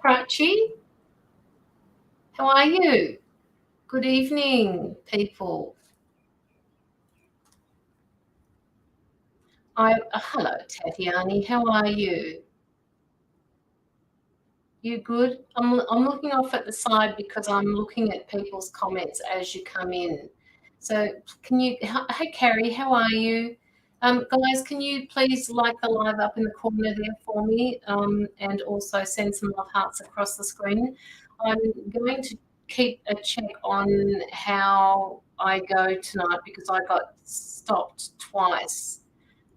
Prachi, how are you? Good evening, people. Hello, Tatiani. How are you? You good? I'm looking off at the side because I'm looking at people's comments as you come in. So can you? Hey, Carrie, how are you? Guys, can you please like the live up in the corner there for me, and also send some love hearts across the screen. I'm going to keep a check on how I go tonight because I got stopped twice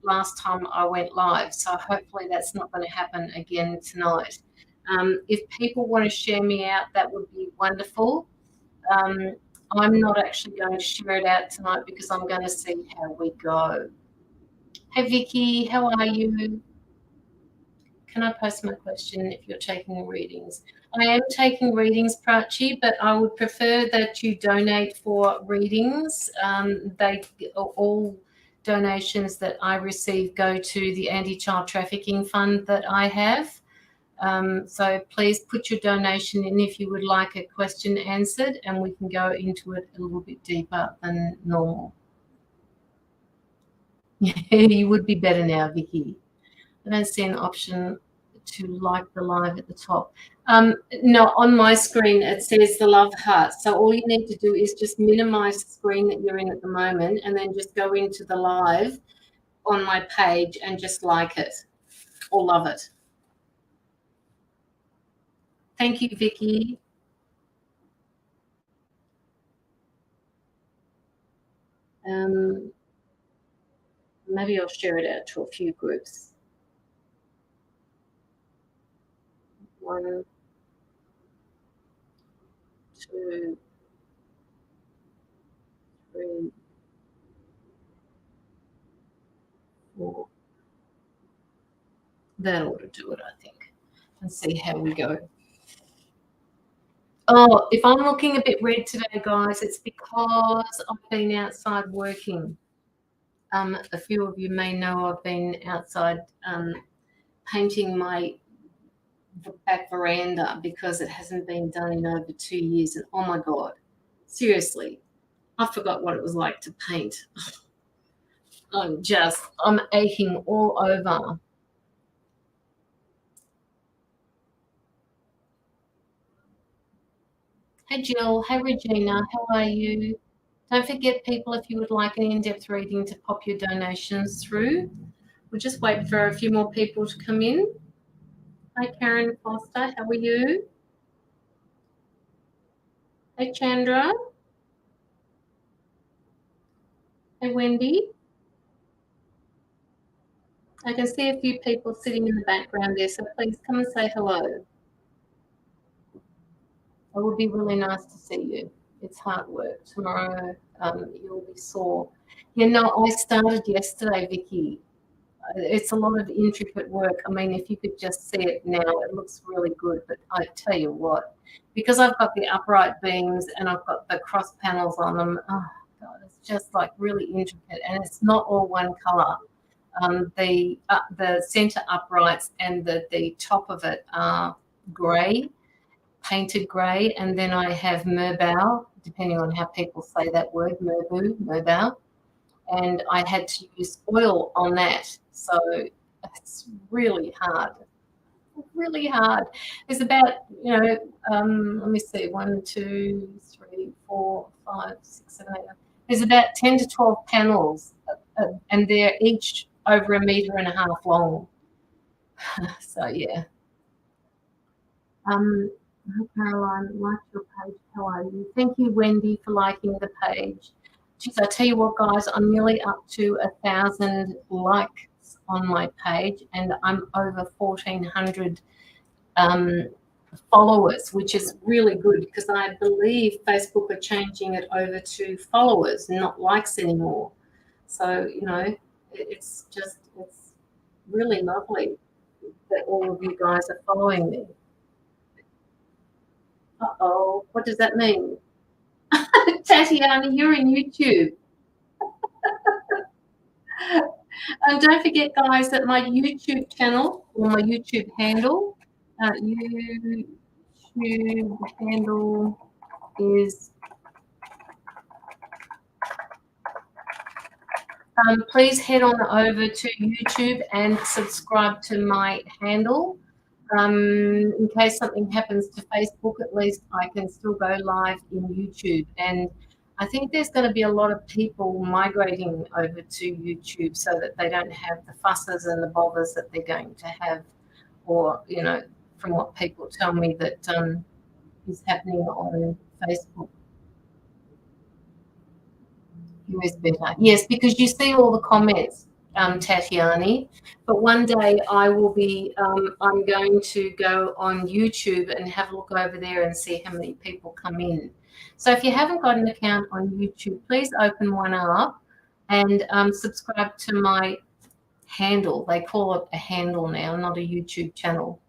last time I went live. So hopefully that's not going to happen again tonight. If people want to share me out, that would be wonderful. Um, I'm not actually going to share it out tonight because I'm going to see how we go. Hey Vicky, how are you? Can I post my question if you're taking readings? I am taking readings, Prachi, but I would prefer that you donate for readings. They all donations that I receive go to the anti-child trafficking fund that I have. So please put your donation in if you would like a question answered, and we can go into it a little bit deeper than normal. You would be better now, Vicky. I don't see an option to like the live at the top. No, on my screen it says the love heart. So all you need to do is just minimize the screen that you're in at the moment and then just go into the live on my page and just like it or love it. Thank you, Vicky. Maybe I'll share it out to a few groups. 1, 2, 3, 4. That ought to do it, I think. And see how we go. Oh, if I'm looking a bit red today, guys, it's because I've been outside working. A few of you may know I've been outside painting my back veranda because it hasn't been done in over 2 years. And oh my God, seriously, I forgot what it was like to paint. I'm aching all over. Hey Jill, hey Regina, how are you? Don't forget, people, if you would like an in-depth reading, to pop your donations through. We'll just wait for a few more people to come in. Hi Karen Foster, how are you? Hey Chandra. Hey Wendy. I can see a few people sitting in the background there, so please come and say hello. It would be really nice to see you. It's hard work. Tomorrow you'll be sore. You know, I started yesterday, Vicky. It's a lot of intricate work. I mean, if you could just see it now, it looks really good. But I tell you what, because I've got the upright beams and I've got the cross panels on them, oh God, it's just like really intricate, and it's not all one color. The center uprights and the top of it are grey, painted grey, and then I have merbau, depending on how people say that word, merbau, and I had to use oil on that. So it's really hard, really hard. There's about, let me see, 1, 2, 3, 4, 5, 6, 7, 8. There's about 10 to 12 panels, and they're each over 1.5 meters long. So yeah. Caroline, like your page. How are you? Thank you, Wendy, for liking the page. Geez, I tell you what, guys, I'm nearly up to 1,000 likes on my page, and I'm over 1,400 followers, which is really good because I believe Facebook are changing it over to followers, not likes anymore. So, it's really lovely that all of you guys are following me. Uh-oh, what does that mean? Tatiana, you're in YouTube. And don't forget, guys, that my YouTube channel or my YouTube handle YouTube handle is. Please head on over to YouTube and subscribe to my handle. In case something happens to Facebook, at least I can still go live in YouTube. And I think there's going to be a lot of people migrating over to YouTube so that they don't have the fusses and the bothers that they're going to have, or, from what people tell me that is happening on Facebook. Who is better? Yes, because you see all the comments, Tatiani. But one day I will be. I'm going to go on YouTube and have a look over there and see how many people come in. So if you haven't got an account on YouTube, please open one up and subscribe to my handle. They call it a handle now, not a YouTube channel,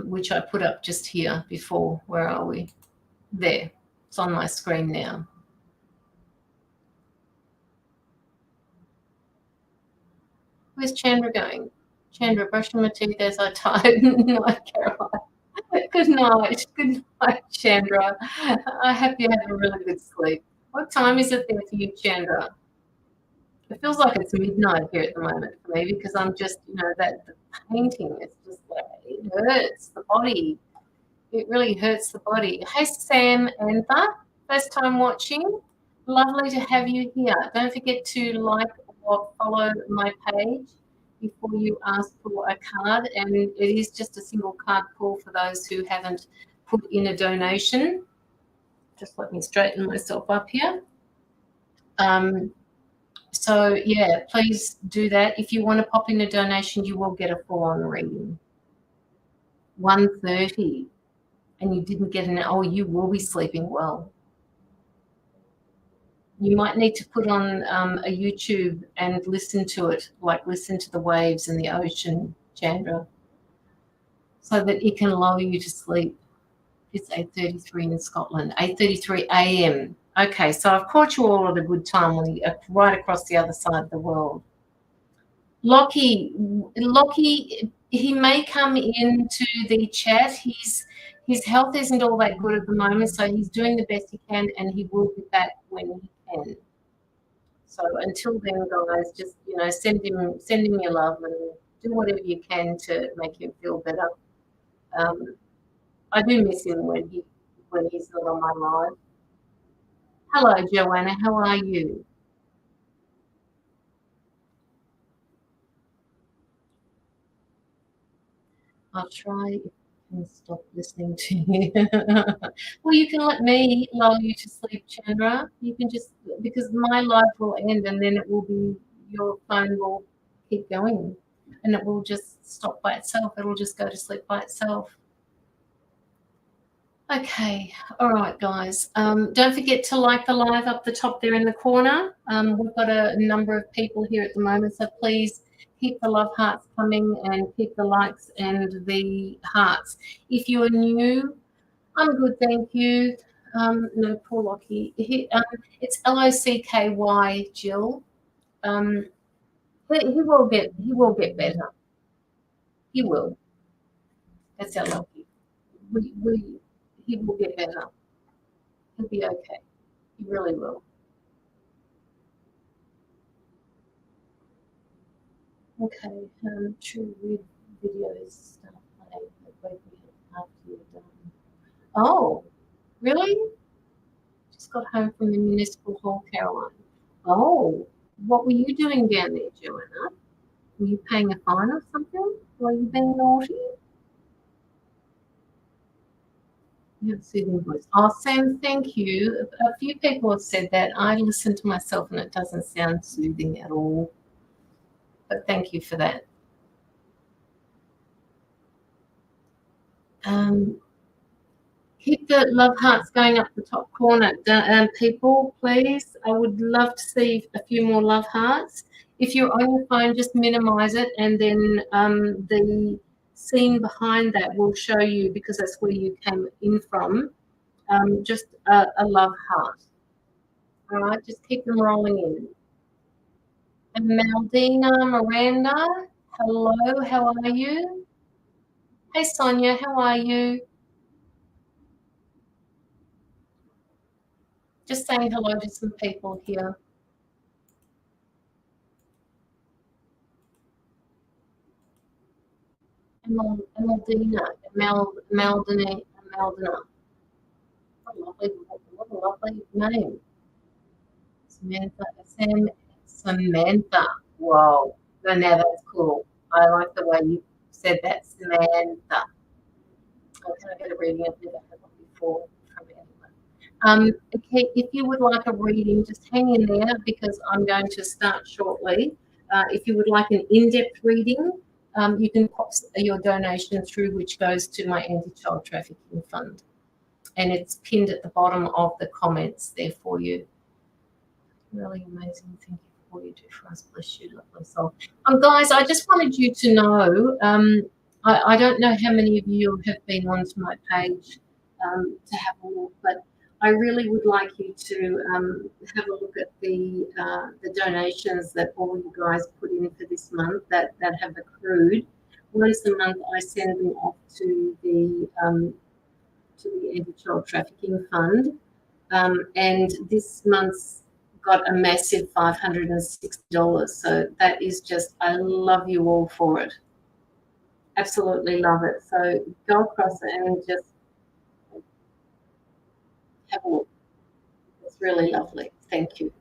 which I put up just here before. Where are we? There. It's on my screen now. Where's Chandra going? Chandra, brushing my teeth as I type. Night, Caroline. Good night. Good night, Chandra. I hope you have a really good sleep. What time is it there for you, Chandra? It feels like it's midnight here at the moment for me because I'm just, that the painting is just like, it hurts the body. It really hurts the body. Hey, Sam Antha, first time watching. Lovely to have you here. Don't forget to like or follow my page before you ask for a card. And it is just a single card pull for those who haven't put in a donation. Just let me straighten myself up here. So, yeah, please do that. If you want to pop in a donation, you will get a full-on reading. 1:30. And you didn't get you will be sleeping well. You might need to put on a YouTube and listen to it, like listen to the waves and the ocean, Chandra, so that it can lull you to sleep. It's 8:33 in Scotland, 8:33 a.m. Okay, so I've caught you all at a good time right across the other side of the world. Locky, he may come into the chat. His health isn't all that good at the moment, so he's doing the best he can, and he will be back when he can. So until then, guys, just send him your love and do whatever you can to make him feel better. I do miss him when he's not on my live. Hello, Joanna. How are you? I'll try and stop listening to you. Well, you can let me lull you to sleep, Chandra. You can just, because my life will end and then your phone will keep going and it will just stop by itself. It'll just go to sleep by itself. Okay. All right, guys. Don't forget to like the live up the top there in the corner. We've got a number of people here at the moment, so please keep the love hearts coming and keep the likes and the hearts. If you are new, I'm good, thank you. No, poor Locky. It's Locky, Jill. He will get better. He will. That's our Locky. He will get better. He'll be okay. He really will. Okay, true read videos stuff after you're done. Oh, really? Just got home from the municipal hall, Caroline. Oh, what were you doing down there, Joanna? Were you paying a fine or something? Were you being naughty? You have a soothing voice. Oh, Sam, thank you. A few people have said that. I listen to myself and it doesn't sound soothing at all. But thank you for that. Keep the love hearts going up the top corner, people, please. I would love to see a few more love hearts. If you're on your phone, just minimize it, and then the scene behind that will show you, because that's where you came in from, just a love heart. All right, just keep them rolling in. And Maldina Miranda, hello, how are you? Hey, Sonia, how are you? Just saying hello to some people here. Emaldina, Maldina. What a lovely name. Samantha, Samantha. Whoa. No, now that's cool. I like the way you said that, Samantha. Okay, I get a reading. I've never had one before from anyone. Okay, if you would like a reading, just hang in there because I'm going to start shortly. If you would like an in-depth reading, you can pop your donation through, which goes to my anti-child trafficking fund, and it's pinned at the bottom of the comments there for you. Really amazing. Thank you for all you do for us. Bless you, lovely soul. Guys, I just wanted you to know. I don't know how many of you have been onto my page to have a look, but I really would like you to have a look at the donations that all you guys put in for this month that have accrued. Once a month, I send them off to the anti-child trafficking fund, and this month's got a massive $560. So that is just, I love you all for it. Absolutely love it. So go across and just have a look. It's really lovely. Thank you.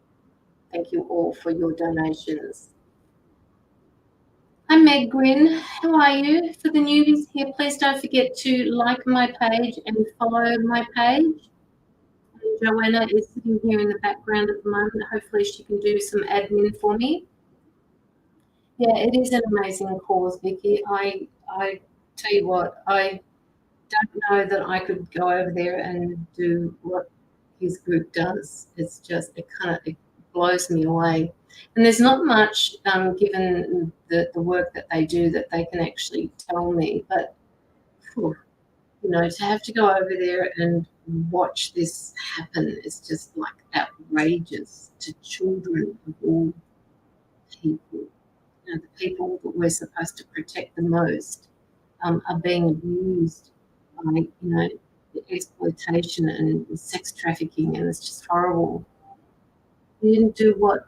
Thank you all for your donations. Hi, Meg Gwynn. How are you? For the newbies here, please don't forget to like my page and follow my page. Joanna is sitting here in the background at the moment. Hopefully she can do some admin for me. Yeah, it is an amazing cause, Vicky. I tell you what, I don't know that I could go over there and do what his group does. It's just it blows me away. And there's not much, given the work that they do, that they can actually tell me. But phew, to have to go over there and watch this happen is just like outrageous to children of all people. The people that we're supposed to protect the most are being abused by, the exploitation and sex trafficking, and it's just horrible. You didn't do what?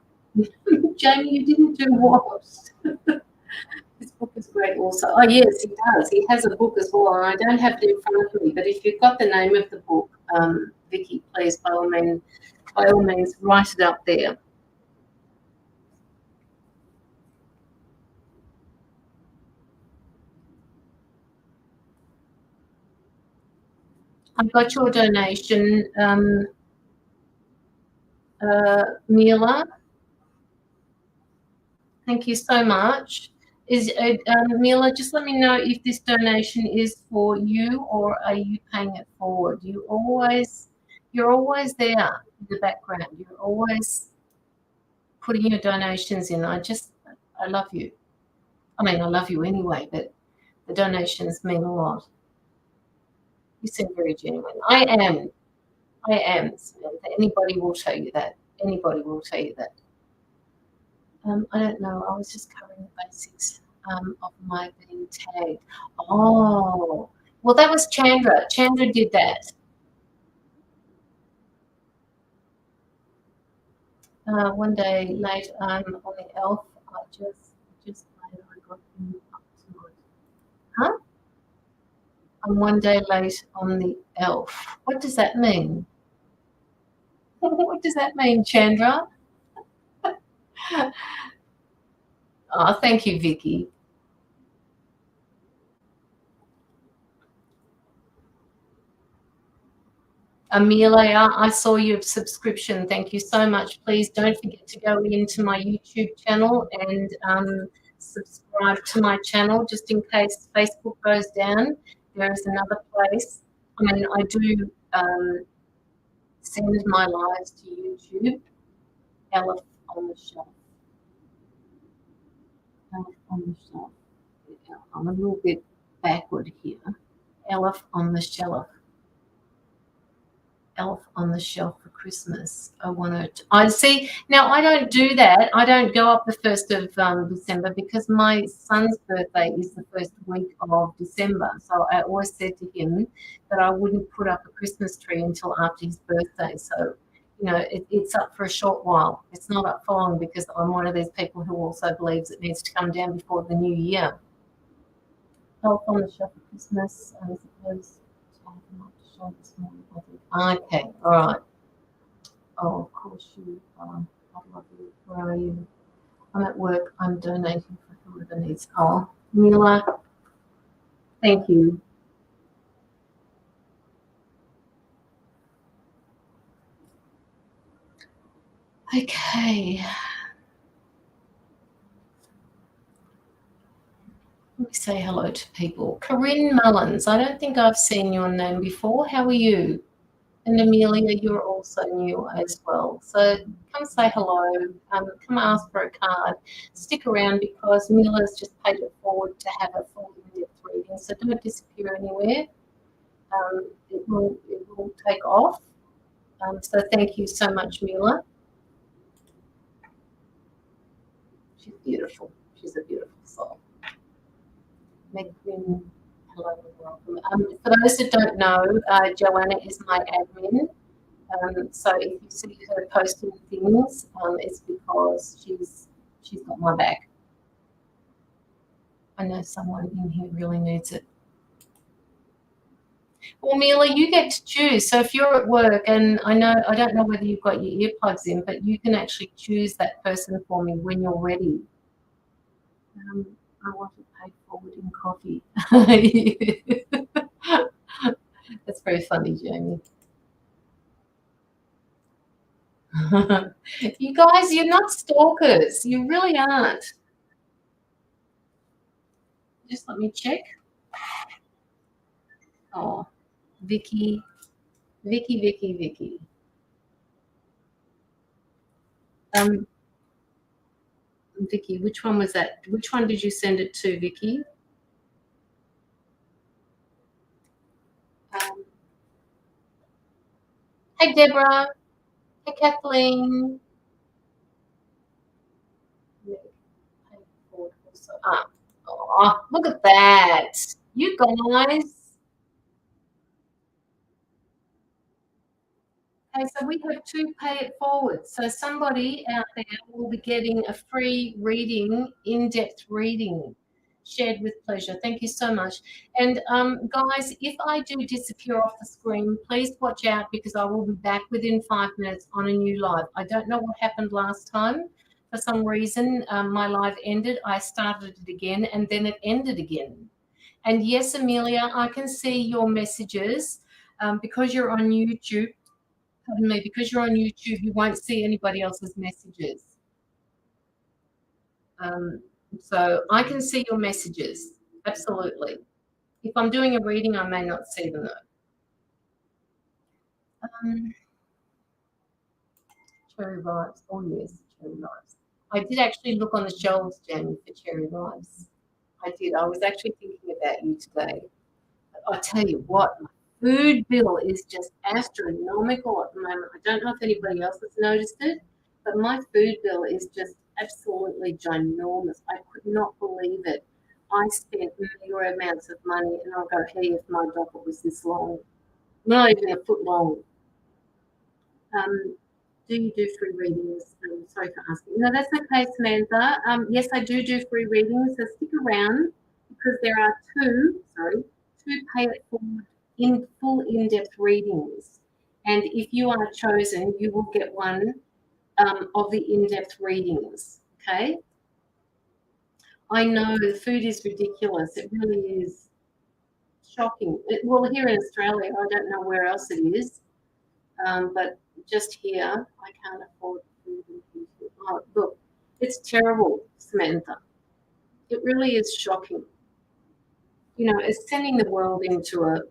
Jamie, you didn't do what? This book is great also. Oh, yes, he does. He has a book as well, and I don't have it in front of me, but if you've got the name of the book, Vicky, please, by all means, write it up there. I've got your donation, Mila. Thank you so much. Mila, just let me know if this donation is for you or are you paying it forward? You're always there in the background. You're always putting your donations in. I love you. I mean, I love you anyway, but the donations mean a lot. You seem very genuine. I am, Samantha. Anybody will tell you that. Anybody will tell you that. I don't know. I was just covering the basics of my being tagged. Oh, well, that was Chandra. Chandra did that. One day late on the elf, I just played. I got him up tonight. Huh? I'm one day late on the elf. What does that mean? What does that mean, Chandra? Oh, thank you, Vicky. Amelia, I saw your subscription. Thank you so much. Please don't forget to go into my YouTube channel and subscribe to my channel just in case Facebook goes down. There is another place. I mean, I do send my lives to YouTube. Elf on the Shelf. Elf on the Shelf. I'm a little bit backward here. Elf on the Shelf. Elf on the Shelf for Christmas. I see. Now, I don't do that. I don't go up the 1st of December because my son's birthday is the first week of December. So I always said to him that I wouldn't put up a Christmas tree until after his birthday. So, it's up for a short while. It's not up for long because I'm one of those people who also believes it needs to come down before the new year. Elf on the Shelf for Christmas, I suppose. This morning. Okay, all right. Oh, of course you are. I love you. Where are you? I'm at work. I'm donating for whoever needs. Oh, Mila, thank you. Okay. Let me say hello to people. Corinne Mullins, I don't think I've seen your name before. How are you? And Amelia, you're also new as well. So come say hello. Come ask for a card. Stick around because Mila's just paid it forward to have a full in-depth reading. So don't disappear anywhere. It will take off. So thank you so much, Mila. She's beautiful. She's a beautiful soul. Meg Quinn, hello and welcome. For those that don't know, Joanna is my admin. So if you see her posting things, it's because she's got my back. I know someone in here really needs it. Well, Mila, you get to choose. So if you're at work, and I don't know whether you've got your earplugs in, but you can actually choose that person for me when you're ready. I want it paid forward in coffee. That's very funny, Jamie. You guys, you're not stalkers. You really aren't. Just let me check. Oh, Vicky. Vicky. Vicky, which one was that? Which one did you send it to, Vicky? Hey, Deborah. Hey, Kathleen. Oh, look at that. You guys. Okay, so we have two pay it forward. So somebody out there will be getting a free reading, in-depth reading, shared with pleasure. Thank you so much. And guys, if I do disappear off the screen, please watch out because I will be back within 5 minutes on a new live. I don't know what happened last time. For some reason, my live ended. I started it again, and then it ended again. And yes, Amelia, I can see your messages because you're on YouTube. Pardon me, because you're on YouTube, you won't see anybody else's messages. So I can see your messages, absolutely. If I'm doing a reading, I may not see them though. Cherry Rives, oh yes, Cherry Rives. I did actually look on the shelves, Jamie, for Cherry Rives. I did. I was actually thinking about you today. But I tell you what, my food bill is just astronomical at the moment. I don't know if anybody else has noticed it, but my food bill is just absolutely ginormous. I could not believe it. I spent mega amounts of money, and I'll go, hey, if my docket was this long, not even a foot long. Do you do free readings? Sorry for asking. No, that's okay, Samantha. Yes, I do free readings, so stick around because there are two pay it forward in full in-depth readings. And if you are chosen, you will get one of the in-depth readings. Okay. I know the food is ridiculous. It really is shocking. Well, here in Australia, I don't know where else it is, but just here, I can't afford food. Oh, look, it's terrible, Samantha. It really is shocking. It's sending the world into like.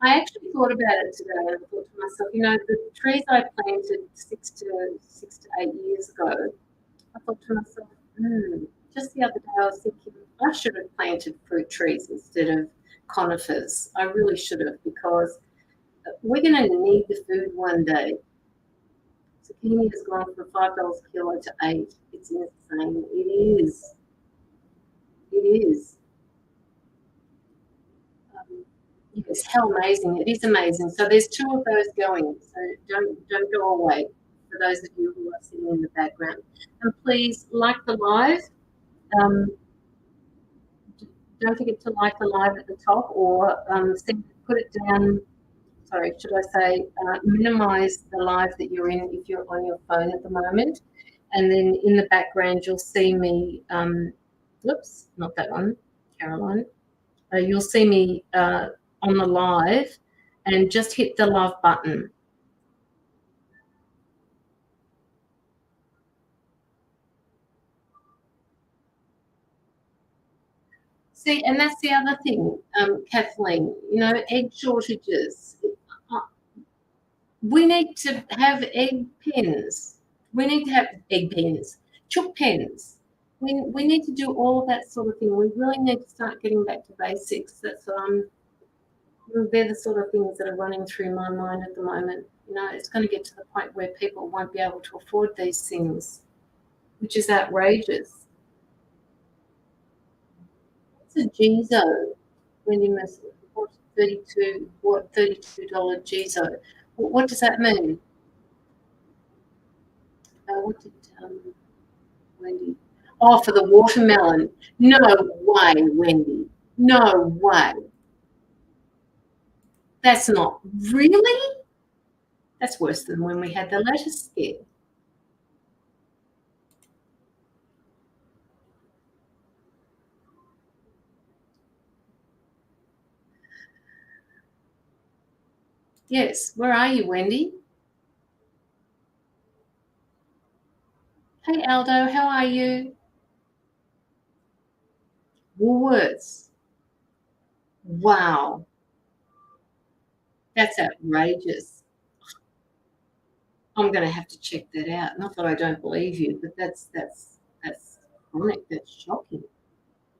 I actually thought about it today. I thought to myself, the trees I planted 6 to 8 years ago. I thought to myself, just the other day I was thinking I should have planted fruit trees instead of conifers. I really should have because We're going to need the food one day. Zucchini has gone from $5 a kilo to 8. It's insane. It is. It is. Yes, how amazing. It is amazing. So there's two of those going. So don't go away for those of you who are sitting in the background. And please like the live. Um, don't forget to like the live at the top or put it down. Sorry, should I say minimize the live that you're in if you're on your phone at the moment. And then in the background, you'll see me, whoops, not that one, Caroline. You'll see me on the live and just hit the love button. See, and that's the other thing, Kathleen, egg shortages. We need to have egg pens. We need to have egg pens, chook pens. We need to do all of that sort of thing. We really need to start getting back to basics. That's they're the sort of things that are running through my mind at the moment. It's going to get to the point where people won't be able to afford these things, which is outrageous. What's a GZO? Wendy Messer, $32 GZO? What does that mean? What did Wendy? Oh, for the watermelon. No way, Wendy. No way. That's not really? That's worse than when we had the lettuce scare. Yes, where are you, Wendy? Hey, Aldo, how are you? Woolworths. Wow. That's outrageous. I'm going to have to check that out. Not that I don't believe you, but that's chronic. That's shocking.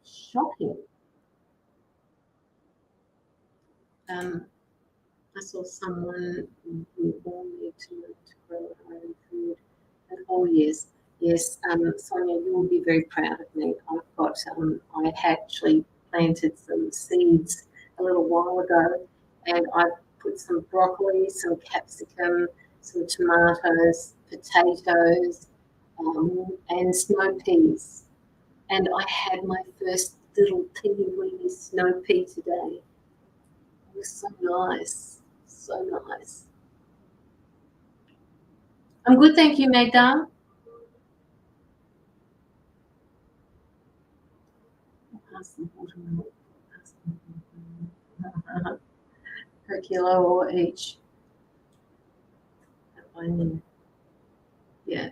Shocking. I saw someone we all need to grow our own food. And oh yes, Sonia, you will be very proud of me. I actually planted some seeds a little while ago, and I put some broccoli, some capsicum, some tomatoes, potatoes, and snow peas. And I had my first little teeny weeny snow pea today. It was so nice. So nice. I'm good, thank you, Magda. Per kilo or each. Yeah.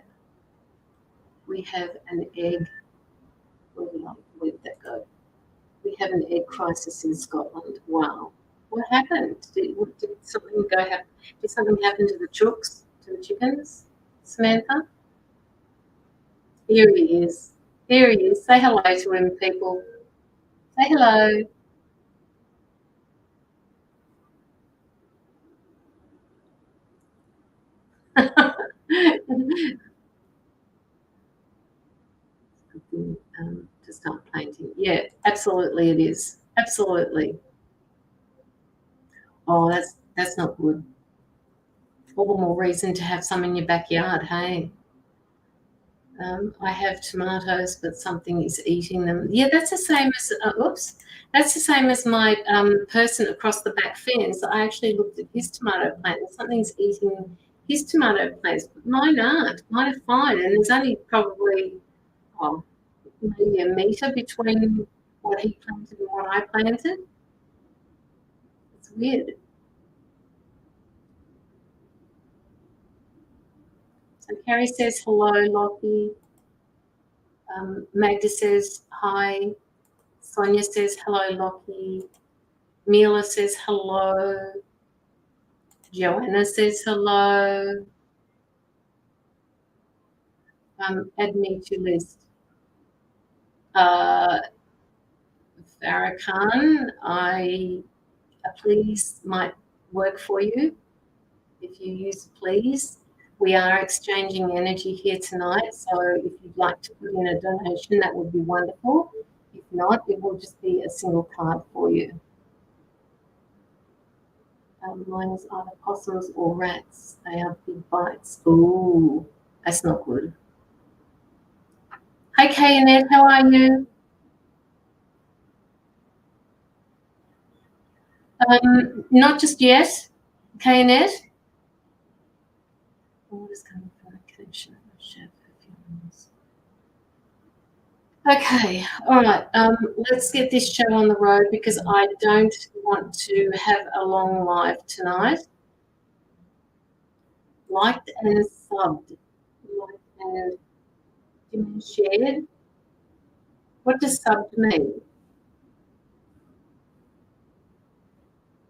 We have an egg. Where did that go? We have an egg crisis in Scotland. Wow. What happened? Did something Did something happen to the chooks, to the chickens, Samantha? Here he is. Here he is. Say hello to him, people. Say hello. To start painting. Yeah, absolutely it is. Absolutely. Oh, that's not good. All the more reason to have some in your backyard, hey? I have tomatoes, but something is eating them. Yeah, that's the same as, oops, that's the same as my person across the back fence. I actually looked at his tomato plant and something's eating his tomato plants, but mine aren't. Mine are fine. And there's only probably, oh, maybe a metre between what he planted and what I planted. It's weird. So Carrie says hello, Locky. Magda says hi. Sonia says hello, Locky. Mila says hello. Joanna says hello. Add me to list. Farrakhan, I please, my work for you. If you use please, we are exchanging energy here tonight. So if you'd like to put in a donation, that would be wonderful. If not, it will just be a single card for you. Mine is either possums or rats. They are big bites. Ooh, that's not good. Hey, Kay and Ed, how are you? Not just yet, Kay and Ed. What is coming from the connection? Okay, all right. Let's get this show on the road because I don't want to have a long live tonight. Liked and subbed. Liked and shared. What does subbed mean?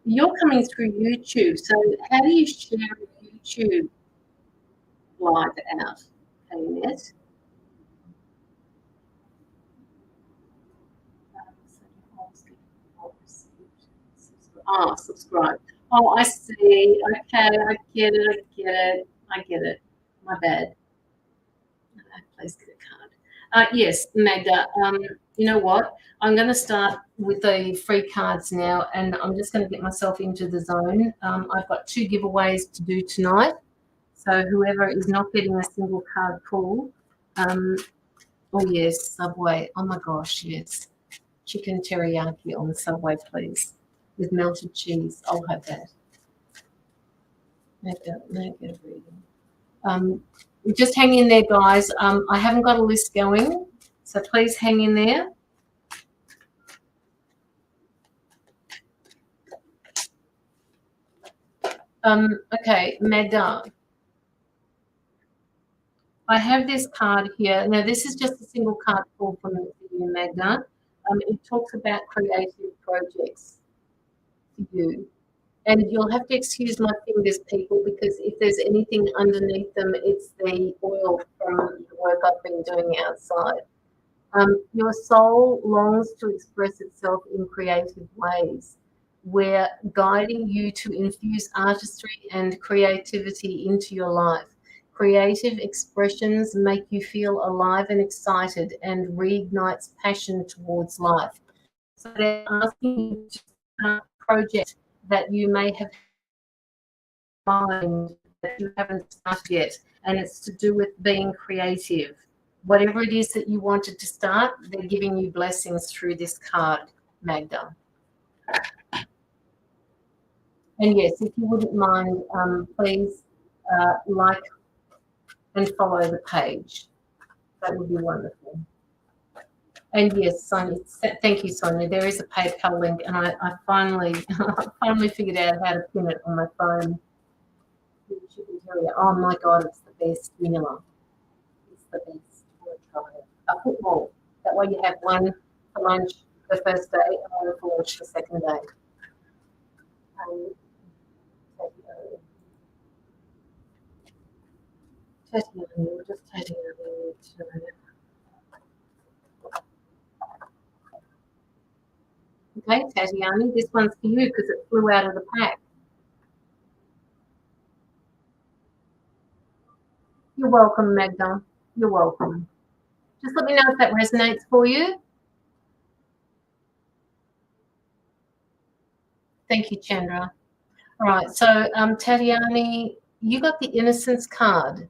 You're coming through YouTube, so how do you share a YouTube live out? Okay, Net. Oh, subscribe. Oh, I see. Okay, I get it. My bad. Please get a card. Yes, Magda. You know what? I'm going to start with the free cards now, and I'm just going to get myself into the zone. I've got 2 giveaways to do tonight. So whoever is not getting a single card pull, oh yes, Subway. Oh my gosh, yes. Chicken teriyaki on the Subway, please, with melted cheese. I'll have that. Make it reading. Just hang in there, guys. I haven't got a list going, so please hang in there. Okay, Magda. I have this card here. Now, this is just a single card pull from you, Magda. It talks about creative projects for you. And you'll have to excuse my fingers, people, because if there's anything underneath them, it's the oil from the work I've been doing outside. Your soul longs to express itself in creative ways. We're guiding you to infuse artistry and creativity into your life. Creative expressions make you feel alive and excited and reignites passion towards life. So they're asking you to start a project that you may have mind that you haven't started yet, and it's to do with being creative. Whatever it is that you wanted to start, they're giving you blessings through this card, Magda. And yes, if you wouldn't mind, please like and follow the page. That would be wonderful. And yes, Sonia, thank you, Sonia. There is a PayPal link, and I finally figured out how to pin it on my phone. Oh my God, it's the best vanilla. It's the best. Try it. A football. That way you have one for lunch the first day and one for lunch the second day. We're just taking it. Okay, Tatiana, this one's for you because it flew out of the pack. You're welcome, Magda. You're welcome. Just let me know if that resonates for you. Thank you, Chandra. All right, so Tatiana, you got the Innocence card.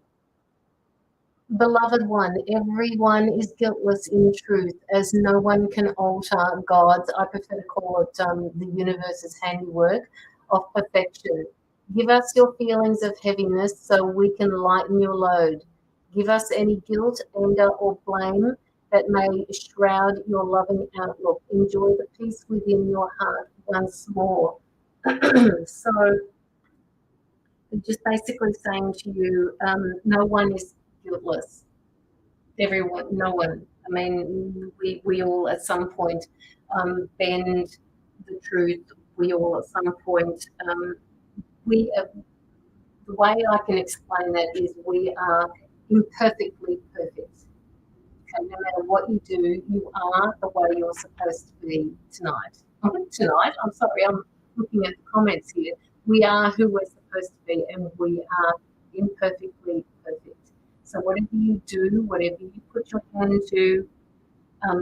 Beloved one, everyone is guiltless in truth, as no one can alter God's, I prefer to call it the universe's handiwork of perfection. Give us your feelings of heaviness so we can lighten your load. Give us any guilt, anger, or blame that may shroud your loving outlook. Enjoy the peace within your heart once more. So, just basically saying to you, no one is guiltless. Everyone, no one. I mean, we all at some point bend the truth. We all at some point, the way I can explain that is we are imperfectly perfect. Okay, no matter what you do, you are the way you're supposed to be tonight. Tonight, I'm sorry, I'm looking at the comments here. We are who we're supposed to be, and we are imperfectly perfect. So whatever you do, whatever you put your hand to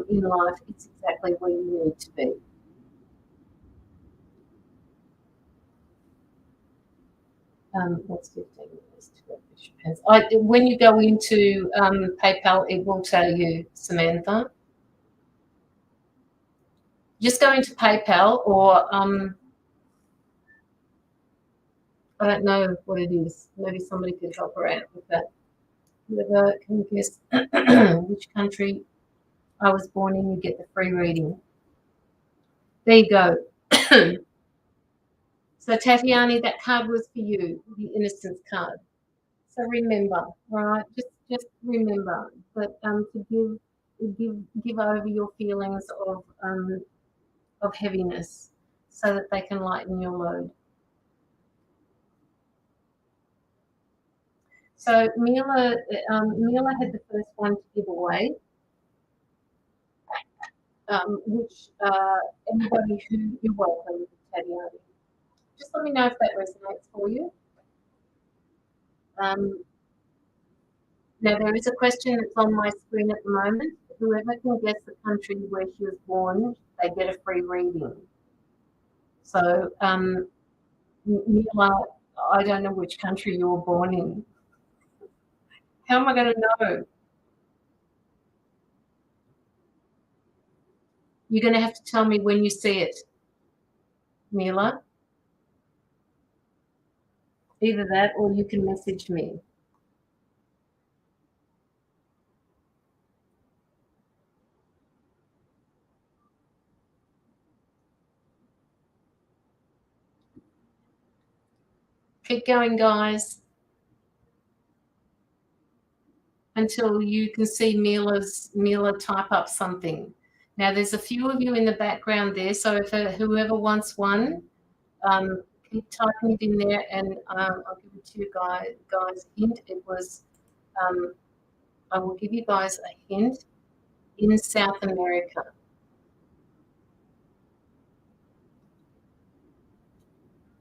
in life, it's exactly where you need to be. That's 15 minutes to go fish pants. When you go into PayPal, it will tell you, Samantha. Just go into PayPal or I don't know what it is. Maybe somebody could help her out with that. Whoever can guess which country I was born in, you get the free reading. There you go. So Tatiani, that card was for you, the innocence card. So remember, right? Just remember that to give over your feelings of heaviness, so that they can lighten your load. So Mila had the first one to give away, which anybody who you're welcome, Tatiani. Just let me know if that resonates for you. Now there is a question that's on my screen at the moment. Whoever can guess the country where she was born, they get a free reading. So Mila, I don't know which country you were born in. How am I going to know? You're going to have to tell me when you see it, Mila. Either that or you can message me. Keep going, guys, until you can see Mila type up something. Now, there's a few of you in the background there, so if whoever wants one, keep typing it in there, and I'll give it to you guys. Hint, it was, I will give you guys a hint, in South America.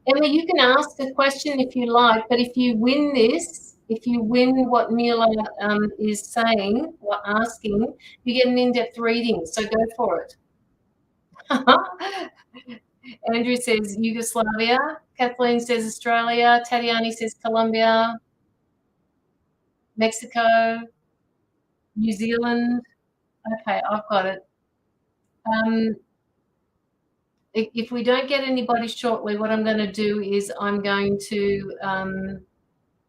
Emma, you can ask a question if you like, but if you win this, if you win what Mila is saying or asking, you get an in-depth reading. So go for it. Andrew says Yugoslavia. Kathleen says Australia. Tatiani says Colombia. Mexico. New Zealand. Okay, I've got it. If we don't get anybody shortly, what I'm going to do is I'm going to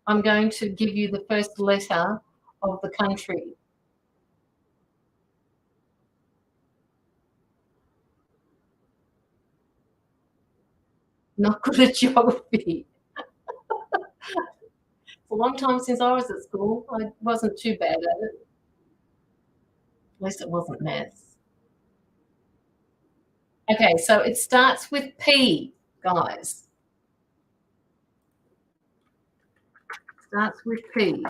give you the first letter of the country. Not good at geography. It's a long time since I was at school. I wasn't too bad at it. At least it wasn't maths. Okay, so it starts with P, guys. Starts with P.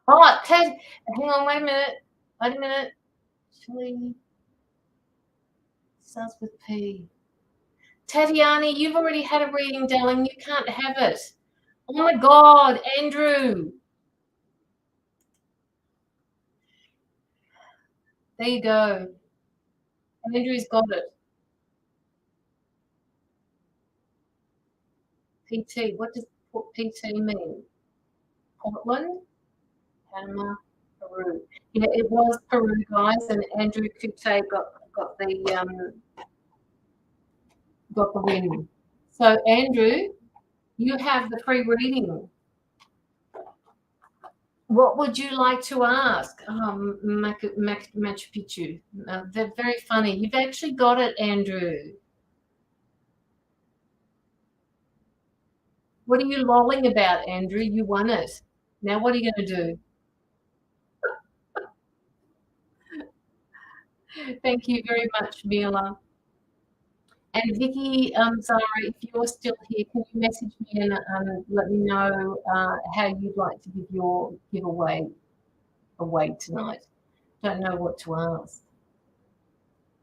Oh, Ted, hang on, wait a minute. Wait a minute. Actually, starts with P. Tatiani, you've already had a reading, darling. You can't have it. Oh my God, Andrew. There you go. Andrew's got it. PT. What does PT mean? Portland, Panama, Peru. Yeah, it was Peru, guys, and Andrew Kute got the win. So Andrew, you have the free reading. What would you like to ask? Machu Picchu. They're very funny. You've actually got it, Andrew. What are you lolling about, Andrew? You won it. Now what are you going to do? Thank you very much, Mila. And Vicky, Zara, if you're still here, can you message me and let me know how you'd like to give your giveaway away tonight? Don't know what to ask.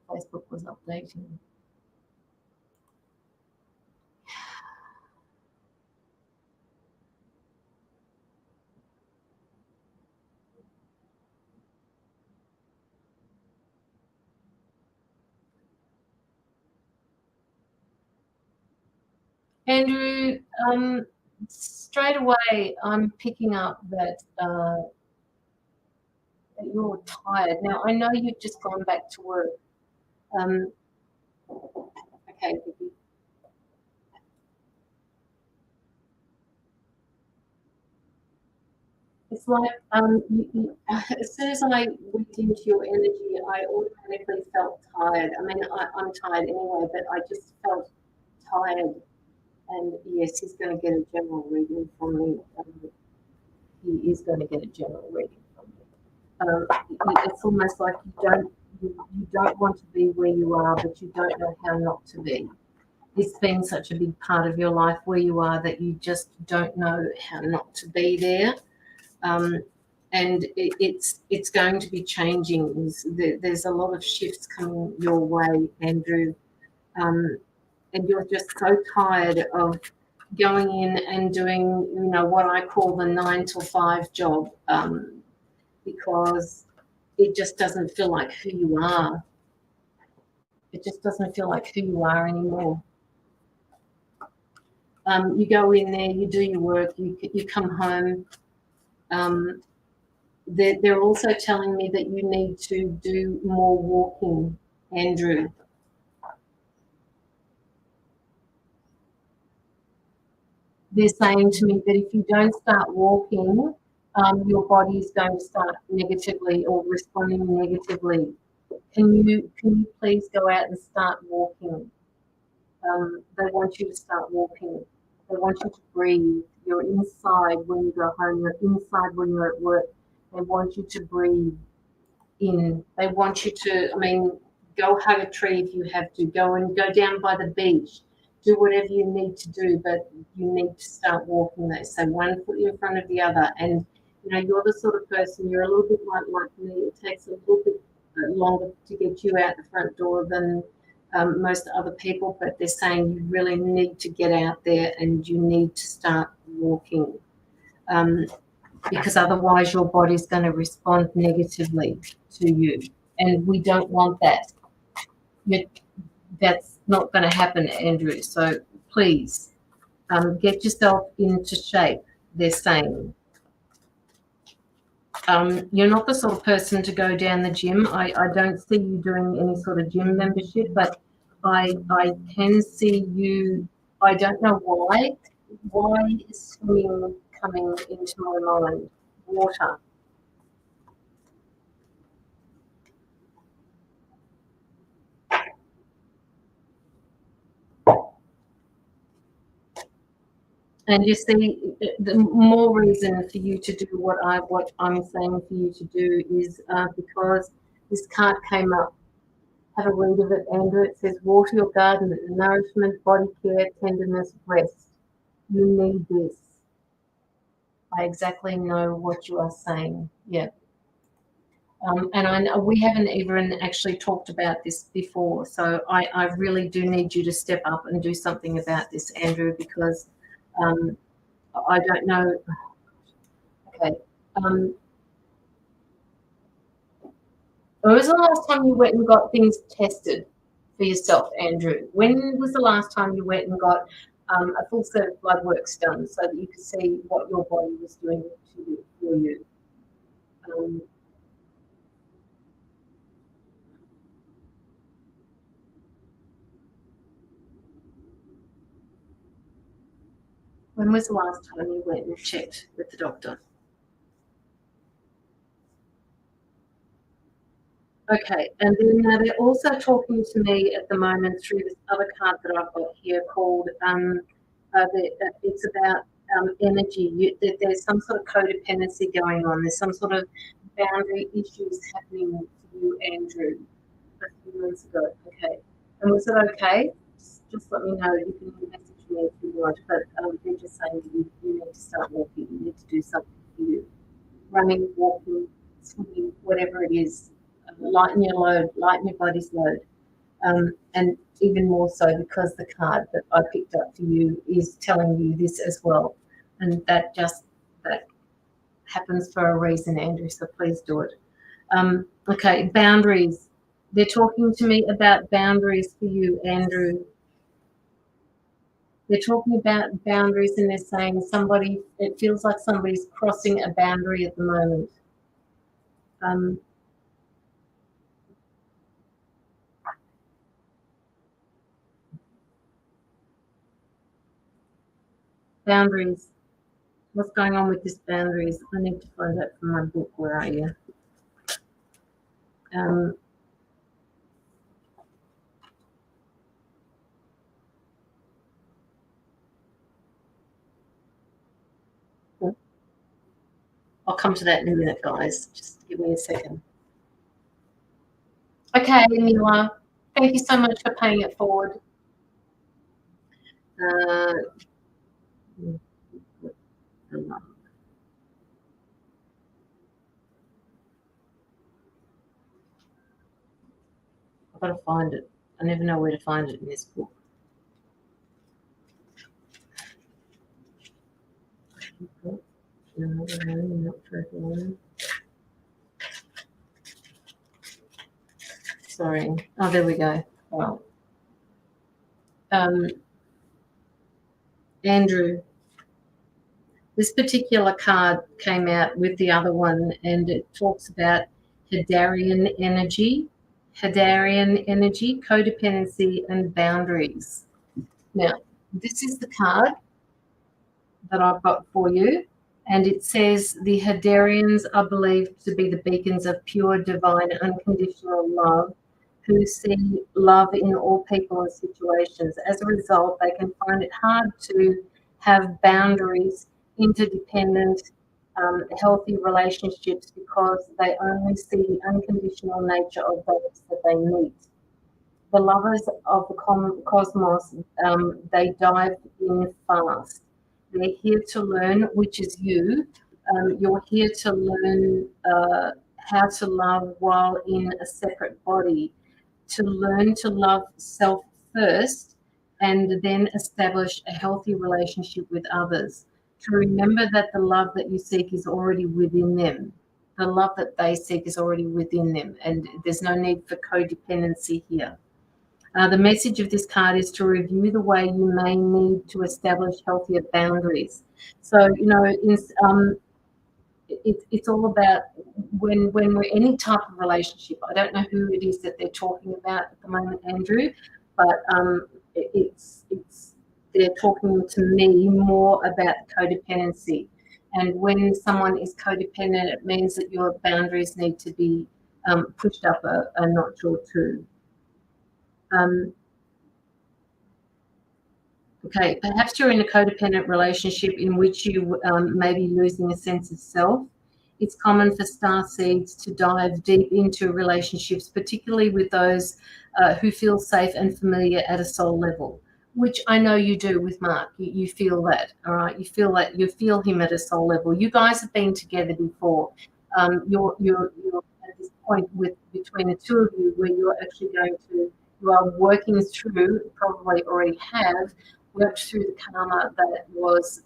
Facebook was updating. Andrew, straight away I'm picking up that that you're tired. Now, I know you've just gone back to work. Okay, Vicky. It's like as soon as I went into your energy, I automatically felt tired. I mean, I'm tired anyway, but I just felt tired. And yes, he's going to get a general reading from me. He is going to get a general reading from me. It's almost like you don't want to be where you are, but you don't know how not to be. It's been such a big part of your life where you are that you just don't know how not to be there. And it's going to be changing. There's a lot of shifts coming your way, Andrew, and you're just so tired of going in and doing, what I call the 9 to 5 job, because it just doesn't feel like who you are. It just doesn't feel like who you are anymore. You go in there, you do your work, you come home. They're also telling me that you need to do more walking, Andrew. They're saying to me that if you don't start walking, your body is going to start negatively or responding negatively. Can you please go out and start walking? They want you to start walking. They want you to breathe. You're inside when you go home. You're inside when you're at work. They want you to breathe in. They want you to, go hug a tree if you have to. Go down by the beach. Do whatever you need to do, but you need to start walking. They say one foot in front of the other. And, you're the sort of person, you're a little bit like me. It takes a little bit longer to get you out the front door than most other people, but they're saying you really need to get out there and you need to start walking, because otherwise your body's going to respond negatively to you, and we don't want that. That's not going to happen, Andrew. So please get yourself into shape, they're saying. You're not the sort of person to go down the gym. I don't see you doing any sort of gym membership, but I can see you. I don't know why. Why is swimming coming into my mind? Water. And you see, the more reason for you to do what I'm saying for you to do is because this card came up. Have a read of it, Andrew. It says, water your garden, nourishment, body care, tenderness, rest. You need this. I exactly know what you are saying. Yeah. And I know we haven't even actually talked about this before. So I really do need you to step up and do something about this, Andrew, because I don't know. Okay. When was the last time you went and got things tested for yourself, Andrew? When was the last time you went and got a full set of blood works done so that you could see what your body was doing for you? When was the last time you went and checked with the doctor? Okay, and then they're also talking to me at the moment through this other card that I've got here called, it's about energy. There's some sort of codependency going on. There's some sort of boundary issues happening for you, Andrew, a few months ago. Okay, and was it okay? Just let me know. You can message me if you want, but they're just saying that you need to start walking. You need to do something for you. Running, walking, swimming, whatever it is. Lighten your load, lighten your body's load. And even more so because the card that I picked up for you is telling you this as well. And that happens for a reason, Andrew, so please do it. Okay, boundaries. They're talking to me about boundaries for you, Andrew. They're talking about boundaries and they're saying somebody, it feels like somebody's crossing a boundary at the moment. Um, boundaries. What's going on with this boundaries? I need to find that from my book. Where are you? Um, I'll come to that in a minute, guys. Just give me a second. Okay, Mila, thank you so much for paying it forward. Uh, I've got to find it. I never know where to find it in this book. No, not for everyone. Sorry. Oh, there we go. Well, Andrew, this particular card came out with the other one, and it talks about Hadarian energy, codependency, and boundaries. Now, this is the card that I've got for you, and it says the Hadarians are believed to be the beacons of pure, divine, unconditional love who see love in all people and situations. As a result, they can find it hard to have boundaries, interdependent, healthy relationships because they only see the unconditional nature of those that they meet. The lovers of the cosmos, they dive in fast. They're here to learn, which is you. You're here to learn how to love while in a separate body, to learn to love self first and then establish a healthy relationship with others. To remember that the love that you seek is already within them. The love that they seek is already within them, and there's no need for codependency here. The message of this card is to review the way you may need to establish healthier boundaries. So, it's all about when we're any type of relationship. I don't know who it is that they're talking about at the moment, Andrew, but it's they're talking to me more about codependency. And when someone is codependent, it means that your boundaries need to be pushed up a notch or two. Um, Okay, perhaps you're in a codependent relationship in which you may be losing a sense of self. It's common for star seeds to dive deep into relationships, particularly with those who feel safe and familiar at a soul level, which I know you do with Mark. You feel that, all right? You feel him at a soul level. You guys have been together before. You're at this point with between the two of you where you're actually you are working through, probably already have worked through the karma that was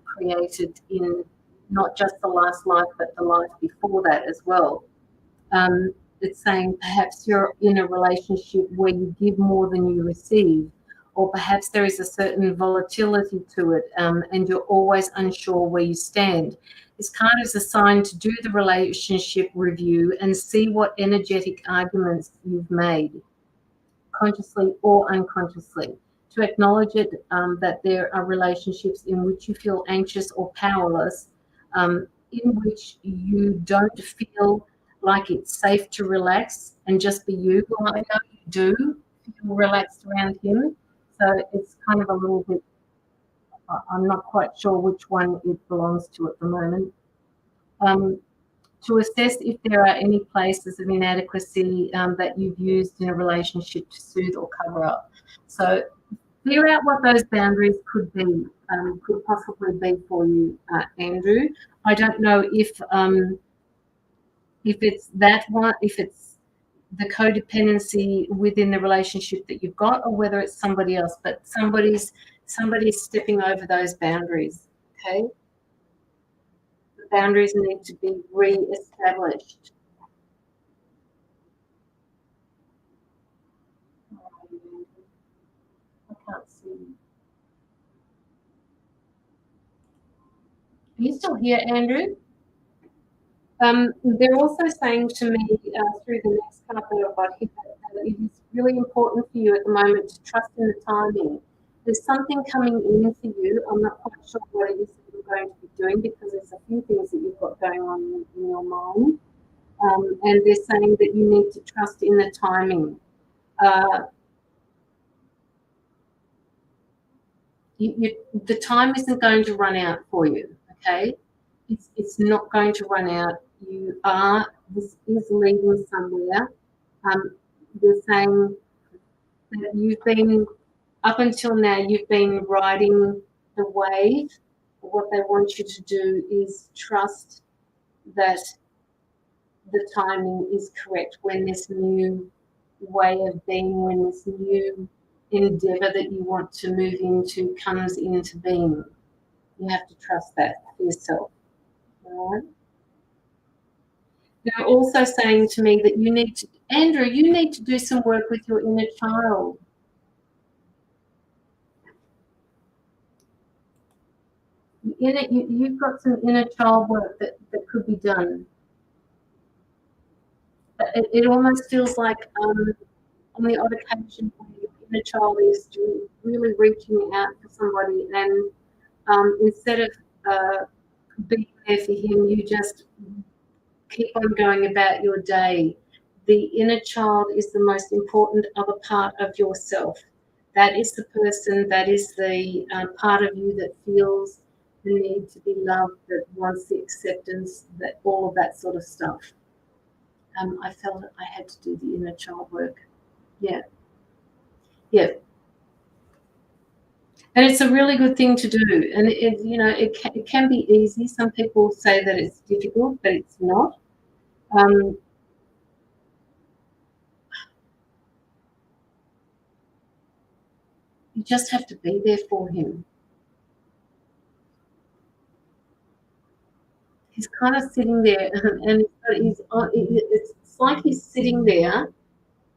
created in not just the last life, but the life before that as well. It's saying perhaps you're in a relationship where you give more than you receive, or perhaps there is a certain volatility to it, and you're always unsure where you stand. This card is assigned to do the relationship review and see what energetic arguments you've made, consciously or unconsciously, to acknowledge it, that there are relationships in which you feel anxious or powerless, in which you don't feel like it's safe to relax and just be you. Well, I know you do feel relaxed around him. So it's kind of a little bit, I'm not quite sure which one it belongs to at the moment. To assess if there are any places of inadequacy that you've used in a relationship to soothe or cover up. So figure out what those boundaries could possibly be for you, Andrew. I don't know if it's that one, if it's the codependency within the relationship that you've got, or whether it's somebody else. But somebody's stepping over those boundaries. Okay, the boundaries need to be re-established. I can't see. you still here, Andrew? They're also saying to me through the next couple of what hit that it is really important for you at the moment to trust in the timing. There's something coming in for you. I'm not quite sure what it is that you're going to be doing because there's a few things that you've got going on in your mind. And they're saying that you need to trust in the timing. The time isn't going to run out for you, okay? It's not going to run out. This is leading somewhere. They're saying that you've been, up until now, you've been riding the wave. What they want you to do is trust that the timing is correct when this new way of being, when this new endeavor that you want to move into comes into being. You have to trust that for yourself. All right? They're also saying to me that you need to, Andrew, you need to do some work with your inner child. You've got some inner child work that could be done. It almost feels like on the odd occasion when your inner child is really reaching out for somebody, and instead of being there for him, you just keep on going about your day. The inner child is the most important other part of yourself. That is the person, that is the part of you that feels the need to be loved, that wants the acceptance, that all of that sort of stuff. I felt I had to do the inner child work. Yeah. Yeah. And it's a really good thing to do. And it can be easy. Some people say that it's difficult, but it's not. You just have to be there for him. He's kind of sitting there, and it's like he's sitting there,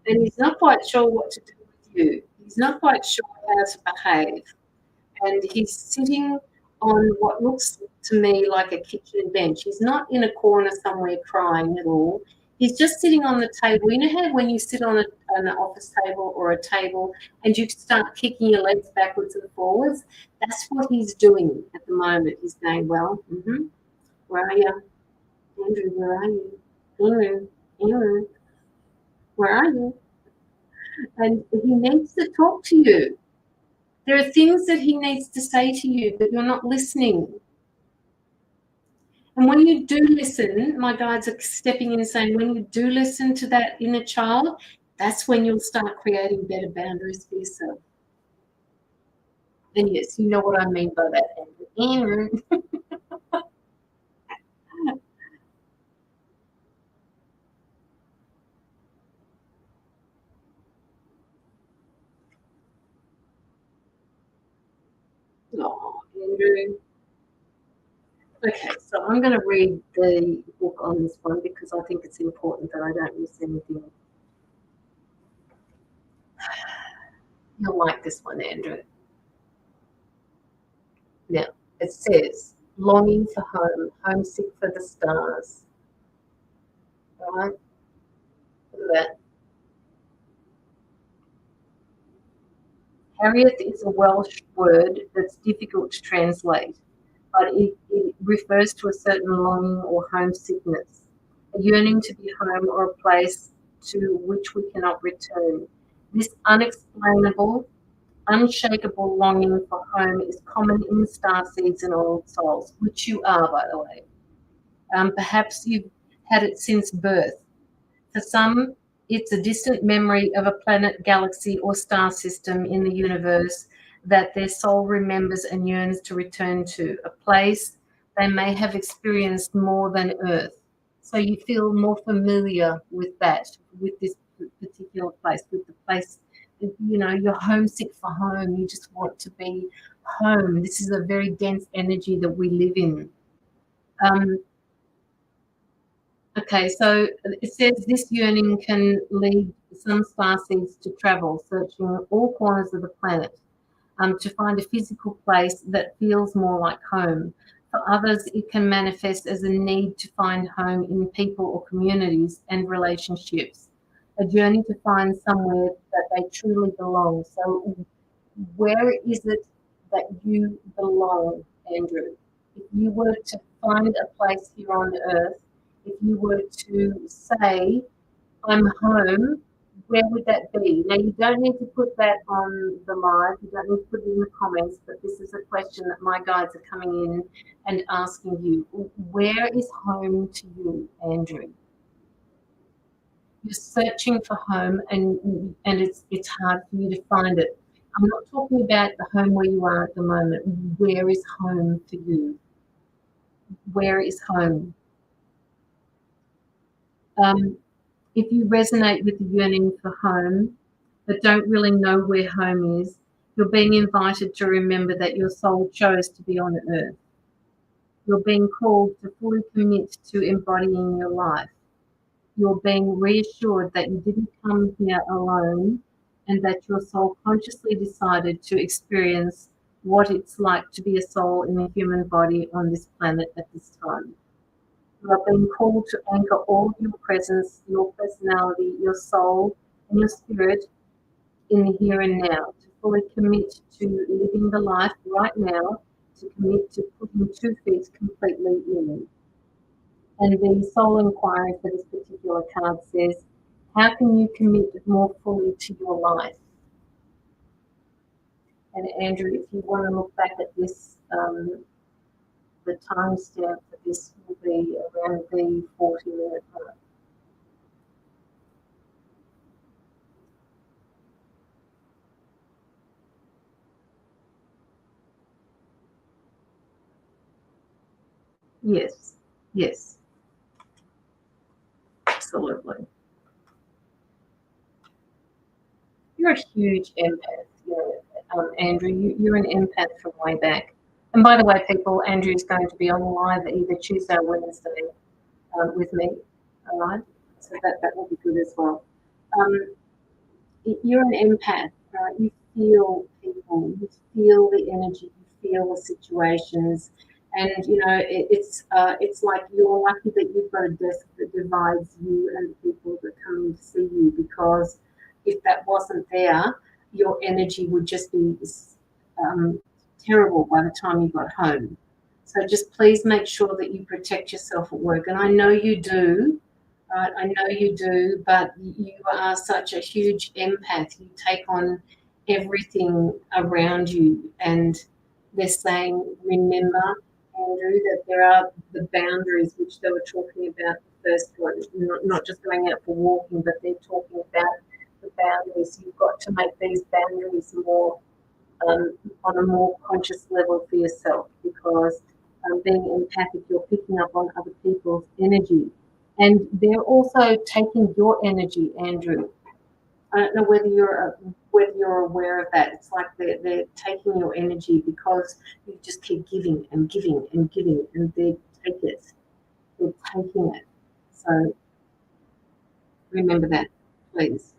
and he's not quite sure what to do with you. He's not quite sure how to behave, and he's sitting on what looks to me like a kitchen bench. He's not in a corner somewhere crying at all. He's just sitting on the table. You know how when you sit on an office table or a table and you start kicking your legs backwards and forwards? That's what he's doing at the moment. He's going, well, where are you? Andrew, where are you? Andrew, where are you? And he needs to talk to you. There are things that he needs to say to you, but you're not listening. And when you do listen, my guides are stepping in and saying, when you do listen to that inner child, that's when you'll start creating better boundaries for yourself. And yes, you know what I mean by that, Andrew. Oh, Andrew. Okay, so I'm going to read the book on this one because I think it's important that I don't miss anything. You'll like this one, Andrew. Now, it says, longing for home, homesick for the stars. All right? Look at that. Harriet is a Welsh word that's difficult to translate, but it refers to a certain longing or homesickness, a yearning to be home or a place to which we cannot return. This unexplainable, unshakable longing for home is common in starseeds and old souls, which you are, by the way. Perhaps you've had it since birth. For some, it's a distant memory of a planet, galaxy, or star system in the universe that their soul remembers and yearns to return to, a place they may have experienced more than Earth. So you feel more familiar with that, with this particular place, with the place, you're homesick for home. You just want to be home. This is a very dense energy that we live in. Okay, so it says this yearning can lead some starseeds to travel, searching all corners of the planet to find a physical place that feels more like home. For others, it can manifest as a need to find home in people or communities and relationships, a journey to find somewhere that they truly belong. So, where is it that you belong, Andrew? If you were to find a place here on earth, if you were to say, I'm home, where would that be? Now, you don't need to put that on the live, you don't need to put it in the comments, but this is a question that my guides are coming in and asking you. Where is home to you, Andrew? You're searching for home, and it's hard for you to find it. I'm not talking about the home where you are at the moment. Where is home for you? Where is home? If you resonate with the yearning for home, but don't really know where home is, you're being invited to remember that your soul chose to be on earth. You're being called to fully commit to embodying your life. You're being reassured that you didn't come here alone and that your soul consciously decided to experience what it's like to be a soul in a human body on this planet at this time. You are being called to anchor all of your presence, your personality, your soul, and your spirit in the here and now, to fully commit to living the life right now, to commit to putting 2 feet completely in. And the soul inquiry for this particular card says, how can you commit more fully to your life? And Andrew, if you want to look back at this, the timestamp for this will be around the 40-minute mark. Yes, yes, absolutely. You're a huge empath, Andrew. You're an empath from way back. And by the way, people, Andrew's going to be on live either Tuesday or Wednesday with me. All right, so that will be good as well. You're an empath, right? You feel people, you feel the energy, you feel the situations, and it's like you're lucky that you've got a desk that divides you and the people that come in to see you, because if that wasn't there, your energy would just be terrible by the time you got home. So just please make sure that you protect yourself at work, and I know you do. Right, I know you do, but you are such a huge empath. You take on everything around you, and they're saying, remember, Andrew, that there are the boundaries which they were talking about the first one, not just going out for walking, but they're talking about the boundaries. You've got to make these boundaries more on a more conscious level for yourself, because being empathic, you're picking up on other people's energy. And they're also taking your energy, Andrew. I don't know whether you're aware of that. It's like they're taking your energy because you just keep giving and giving and giving, and they take it. They're taking it. So remember that, please.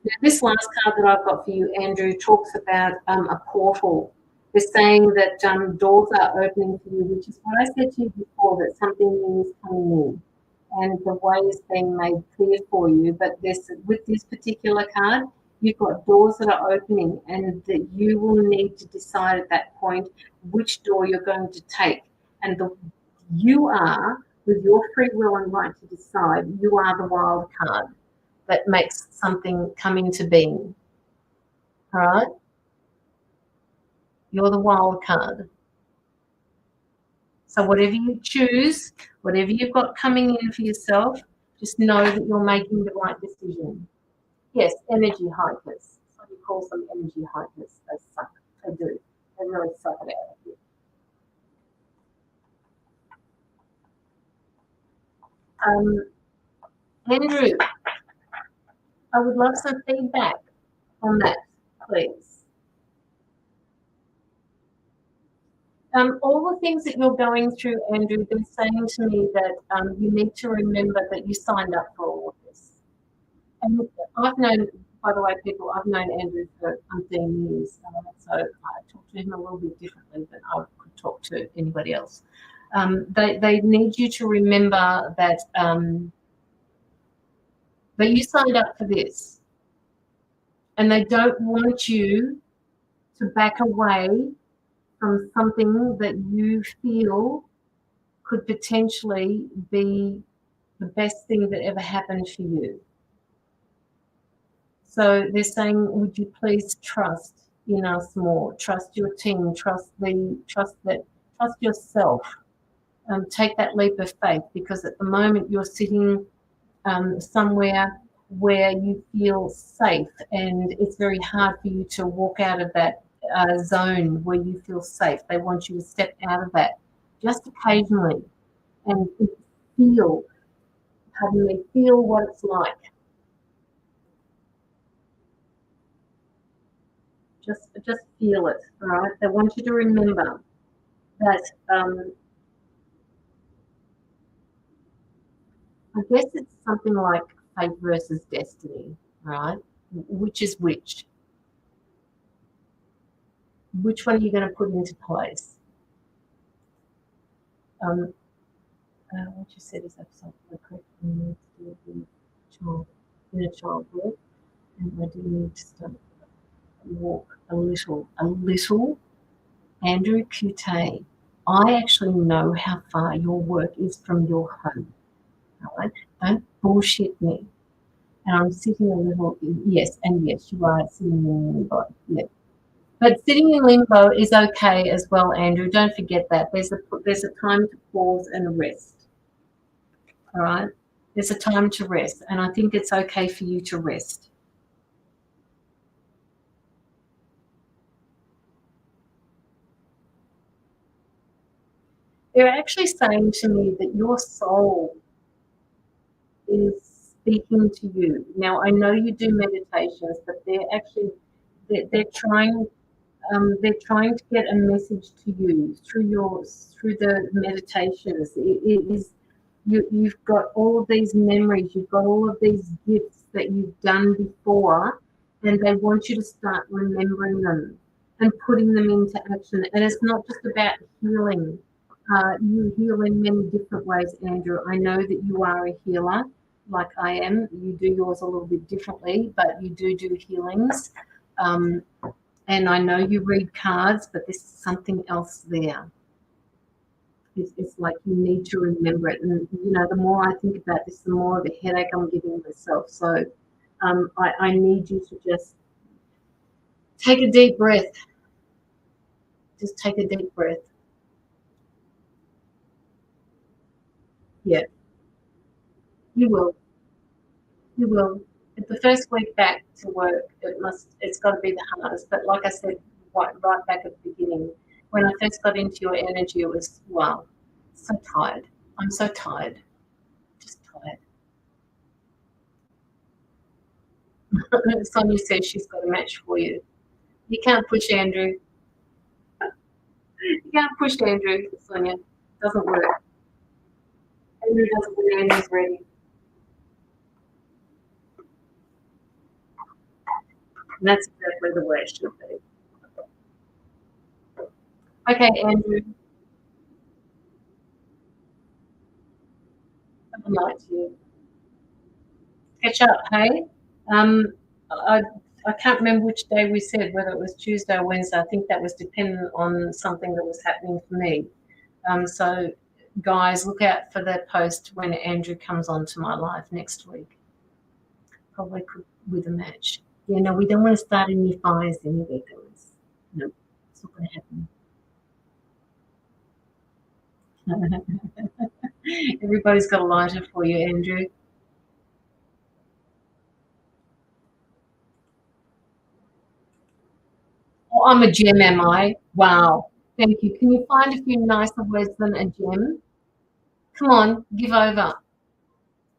Now, this last card that I've got for you, Andrew, talks about a portal. They're saying that doors are opening for you, which is what I said to you before, that something new is coming in and the way is being made clear for you. But with this particular card, you've got doors that are opening, and that you will need to decide at that point which door you're going to take. And you are, with your free will and right to decide, you are the wild card that makes something come into being. All right? You're the wild card. So whatever you choose, whatever you've got coming in for yourself, just know that you're making the right decision. Yes, energy hikers. Somebody calls them energy hikers. They suck. They do. They really suck it out of you. Andrew, I would love some feedback on that, please. All the things that you're going through, Andrew, they're saying to me that you need to remember that you signed up for all of this. And I've known by the way, people, I've known Andrew for umpteen years, so I talk to him a little bit differently than I could talk to anybody else. They need you to remember that that you signed up for this, and they don't want you to back away from something that you feel could potentially be the best thing that ever happened for you. So they're saying, would you please trust in us more? Trust your team. Trust yourself. Take that leap of faith, because at the moment you're sitting somewhere where you feel safe, and it's very hard for you to walk out of that zone where you feel safe. They want you to step out of that just occasionally and feel, feel what it's like. Just feel it, all right? They want you to remember that I guess it's something like fate versus destiny, right? Which is which? Which one are you going to put into place? What you said is absolutely correct. We need to do inner child work, and I do need to start walk a little. Andrew Cute, I actually know how far your work is from your home. Right? Don't bullshit me. And I'm sitting a little, yes, and yes, you are sitting in limbo. Yeah. But sitting in limbo is okay as well, Andrew. Don't forget that. There's a time to pause and rest. All right? There's a time to rest, and I think it's okay for you to rest. They're actually saying to me that your soul is speaking to you. Now, I know you do meditations, but they're trying to get a message to you through the meditations. It is you've got all of these memories, you've got all of these gifts that you've done before, and they want you to start remembering them and putting them into action. And it's not just about healing. You heal in many different ways, Andrew. I know that you are a healer, like I am. You do yours a little bit differently, but you do healings. And I know you read cards, but there's something else there. It's like you need to remember it. And, the more I think about this, the more of a headache I'm giving myself. So I need you to just take a deep breath. Just take a deep breath. Yeah, you will. You will. The first week back to work, it's got to be the hardest. But like I said, right back at the beginning, when I first got into your energy, it was, wow, so tired. I'm so tired. Just tired. Sonia says she's got a match for you. You can't push Andrew. You can't push Andrew, Sonia. It doesn't work. Andrew doesn't when Andrew's ready. And that's exactly the way it should be. Okay, Andrew. Have a night to you. Catch up, hey? Um, I I can't remember which day we said, whether it was Tuesday or Wednesday. I think that was dependent on something that was happening for me. So, guys, look out for the post when Andrew comes onto my live next week. Probably with a match. Yeah, no, we don't want to start any fires anywhere, guys. No, it's not going to happen. Everybody's got a lighter for you, Andrew. Oh, I'm a gem, am I? Wow. Thank you. Can you find a few nicer words than a gem? Come on, give over.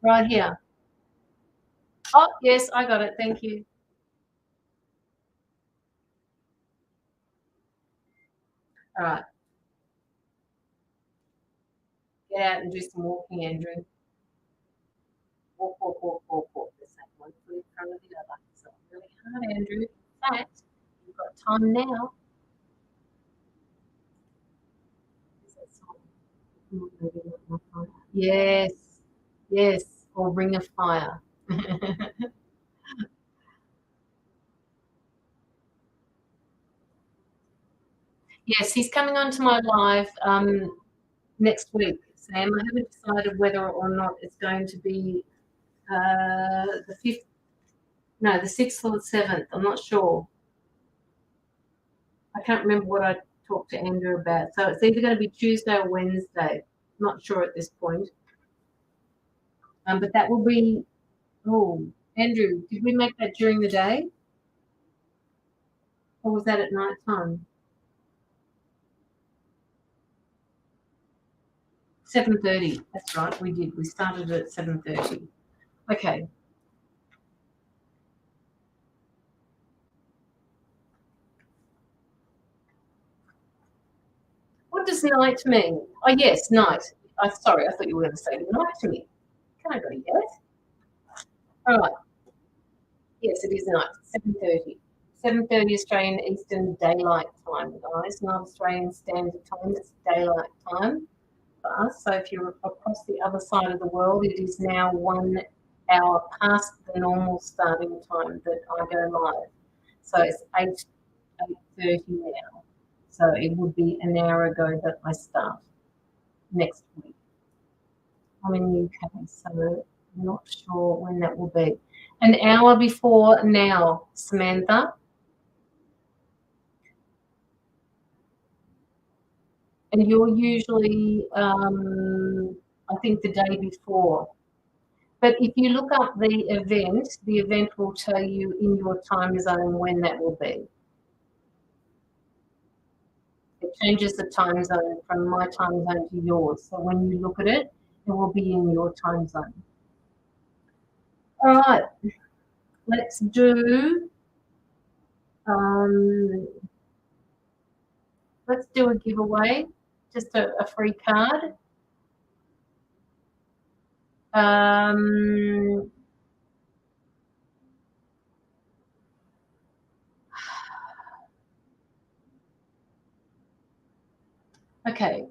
Right here. Oh, yes, I got it. Thank you. All right. Get out and do some walking, Andrew. Walk, walk, walk, walk, walk. The same one foot in front of the other. So Andrew. In fact, you've got time now. Is that song? Maybe not my fire. Yes, yes, or Ring of Fire. Yes, he's coming on to my live next week, Sam. I haven't decided whether or not it's going to be the 5th, no, the 6th or the 7th. I'm not sure. I can't remember what I talked to Andrew about. So it's either going to be Tuesday or Wednesday. Not sure at this point. But that will be, oh, Andrew, did we make that during the day? Or was that at night time? 7:30. That's right, we did. We started at 7:30. Okay. What does night mean? Oh, yes, night. Sorry, I thought you were going to say night to me. Can I go yes? All right. Yes, it is night. 7:30. 7:30 Australian Eastern Daylight Time, guys. Not Australian Standard Time. It's daylight time for us. So if you're across the other side of the world, it is now 1 hour past the normal starting time that I go live. So it's 8:30 now. So it would be an hour ago that I start next week. I'm in the UK, so I'm not sure when that will be. An hour before now, Samantha. And you're usually, I think, the day before. But if you look up the event will tell you in your time zone when that will be. It changes the time zone from my time zone to yours. So when you look at it, it will be in your time zone. All right, let's do let's do a giveaway, just a free card. Okay.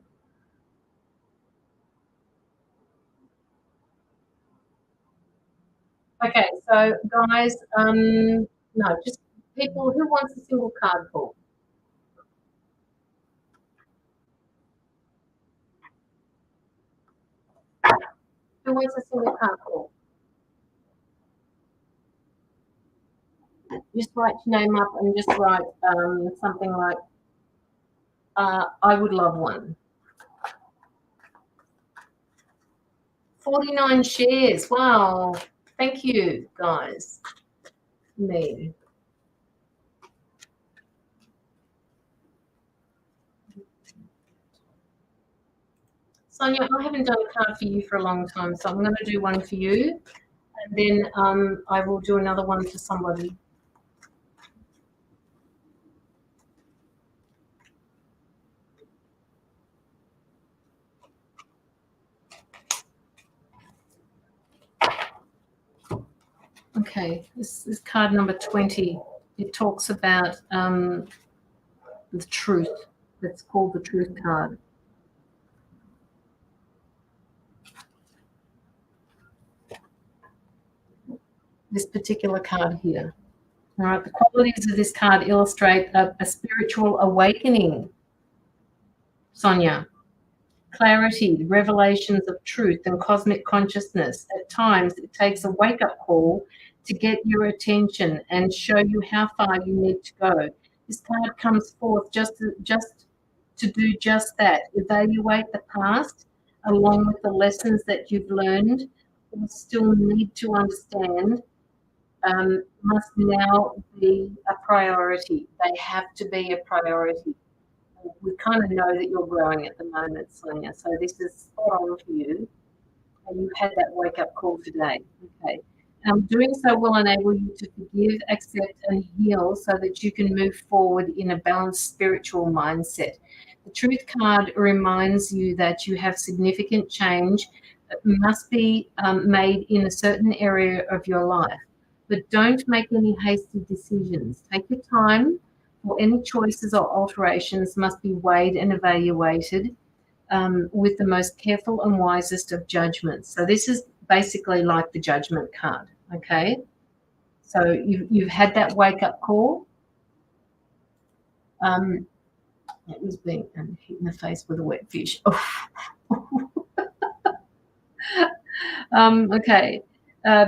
Okay, so guys, no, just people who wants a single card pull. Who wants a single card pull? Just write your name up and just write something like, I would love one. 49 shares. Wow. Thank you, guys. Me. Sonia, I haven't done a card for you for a long time, so I'm going to do one for you, and then I will do another one for somebody. Okay, this is card number 20. It talks about the truth. It's called the truth card. This particular card here. All right, the qualities of this card illustrate a spiritual awakening, Sonia. Clarity, revelations of truth and cosmic consciousness. At times, it takes a wake-up call to get your attention and show you how far you need to go. This card comes forth just to do just that. Evaluate the past along with the lessons that you've learned or still need to understand. Must now be a priority. They have to be a priority. We kind of know that you're growing at the moment, Sonia, so this is spot on for you. And you've had that wake-up call today. Okay. Doing so will enable you to forgive, accept, and heal so that you can move forward in a balanced spiritual mindset. The Truth card reminds you that you have significant change that must be made in a certain area of your life. but don't make any hasty decisions. Take your time, or any choices or alterations must be weighed and evaluated with the most careful and wisest of judgments. So this is basically like the judgment card, okay? So you've had that wake-up call. It was being hit in the face with a wet fish. Okay.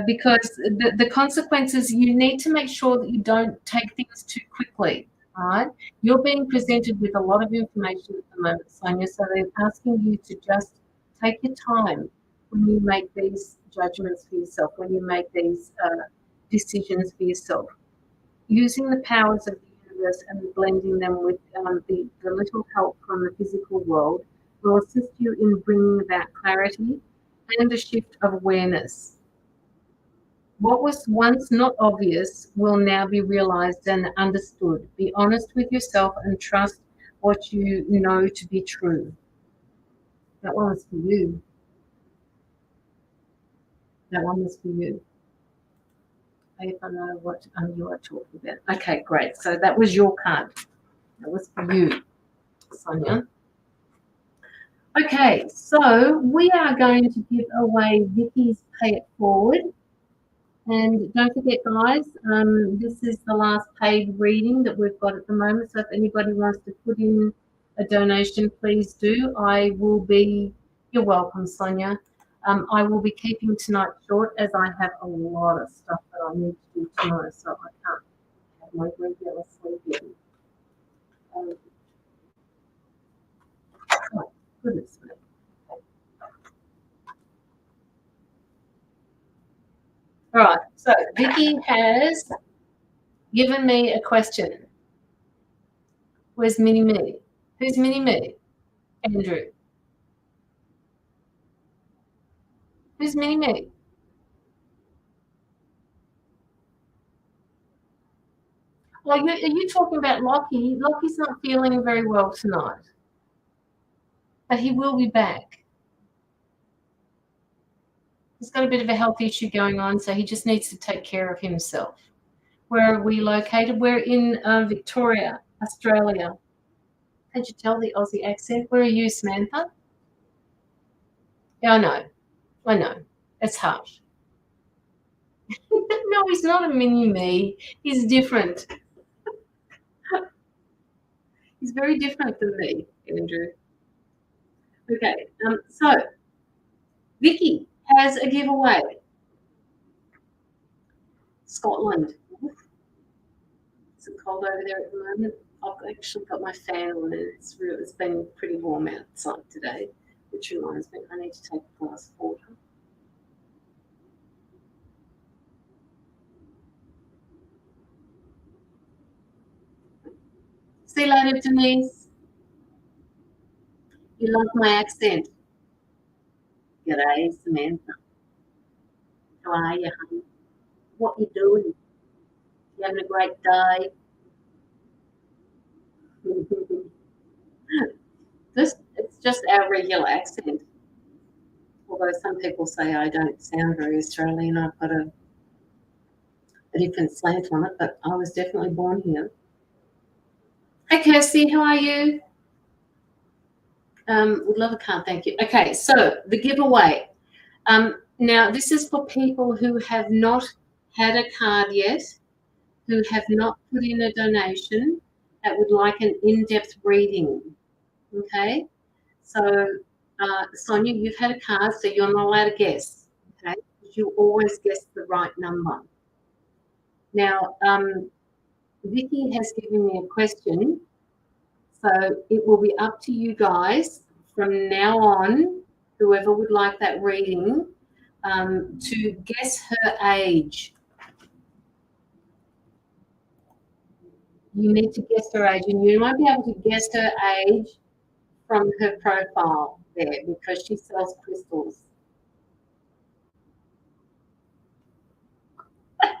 Because the consequences, you need to make sure that you don't take things too quickly, right? You're being presented with a lot of information at the moment, Sonia, so they're asking you to just take your time when you make these judgments for yourself, when you make these decisions for yourself. Using the powers of the universe and blending them with the little help from the physical world will assist you in bringing about clarity and a shift of awareness. What was once not obvious will now be realized and understood. Be honest with yourself and trust what you know to be true. That one was for you. That one was for you. If I know what you are talking about. Okay, great. So that was your card. That was for you, Sonia. Okay, so we are going to give away Vicky's Pay It Forward. And don't forget, guys, this is the last paid reading that we've got at the moment. So if anybody wants to put in a donation, please do. You're welcome, Sonia. I will be keeping tonight short as I have a lot of stuff that I need to do tomorrow, so I can't have my regular sleep in. Oh, goodness me. All right, so Vicky has given me a question. Where's Mini Me? Who's Mini Me? Andrew. Who's Mini Me? Well, are you talking about Locky? Locky's not feeling very well tonight, but he will be back. He's got a bit of a health issue going on, so he just needs to take care of himself. Where are we located? We're in Victoria, Australia. Can't you tell the Aussie accent? Where are you, Samantha? Yeah, I know. It's harsh. No, he's not a mini me. He's different. He's very different than me, Andrew. Okay, so Vicky has a giveaway. Scotland. Is it cold over there at the moment? I've actually got my fan on and it's been pretty warm outside today, which reminds me I need to take a glass of water. See you later, Denise. You love my accent. G'day, Samantha. How are you, honey? What you doing? You having a great day? It's just our regular accent. Although some people say I don't sound very Australian, I've got a different slant on it, but I was definitely born here. Hey, Kirsty, how are you? Would love a card, thank you. Okay, so the giveaway. Now, this is for people who have not had a card yet, who have not put in a donation, that would like an in-depth reading. Okay, so Sonia, you've had a card, so you're not allowed to guess. Okay, you always guess the right number. Now, Vicky has given me a question, so it will be up to you guys from now on, whoever would like that reading, to guess her age. You need to guess her age, and you won't be able to guess her age from her profile there because she sells crystals.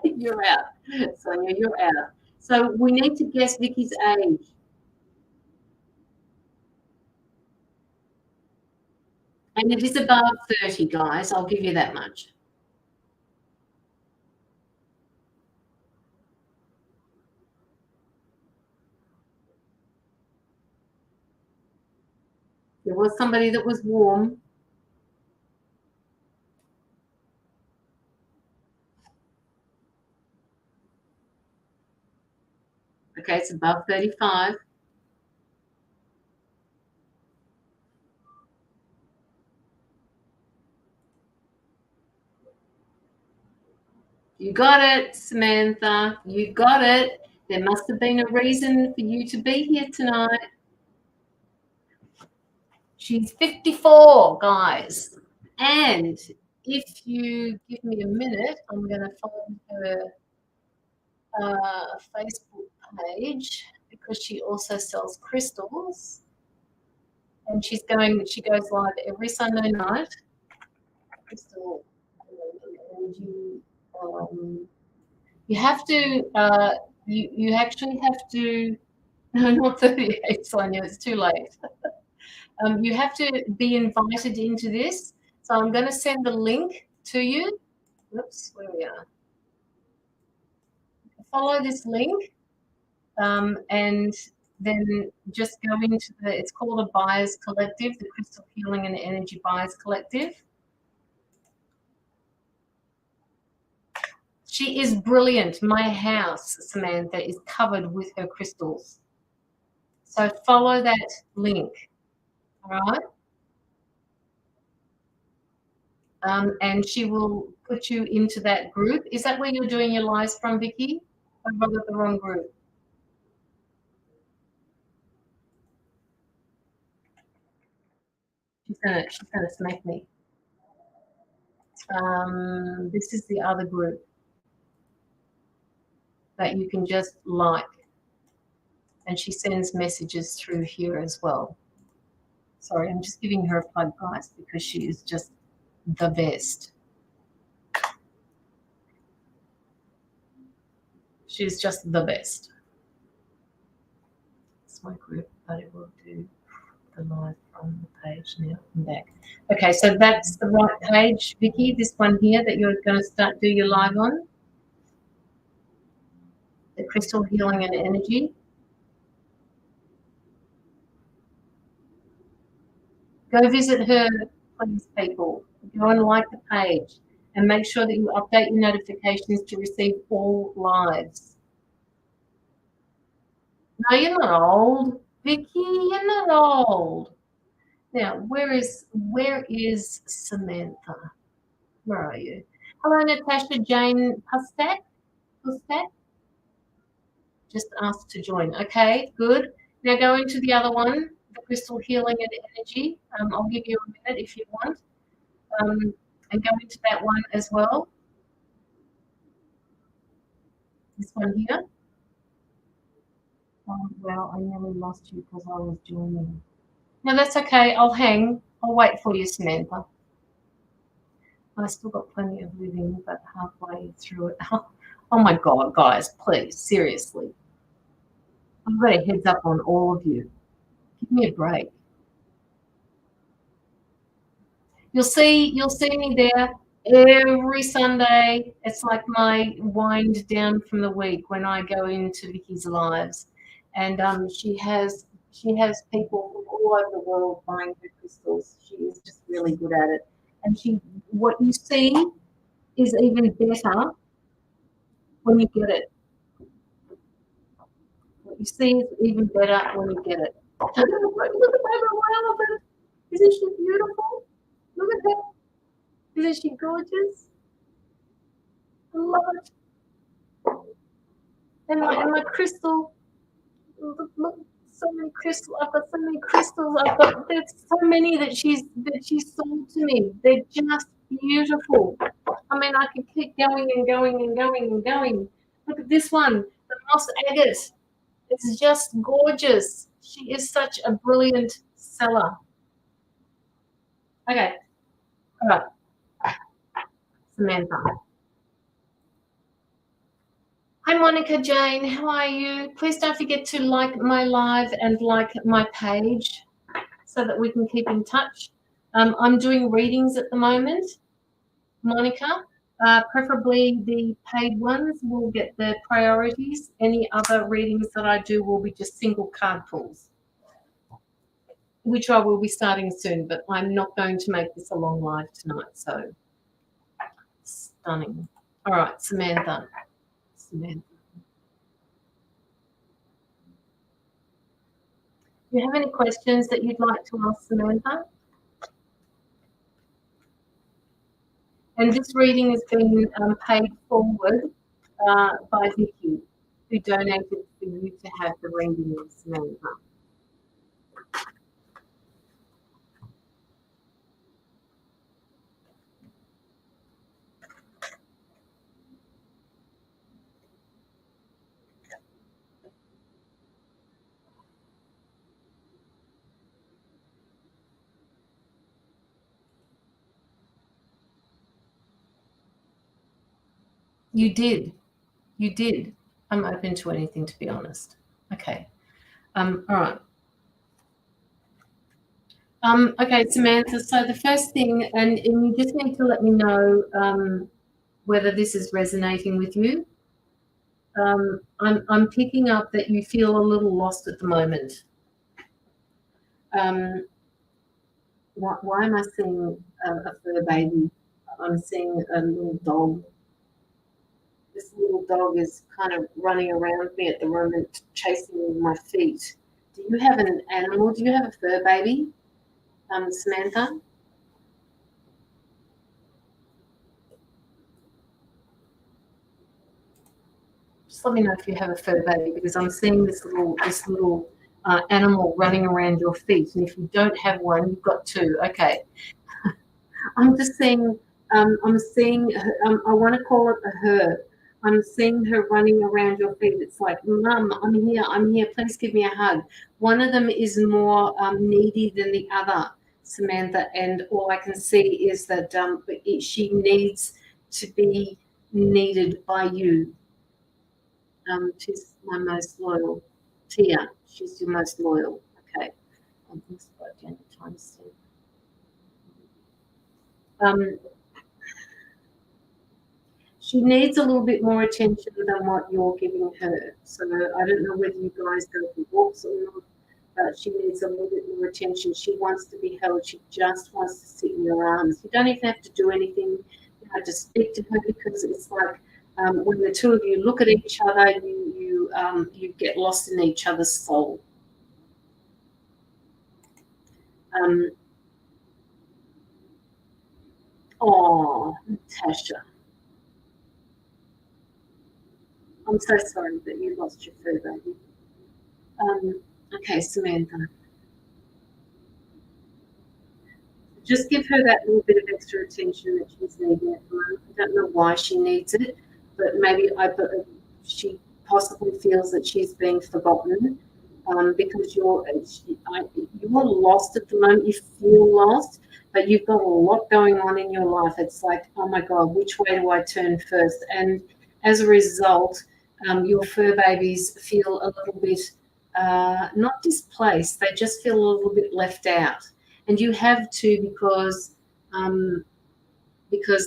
You're out, Sonia, you're out. So we need to guess Vicky's age. And it is above 30, guys. I'll give you that much. There was somebody that was warm. Okay, it's above 35. You got it, Samantha. You got it. There must have been a reason for you to be here tonight. She's 54, guys. And if you give me a minute, I'm going to find her Facebook page because she also sells crystals. And she goes live every Sunday night. Crystal energy. You have to, you actually have to, no, not 38, Sonia, it's too late. You have to be invited into this. So I'm going to send the link to you. Oops, where we are. Follow this link and then just go into it's called a Buyers Collective, the Crystal Healing and Energy Buyers Collective. She is brilliant. My house, Samantha, is covered with her crystals. So follow that link, all right? And she will put you into that group. Is that where you're doing your lives from, Vicky? I've got the wrong group. She's gonna smack me. This is the other group that you can just like. And she sends messages through here as well. Sorry, I'm just giving her a plug, guys, because she is just the best. She's just the best. It's my group, but it will do the live from the page now and back. Okay, so that's the right page, Vicky, this one here that you're going to do your live on. The Crystal Healing and Energy. Go visit her, please, people. Go and like the page and make sure that you update your notifications to receive all lives. No, you're not old, Vicky. You're not old. Now, where is Samantha? Where are you? Hello, Natasha Jane Pustak. Just asked to join. Okay, good. Now go into the other one, the Crystal Healing and Energy. I'll give you a minute if you want. And go into that one as well. This one here. Oh, well, I nearly lost you because I was joining. No, that's okay. I'll hang. I'll wait for you, Samantha. I still got plenty of living, but halfway through it. Oh my God, guys, please, seriously. I've got a heads up on all of you. Give me a break. You'll see me there every Sunday. It's like my wind down from the week when I go into Vicky's lives, and she has people from all over the world buying her crystals. She is just really good at it, and what you see is even better when you get it. What you see is even better when you get it. Look at my elephant. Isn't she beautiful? Look at her. Isn't she gorgeous? I love it. And my crystal. Look, so many crystals. I've got so many crystals. There's so many that she's sold to me. They're just beautiful. I mean, I could keep going and going and going and going. Look at this one, the moss agate. It's just gorgeous. She is such a brilliant seller. Okay, all right, Samantha. Hi, Monica Jane. How are you? Please don't forget to like my live and like my page so that we can keep in touch. I'm doing readings at the moment, Monica. Preferably the paid ones will get the priorities. Any other readings that I do will be just single card pulls. which I will be starting soon, but I'm not going to make this a long live tonight. So stunning. All right, Samantha. Samantha. Do you have any questions that you'd like to ask Samantha? And this reading has been paid forward by Vicky, who donated for you to have the reading of Samantha. You did. You did. I'm open to anything, to be honest. Okay. All right. Okay, Samantha. So the first thing, and you just need to let me know whether this is resonating with you. I'm picking up that you feel a little lost at the moment. Why am I seeing a fur baby? I'm seeing a little dog. This little dog is kind of running around me at the moment, chasing my feet. Do you have an animal? Do you have a fur baby, Samantha? Just let me know if you have a fur baby, because I'm seeing this little animal running around your feet, and if you don't have one, you've got two. Okay. I'm just seeing. I'm seeing. I want to call it a her. I'm seeing her running around your feet. It's like, Mum, I'm here. I'm here. Please give me a hug. One of them is more needy than the other, Samantha, and all I can see is that she needs to be needed by you. She's my most loyal. Tia, she's your most loyal. Okay. I'm going to write down the timestamp. She needs a little bit more attention than what you're giving her. So I don't know whether you guys go for walks or not, but she needs a little bit more attention. She wants to be held. She just wants to sit in your arms. You don't even have to do anything. You have to speak to her, because it's like when the two of you look at each other, you get lost in each other's soul. Oh, Natasha. I'm so sorry that you lost your fur baby. Okay, Samantha. Just give her that little bit of extra attention that she's needing at the moment. I don't know why she needs it, but maybe she possibly feels that she's being forgotten, because you're lost at the moment. You feel lost, but you've got a lot going on in your life. It's like, oh my God, which way do I turn first? And as a result, your fur babies feel a little bit not displaced. They just feel a little bit left out. And you have to, because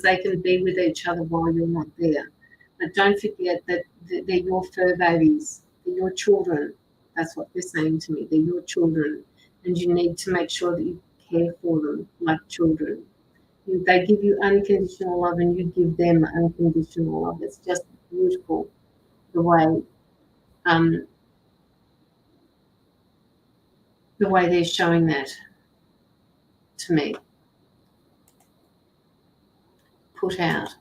they can be with each other while you're not there. But don't forget that they're your fur babies. They're your children. That's what they're saying to me. They're your children. And you need to make sure that you care for them like children. They give you unconditional love, and you give them unconditional love. It's just beautiful the way they're showing that to me. Put out.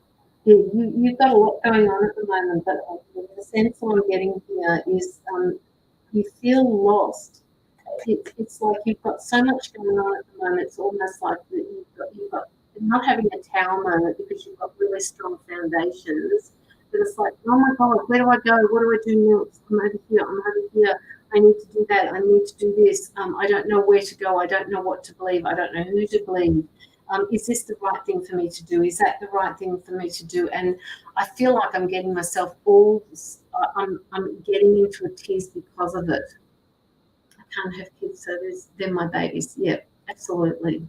You've got a lot going on at the moment, but the sense I'm getting here is you feel lost. It's like you've got so much going on at the moment. It's almost like that you've got not having a tower moment, because you've got really strong foundations. But it's like, oh my God, where do I go? What do I do next? I'm over here. I'm over here. I need to do that. I need to do this. I don't know where to go. I don't know what to believe. I don't know who to believe. Is this the right thing for me to do? Is that the right thing for me to do? And I feel like I'm getting myself I'm getting into a tease because of it. I can't have kids, so they're my babies. Yeah, absolutely.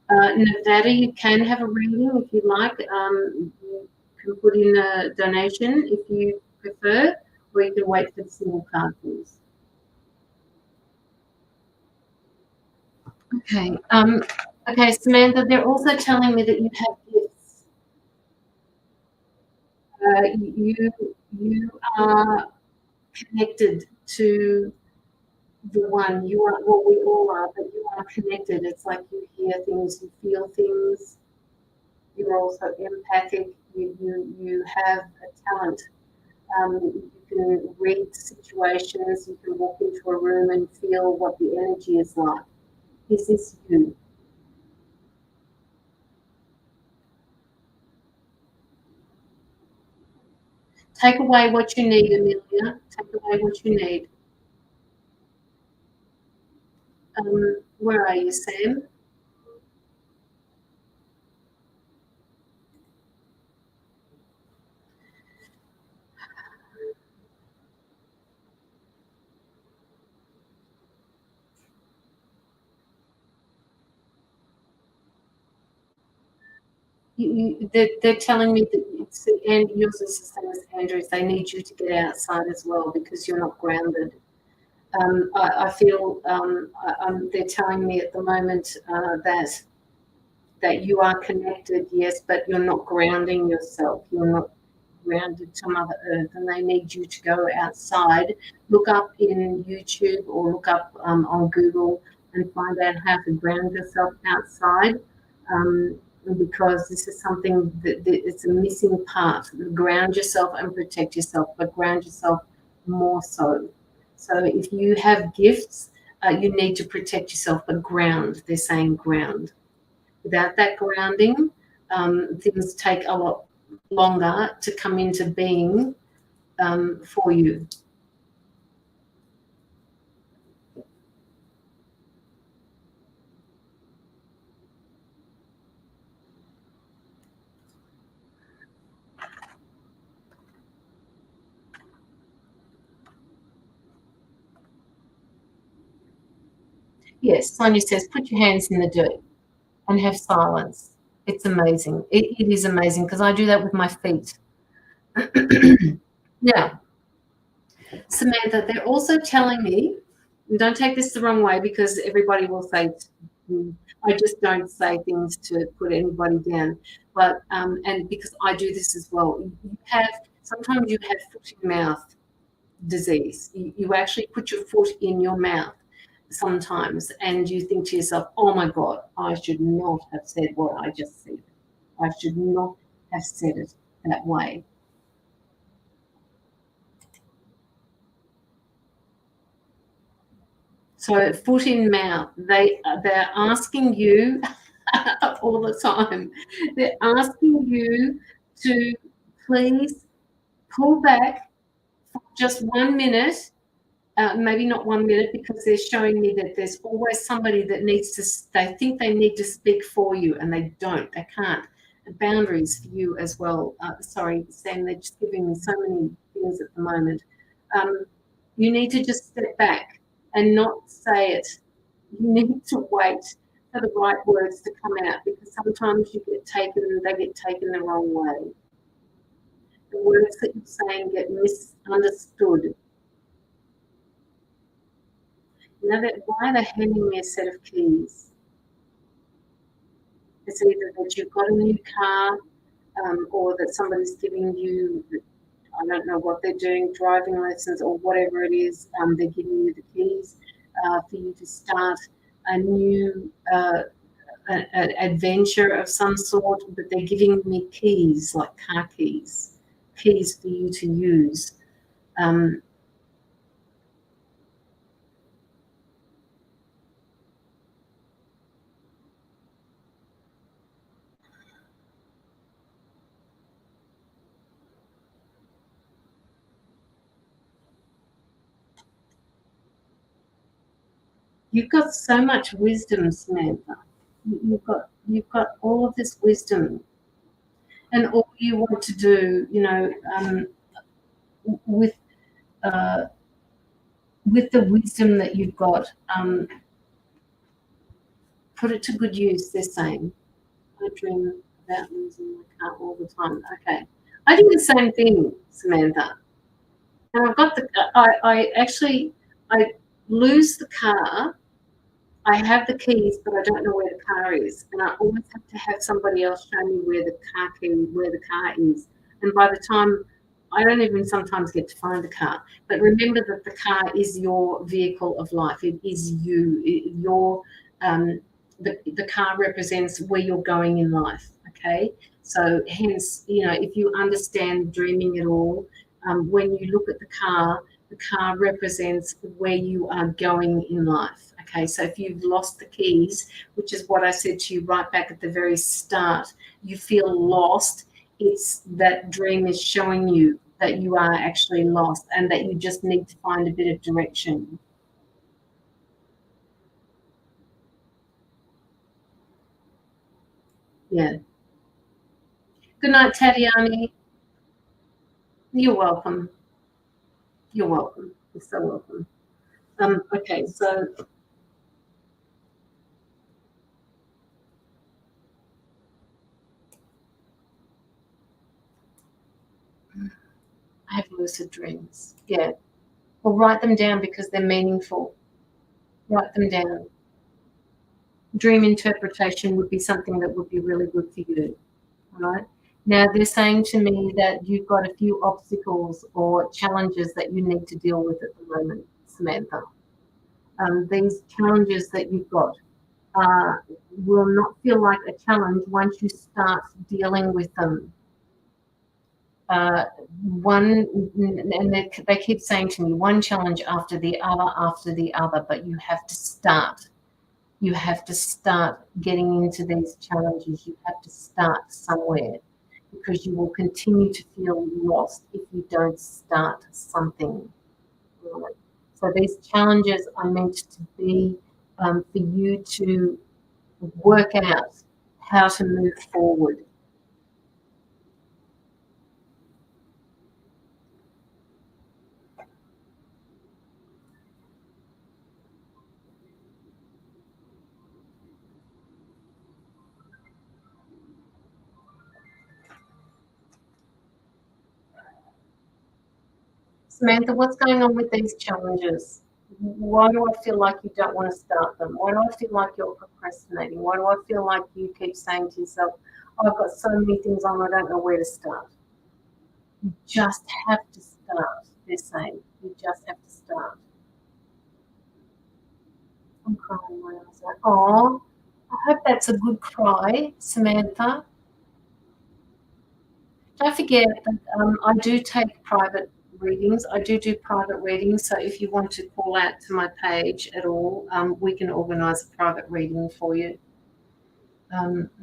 Nevada, you can have a reading if you like. You can put in a donation if you prefer, or you can wait for the single card, please. Okay. Okay, Samantha, they're also telling me that you have gifts. You are connected to the one. You are, well, we all are, but you are connected. It's like you hear things, you feel things. You're also empathic. You have a talent. You can read situations. You can walk into a room and feel what the energy is like. Is this you? Take away what you need, Amelia. Take away what you need. Where are you, Sam? They're telling me that it's, and yours is the same as Andrew's. They need you to get outside as well because you're not grounded. I feel they're telling me at the moment that you are connected, yes, but you're not grounding yourself. You're not grounded to Mother Earth, and they need you to go outside. Look up in YouTube or look up on Google and find out how to ground yourself outside. Because this is something that it's a missing part. Ground yourself and protect yourself, but ground yourself more so. So if you have gifts, you need to protect yourself, but ground. They're saying ground. Without that grounding, things take a lot longer to come into being for you. Yes, Sonia says, put your hands in the dirt and have silence. It's amazing. It is amazing because I do that with my feet. Now, Samantha, they're also telling me, and don't take this the wrong way because everybody will say, I just don't say things to put anybody down. But, and because I do this as well, you have, sometimes you have foot and mouth disease. You actually put your foot in your mouth sometimes and you think to yourself, oh my God, I should not have said what I just said. I should not have said it that way. So foot in mouth, they're asking you all the time. They're asking you to please pull back for just 1 minute. Maybe not 1 minute because they're showing me that there's always somebody that needs to, they think they need to speak for you and they don't, they can't. Boundaries for you as well. Sorry, Sam, they're just giving me so many things at the moment. You need to just step back and not say it. You need to wait for the right words to come out because sometimes they get taken the wrong way. The words that you're saying get misunderstood. You know that why are they handing me a set of keys? It's either that you've got a new car or that somebody's giving you, I don't know what they're doing, driving lessons or whatever it is. They're giving you the keys for you to start a new adventure of some sort, but they're giving me keys, like car keys, keys for you to use. Um, you've got so much wisdom, Samantha. You've got all of this wisdom, and all you want to do, with uh, with the wisdom that you've got, put it to good use. They're saying, I dream about losing my car all the time. Okay, I do the same thing, Samantha. And I've got I actually I lose the car. I have the keys, but I don't know where the car is, and I always have to have somebody else show me where the car is. And by the time I don't even sometimes get to find the car, but remember that the car is your vehicle of life. It is you. Your the car represents where you're going in life. Okay, so hence, if you understand dreaming it all, when you look at the car represents where you are going in life. Okay, so if you've lost the keys, which is what I said to you right back at the very start, you feel lost. It's that dream is showing you that you are actually lost and that you just need to find a bit of direction. Yeah. Good night, Tatiani. You're welcome. You're welcome. You're so welcome. Okay, so I have lucid dreams. Yeah. Well, write them down because they're meaningful. Write them down. Dream interpretation would be something that would be really good for you. All right. Now, they're saying to me that you've got a few obstacles or challenges that you need to deal with at the moment, Samantha. These challenges that you've got will not feel like a challenge once you start dealing with them. Uh, one, and they keep saying to me, one challenge after the other, but you have to start. You have to start getting into these challenges. You have to start somewhere because you will continue to feel lost if you don't start something. Right? So these challenges are meant to be for you to work out how to move forward. Samantha, what's going on with these challenges? Why do I feel like you don't want to start them? Why do I feel like you're procrastinating? Why do I feel like you keep saying to yourself, oh, I've got so many things on, I don't know where to start? You just have to start, they're saying. You just have to start. I'm crying my eyes out. Oh, I hope that's a good cry, Samantha. Don't forget that I do take private readings. I do private readings. So if you want to call out to my page at all, we can organise a private reading for you.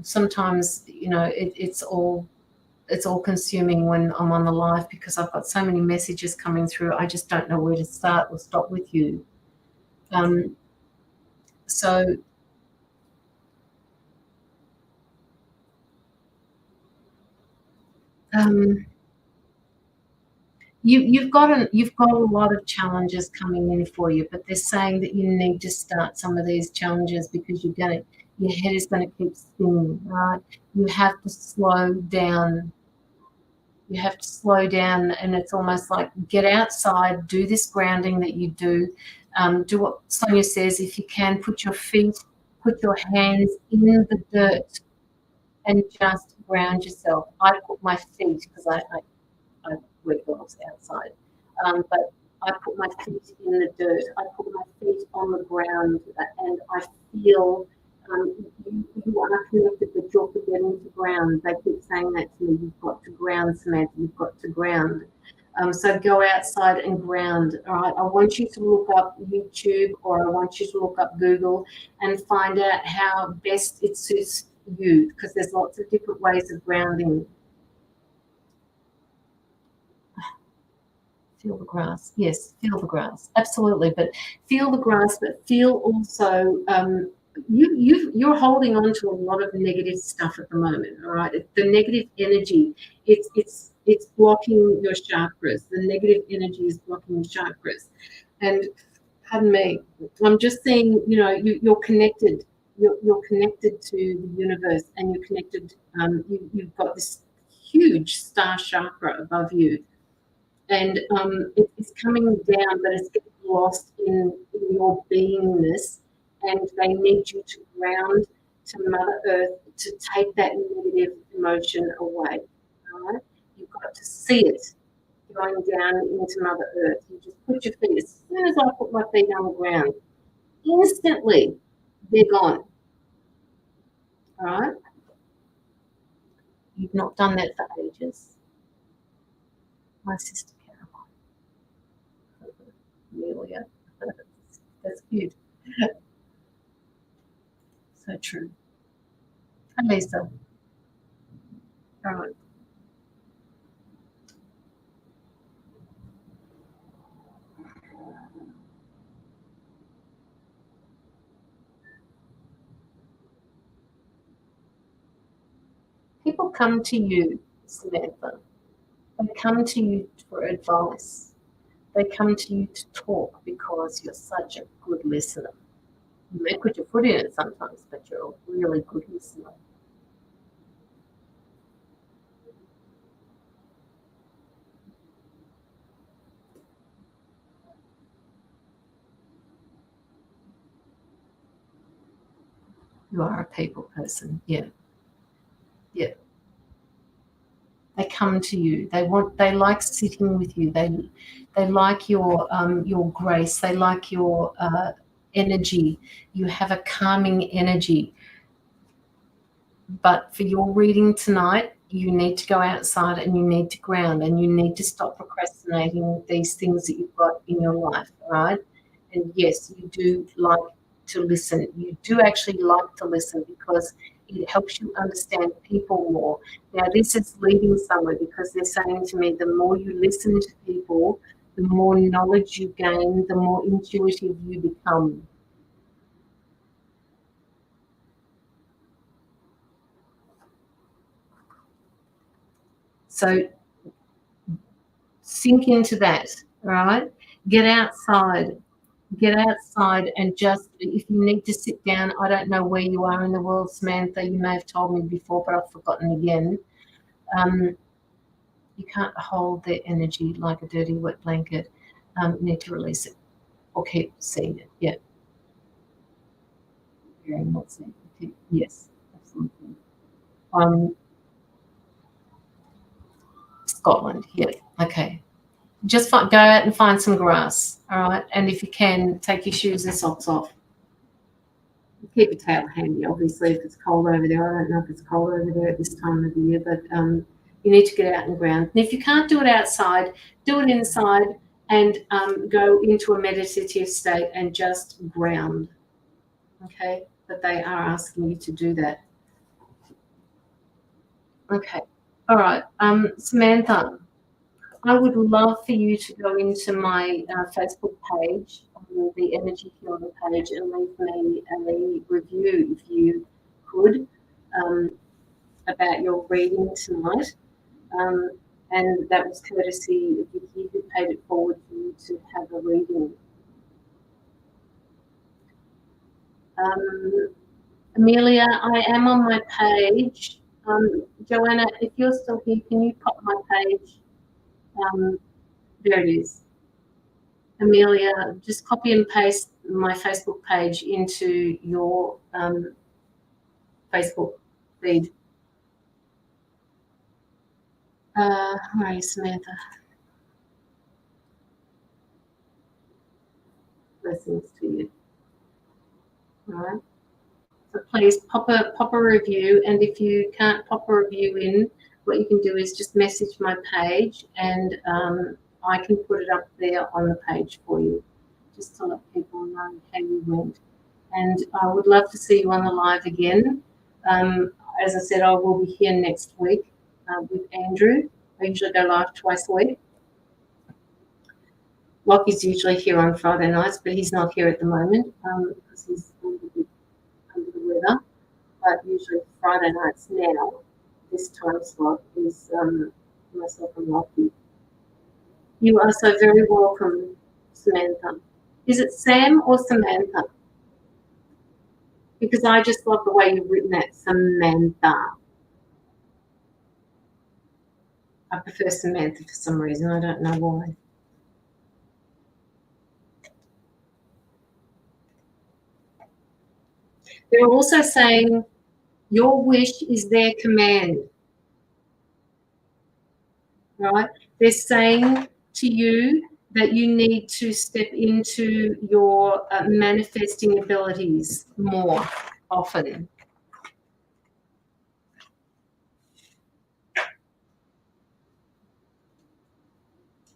Sometimes, it's all consuming when I'm on the live because I've got so many messages coming through. I just don't know where to start or stop with you. Um, so um, you've got a lot of challenges coming in for you, but they're saying that you need to start some of these challenges because your head is gonna keep spinning, right? You have to slow down. You have to slow down, and it's almost like get outside, do this grounding that you do. Do what Sonia says. If you can, put your hands in the dirt, and just ground yourself. I put my feet because I wear gloves outside. But I put my feet in the dirt. I put my feet on the ground, and I feel you are connected, but you're forgetting to ground. They keep saying that to me. You've got to ground, Samantha. You've got to ground. So go outside and ground. All right. I want you to look up YouTube or I want you to look up Google and find out how best it suits you because there's lots of different ways of grounding. Feel the grass. Yes, feel the grass. Absolutely. But feel the grass, but feel also you're holding on to a lot of negative stuff at the moment. All right. The negative energy, it's blocking your chakras. The negative energy is blocking your chakras. And pardon me, I'm just saying, you're connected. You're connected to the universe and you're connected, you've got this huge star chakra above you and it's coming down, but it's getting lost in your beingness, and they need you to ground to Mother Earth to take that negative emotion away. All right? You've got to see it going down into Mother Earth. You just put your feet, as soon as I put my feet on the ground, instantly they're gone. All right? You've not done that for ages. My sister Caroline. Amelia. That's cute. So true. Hi, Lisa. All right. People come to you, Samantha. They come to you for advice. They come to you to talk because you're such a good listener. You may put your foot in it sometimes, but you're a really good listener. You are a people person. Yeah. Yeah. They come to you. They like sitting with you. They like your grace. They like your energy. You have a calming energy. But for your reading tonight, you need to go outside and you need to ground and you need to stop procrastinating these things that you've got in your life, right? And yes, you do like to listen. You do actually like to listen because it helps you understand people more. Now, this is leading somewhere because they're saying to me, the more you listen to people, the more knowledge you gain, the more intuitive you become. So sink into that, right? Get outside. Get outside and just, if you need to sit down, I don't know where you are in the world, Samantha, you may have told me before, but I've forgotten again. Um, you can't hold their energy like a dirty wet blanket. You need to release it or keep seeing it. Yeah, very not seeing it. Yes, absolutely. Um, Scotland, yeah, okay. Just go out and find some grass, all right? And if you can, take your shoes and socks off. Keep your tail handy, obviously, if it's cold over there. I don't know if it's cold over there at this time of the year, but you need to get out and ground. And if you can't do it outside, do it inside and go into a meditative state and just ground. Okay? But they are asking you to do that. Okay. All right. Samantha, I would love for you to go into my Facebook page, the Energy Healing page, and leave me a review if you could about your reading tonight. Um, and that was courtesy of Vicky, who paid it forward for you to have a reading. Amelia, I am on my page. Joanna, if you're still here, can you pop my page? There it is. Amelia, just copy and paste my Facebook page into your Facebook feed. Where are you, Samantha? Blessings to you. All right. So please pop a review, and if you can't pop a review in, what you can do is just message my page, and I can put it up there on the page for you, just to let people know how you went. And I would love to see you on the live again. As I said, I will be here next week with Andrew. I usually go live twice a week. Locky's usually here on Friday nights, but he's not here at the moment because he's a little bit under the weather. But usually Friday nights now, this time slot is myself and Locky. You are so very welcome, Samantha. Is it Sam or Samantha? Because I just love the way you've written that, Samantha. I prefer Samantha for some reason. I don't know why. They're also saying your wish is their command, right? They're saying to you that you need to step into your manifesting abilities more often.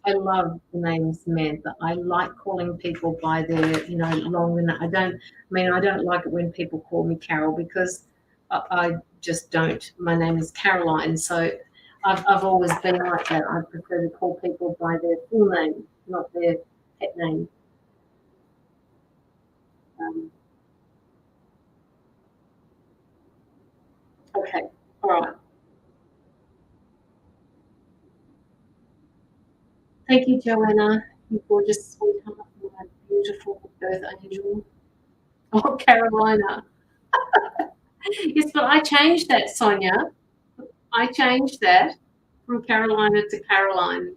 I love the name Samantha. I like calling people by their, long and I don't like it when people call me Carol because I just don't. My name is Caroline, so I've always been like that. I prefer to call people by their full name, not their pet name. Um, okay, all right. Thank you, Joanna. You gorgeous sweetheart, my beautiful birth angel. Oh, Carolina. Yes, but I changed that, Sonia. I changed that from Carolina to Caroline.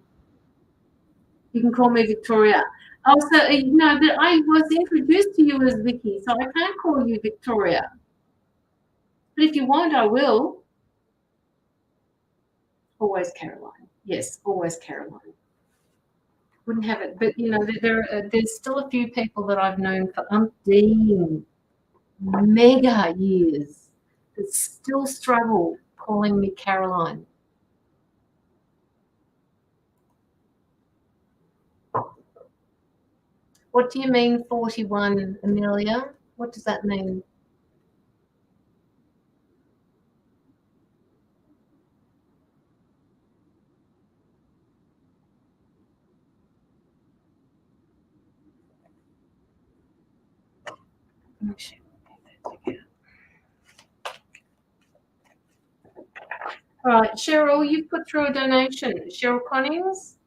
You can call me Victoria. Also, but I was introduced to you as Vicky, so I can't call you Victoria. But if you want, I will. Always Caroline. Yes, always Caroline. Wouldn't have it, but there's still a few people that I've known for umpteen mega years that still struggle calling me Caroline. What do you mean 41, Amelia? What does that mean? All right, Cheryl, you've put through a donation. Cheryl Connings?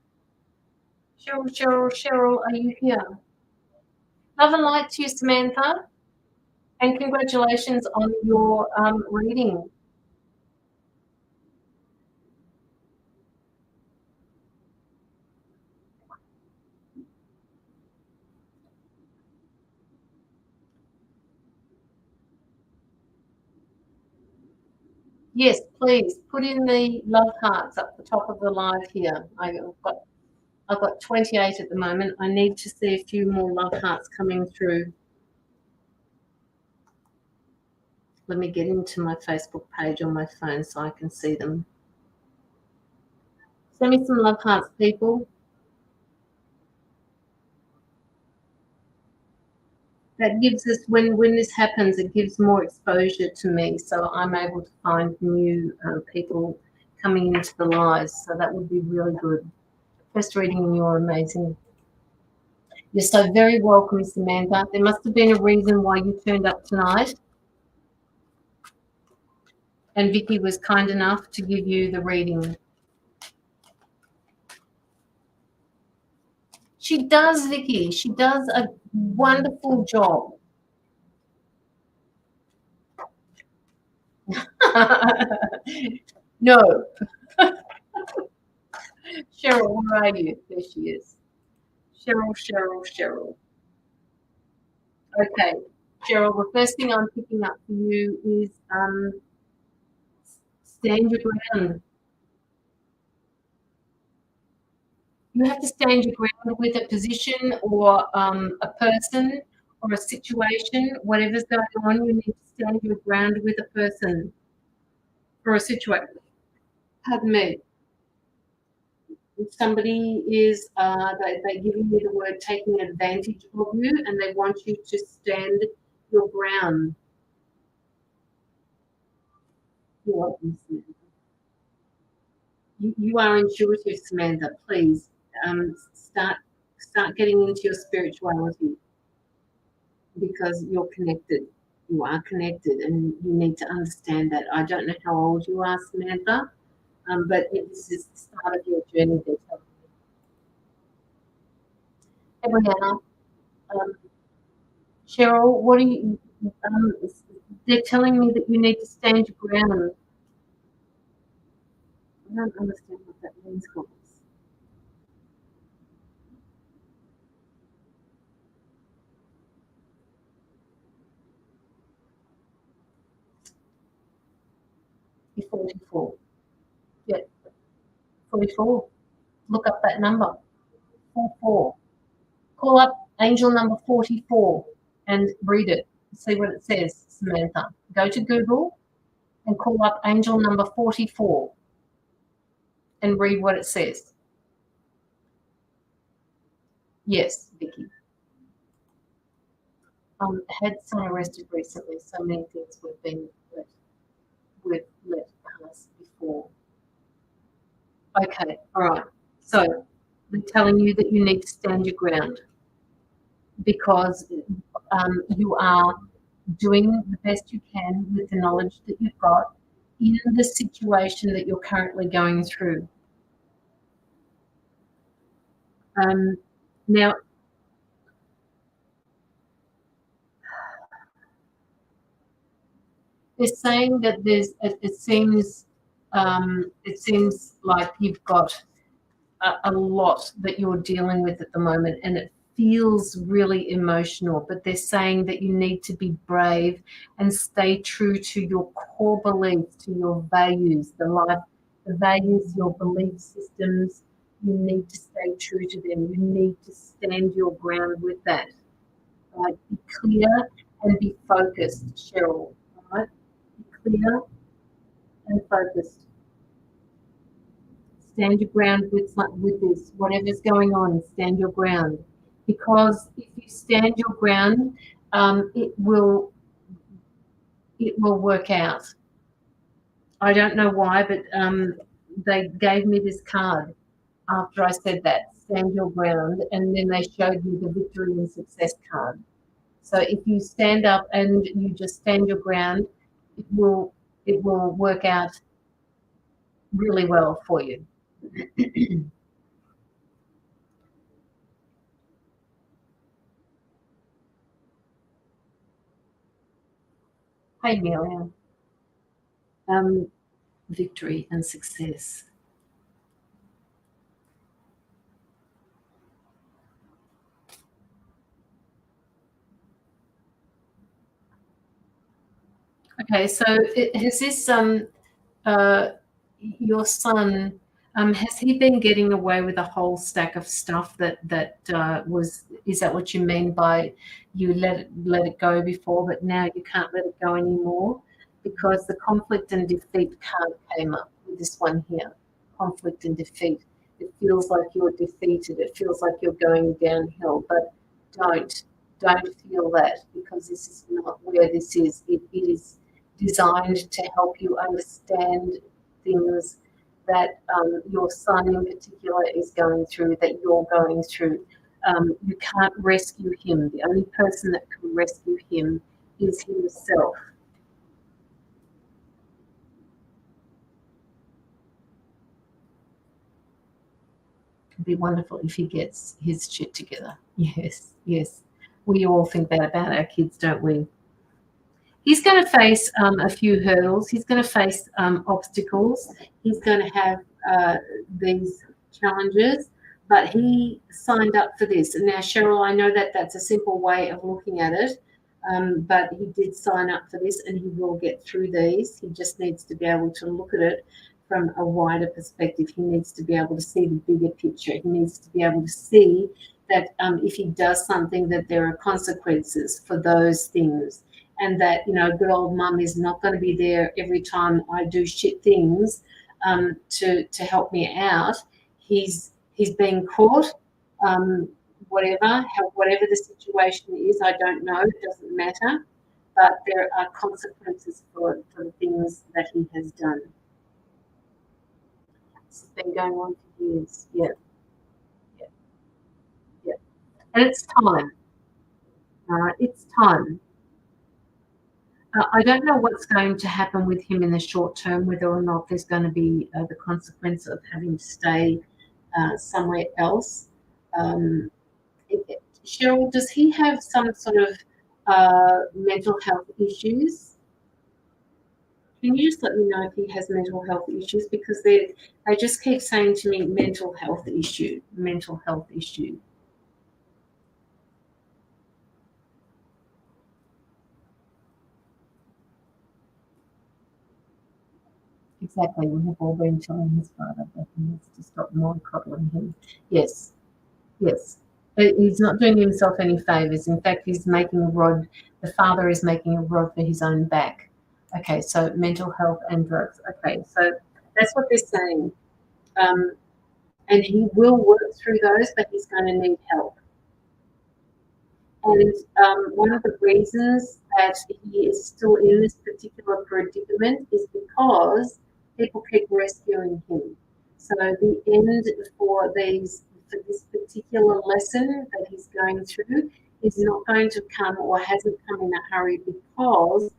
Cheryl, are you here? Love and light to you, Samantha, and congratulations on your reading. Yes, please put in the love hearts up the top of the live here. I've got 28 at the moment. I need to see a few more love hearts coming through. Let me get into my Facebook page on my phone so I can see them. Send me some love hearts, people. That gives us, when this happens, it gives more exposure to me, so I'm able to find new people coming into the lives. So that would be really good. First reading, and you're amazing. You're so very welcome, Samantha. There must have been a reason why you turned up tonight. And Vicky was kind enough to give you the reading. She does, Vicky. She does a wonderful job. No. Cheryl, where are you? There she is. Cheryl. Okay. Cheryl, the first thing I'm picking up for you is stand your ground. You have to stand your ground with a position or a person or a situation, whatever's going on, you need to stand your ground with a person or a situation. Pardon me. If somebody is, they're giving you the word taking advantage of you and they want you to stand your ground. You're welcome, Samantha. You are intuitive, Samantha. Please start getting into your spirituality because you're connected. You are connected, and you need to understand that. I don't know how old you are, Samantha, but this is the start of your journey. Hey, Brianna. Um, Cheryl, what are you? They're telling me that you need to stand your ground. I don't understand what that means, guys. 44. Yeah, 44. Look up that number, 44. Call up angel number 44 and read it. See what it says, Samantha. Go to Google and call up angel number 44 and read what it says. Yes, Vicky. Had someone arrested recently. So many things we've let pass before. Okay, all right. So they're telling you that you need to stand your ground because you are doing the best you can with the knowledge that you've got in the situation that you're currently going through. Now, they're saying that it seems like you've got a lot that you're dealing with at the moment, and it feels really emotional, but they're saying that you need to be brave and stay true to your core beliefs, to your values, the values, your belief systems. You need to stay true to them. You need to stand your ground with that. Right? Be clear and be focused, Cheryl. Right? Be clear and focused. Stand your ground with this. Whatever's going on, stand your ground. Because if you stand your ground, it will work out. I don't know why, but they gave me this card after I said that, stand your ground, and then they showed me the victory and success card. So if you stand up and you just stand your ground, it will work out really well for you. Hey, Miriam. Victory and success. Okay, so has this your son has he been getting away with a whole stack of stuff that is that what you mean by you let it go before, but now you can't let it go anymore? Because the conflict and defeat card came up with this one here. Conflict and defeat. It feels like you're defeated. It feels like you're going downhill, but don't feel that, because this is not where this is. It is designed to help you understand things that your son in particular is going through, that you're going through. You can't rescue him. The only person that can rescue him is himself. It'd be wonderful if he gets his shit together. Yes, yes. We all think that about our kids, don't we? He's going to face a few hurdles. He's going to face obstacles. He's going to have these challenges, but he signed up for this. And now, Cheryl, I know that that's a simple way of looking at it, but he did sign up for this, and he will get through these. He just needs to be able to look at it from a wider perspective. He needs to be able to see the bigger picture. He needs to be able to see that if he does something, that there are consequences for those things. And that, good old mum is not going to be there every time I do shit things to help me out. He's being caught, whatever the situation is, I don't know, it doesn't matter. But there are consequences for the things that he has done. This has been going on for years. Yeah. Yeah. Yeah. And it's time. It's time. I don't know what's going to happen with him in the short term, whether or not there's going to be the consequence of having to stay somewhere else. Cheryl, does he have some sort of mental health issues? Can you just let me know if he has mental health issues? Because they just keep saying to me mental health issue, mental health issue. exactly. We have all been telling his father that he needs to stop mollycoddling him. Yes, yes. He's not doing himself any favours. In fact, he's making a rod. The father is making a rod for his own back. Okay, so mental health and drugs. Okay, so that's what they're saying. And he will work through those, but he's going to need help. And one of the reasons that he is still in this particular predicament is because people keep rescuing him. So the end for this particular lesson that he's going through is not going to come or hasn't come in a hurry because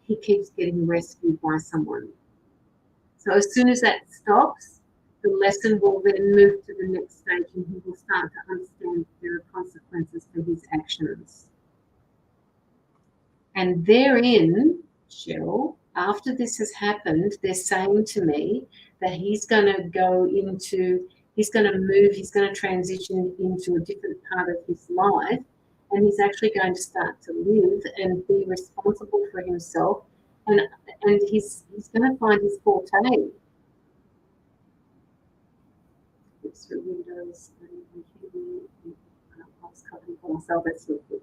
he keeps getting rescued by someone. So as soon as that stops, the lesson will then move to the next stage and he will start to understand there are consequences for his actions. And therein, Cheryl, after this has happened, they're saying to me that he's going to he's going to move, he's going to transition into a different part of his life, and he's actually going to start to live and be responsible for himself, and he's going to find his forte. Oops, through windows and I was covering for myself. That's not good.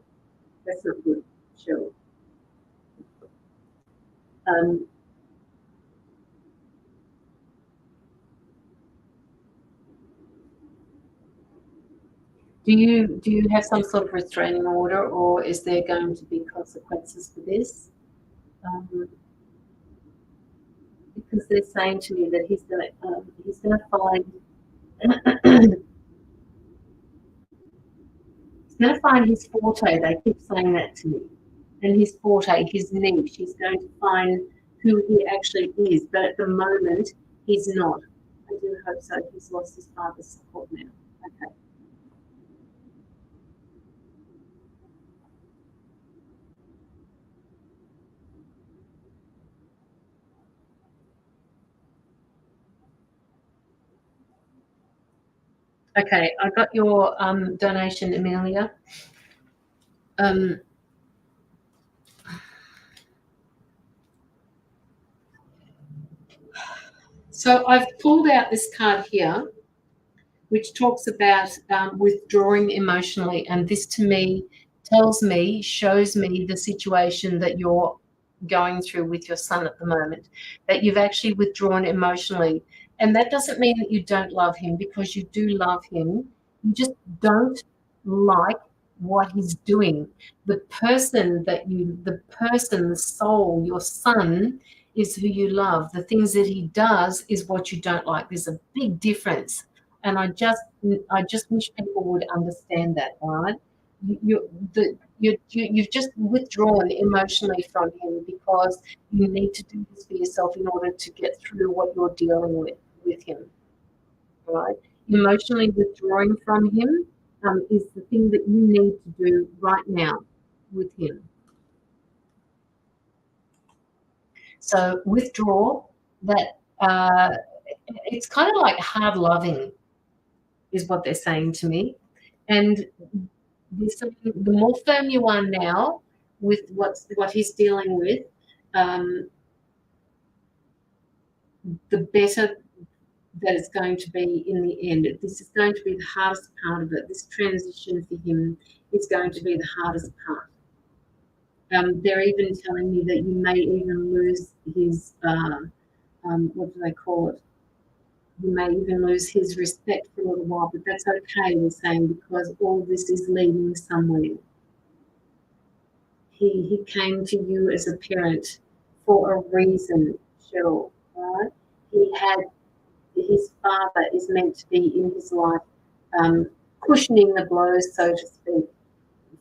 That's not good, Cheryl. Do you have some sort of restraining order, or is there going to be consequences for this? Because they're saying to me that he's going to find he's going to find his forte. They keep saying that to me, and his forte, his niche. He's going to find who he actually is, but at the moment he's not. I do hope so. He's lost his father's support now. Okay. Okay, I got your donation, Amelia. So I've pulled out this card here, which talks about withdrawing emotionally, and this to me shows me the situation that you're going through with your son at the moment, that you've actually withdrawn emotionally. And that doesn't mean that you don't love him, because you do love him. You just don't like what he's doing. The person, the soul, your son is who you love. The things that he does is what you don't like. There's a big difference. And I just wish people would understand that, right? You've just withdrawn emotionally from him because you need to do this for yourself in order to get through what you're dealing with him, right? Emotionally withdrawing from him is the thing that you need to do right now with him. So withdraw that. It's kind of like hard loving, is what they're saying to me, and the more firm you are now with what he's dealing with, the better that it's going to be in the end. This is going to be the hardest part of it. This transition for him is going to be the hardest part. They're even telling me that you may even lose his, what do they call it? You may even lose his respect for a little while, but that's okay, we're saying, because all this is leading somewhere. He came to you as a parent for a reason, Cheryl, right? His father is meant to be in his life, cushioning the blows, so to speak,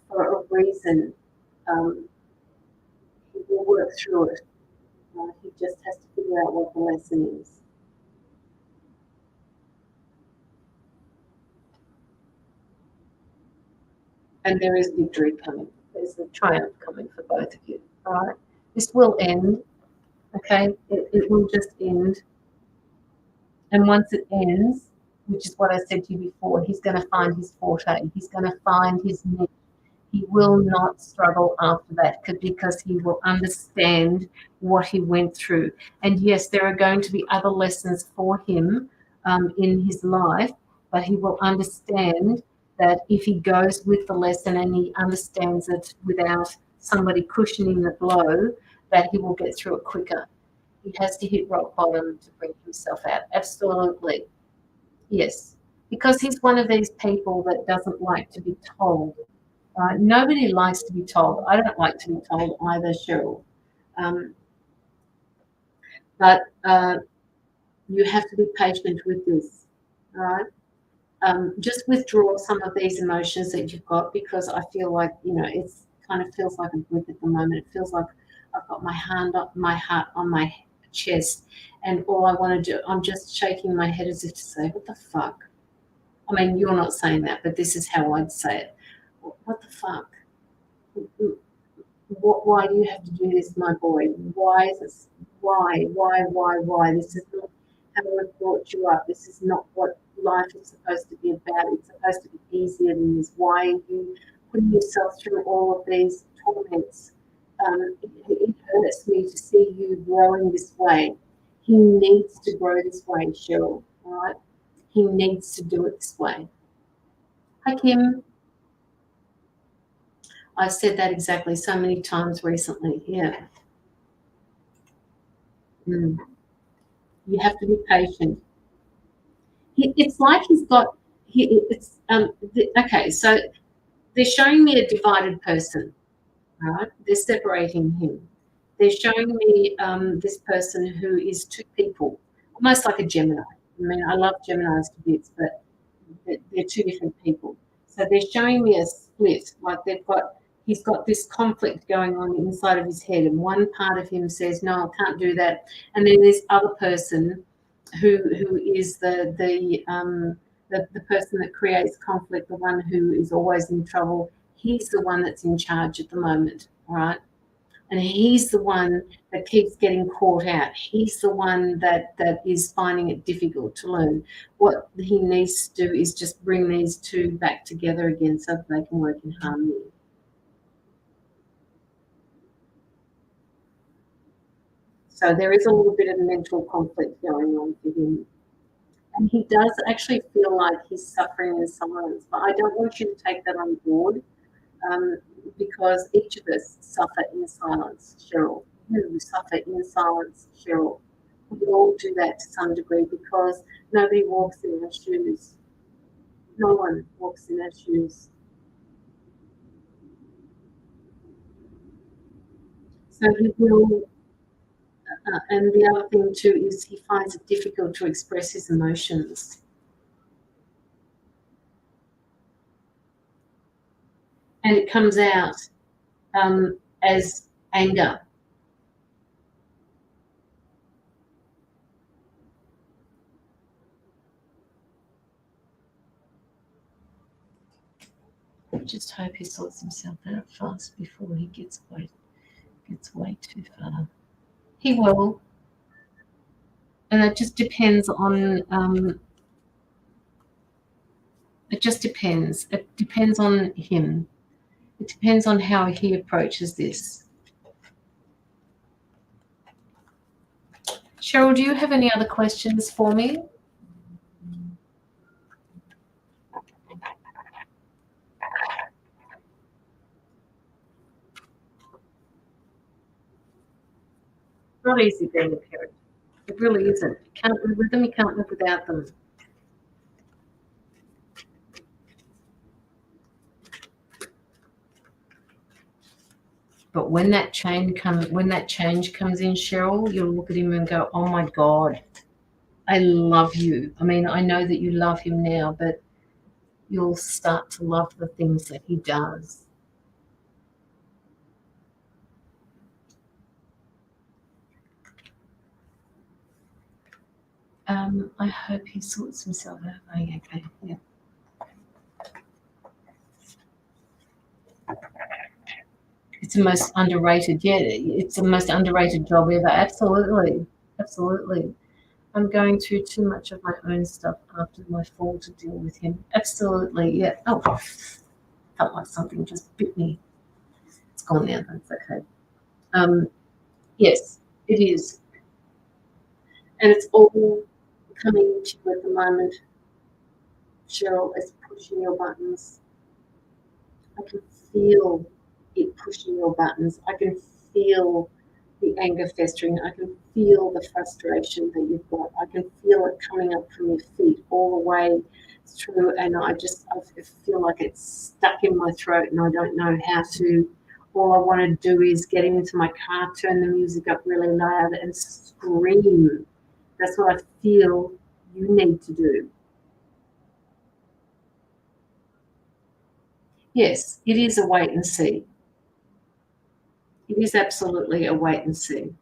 for a reason. He will work through it. He just has to figure out what the lesson is. And there is victory coming. There's a triumph coming for both of you. All right. This will end. Okay. It will just end. And once it ends, which is what I said to you before, he's going to find his forte. He's going to find his niche. he will not struggle after that because he will understand what he went through. And yes, there are going to be other lessons for him in his life, but he will understand that if he goes with the lesson and he understands it without somebody cushioning the blow, that he will get through it quicker. He has to hit rock bottom to bring himself out. Absolutely. Yes. Because he's one of these people that doesn't like to be told. Right? Nobody likes to be told. I don't like to be told either, Cheryl. Um, but you have to be patient with this. All right? Just withdraw some of these emotions that you've got, because I feel like, it's kind of feels like a grip at the moment. It feels like I've got my hand up, my heart on my chest, and all I want to do, I'm just shaking my head as if to say, what the fuck? I mean, you're not saying that, but this is how I'd say it. What the fuck? Why do you have to do this, my boy? Why is this? Why? This is not how I brought you up. This is not what life is supposed to be about. It's supposed to be easier than this. Why are you putting yourself through all of these torments? It hurts me to see you growing this way. He needs to grow this way, Cheryl. All right? He needs to do it this way. Hi, Kim. I've said that exactly so many times recently. Yeah. You have to be patient. It's like he's got. Okay. So they're showing me a divided person. Right? They're separating him. They're showing me this person who is two people, almost like a Gemini. I mean, I love Geminis to bits, but they're two different people. So they're showing me a split, like he's got this conflict going on inside of his head, and one part of him says, no, I can't do that. And then this other person who is the person that creates conflict, the one who is always in trouble, he's the one that's in charge at the moment, all right? And he's the one that keeps getting caught out. He's the one that is finding it difficult to learn. What he needs to do is just bring these two back together again so that they can work in harmony. So there is a little bit of mental conflict going on for him. And he does actually feel like he's suffering in silence. But I don't want you to take that on board. Because each of us suffer in silence, Cheryl. You suffer in silence, Cheryl. We all do that to some degree because nobody walks in our shoes. No one walks in our shoes. So he will, and the other thing too is he finds it difficult to express his emotions. And it comes out as anger. I just hope he sorts himself out fast before he gets way too far. He will. And it just depends on it just depends. It depends on him. It depends on how he approaches this. Cheryl, do you have any other questions for me? Not easy being a parent. It really isn't. You can't live with them, you can't live without them. But when that change comes in, Cheryl, you'll look at him and go, oh my God, I love you. I mean, I know that you love him now, but you'll start to love the things that he does. I hope he sorts himself out. Okay, yeah. It's the most underrated, yeah, it's the most underrated job ever. Absolutely. Absolutely. I'm going through too much of my own stuff after my fall to deal with him. Absolutely, yeah. Oh, felt like something just bit me. It's gone now, that's okay. Yes, it is. And it's all coming to you at the moment. Cheryl is pushing your buttons. I can feel it pushing your buttons. I can feel the anger festering. I can feel the frustration that you've got. I can feel it coming up from your feet all the way through. And I feel like it's stuck in my throat and I don't know how to. All I want to do is get into my car, turn the music up really loud and scream. That's what I feel you need to do. Yes, it is a wait and see. It is absolutely a wait and see.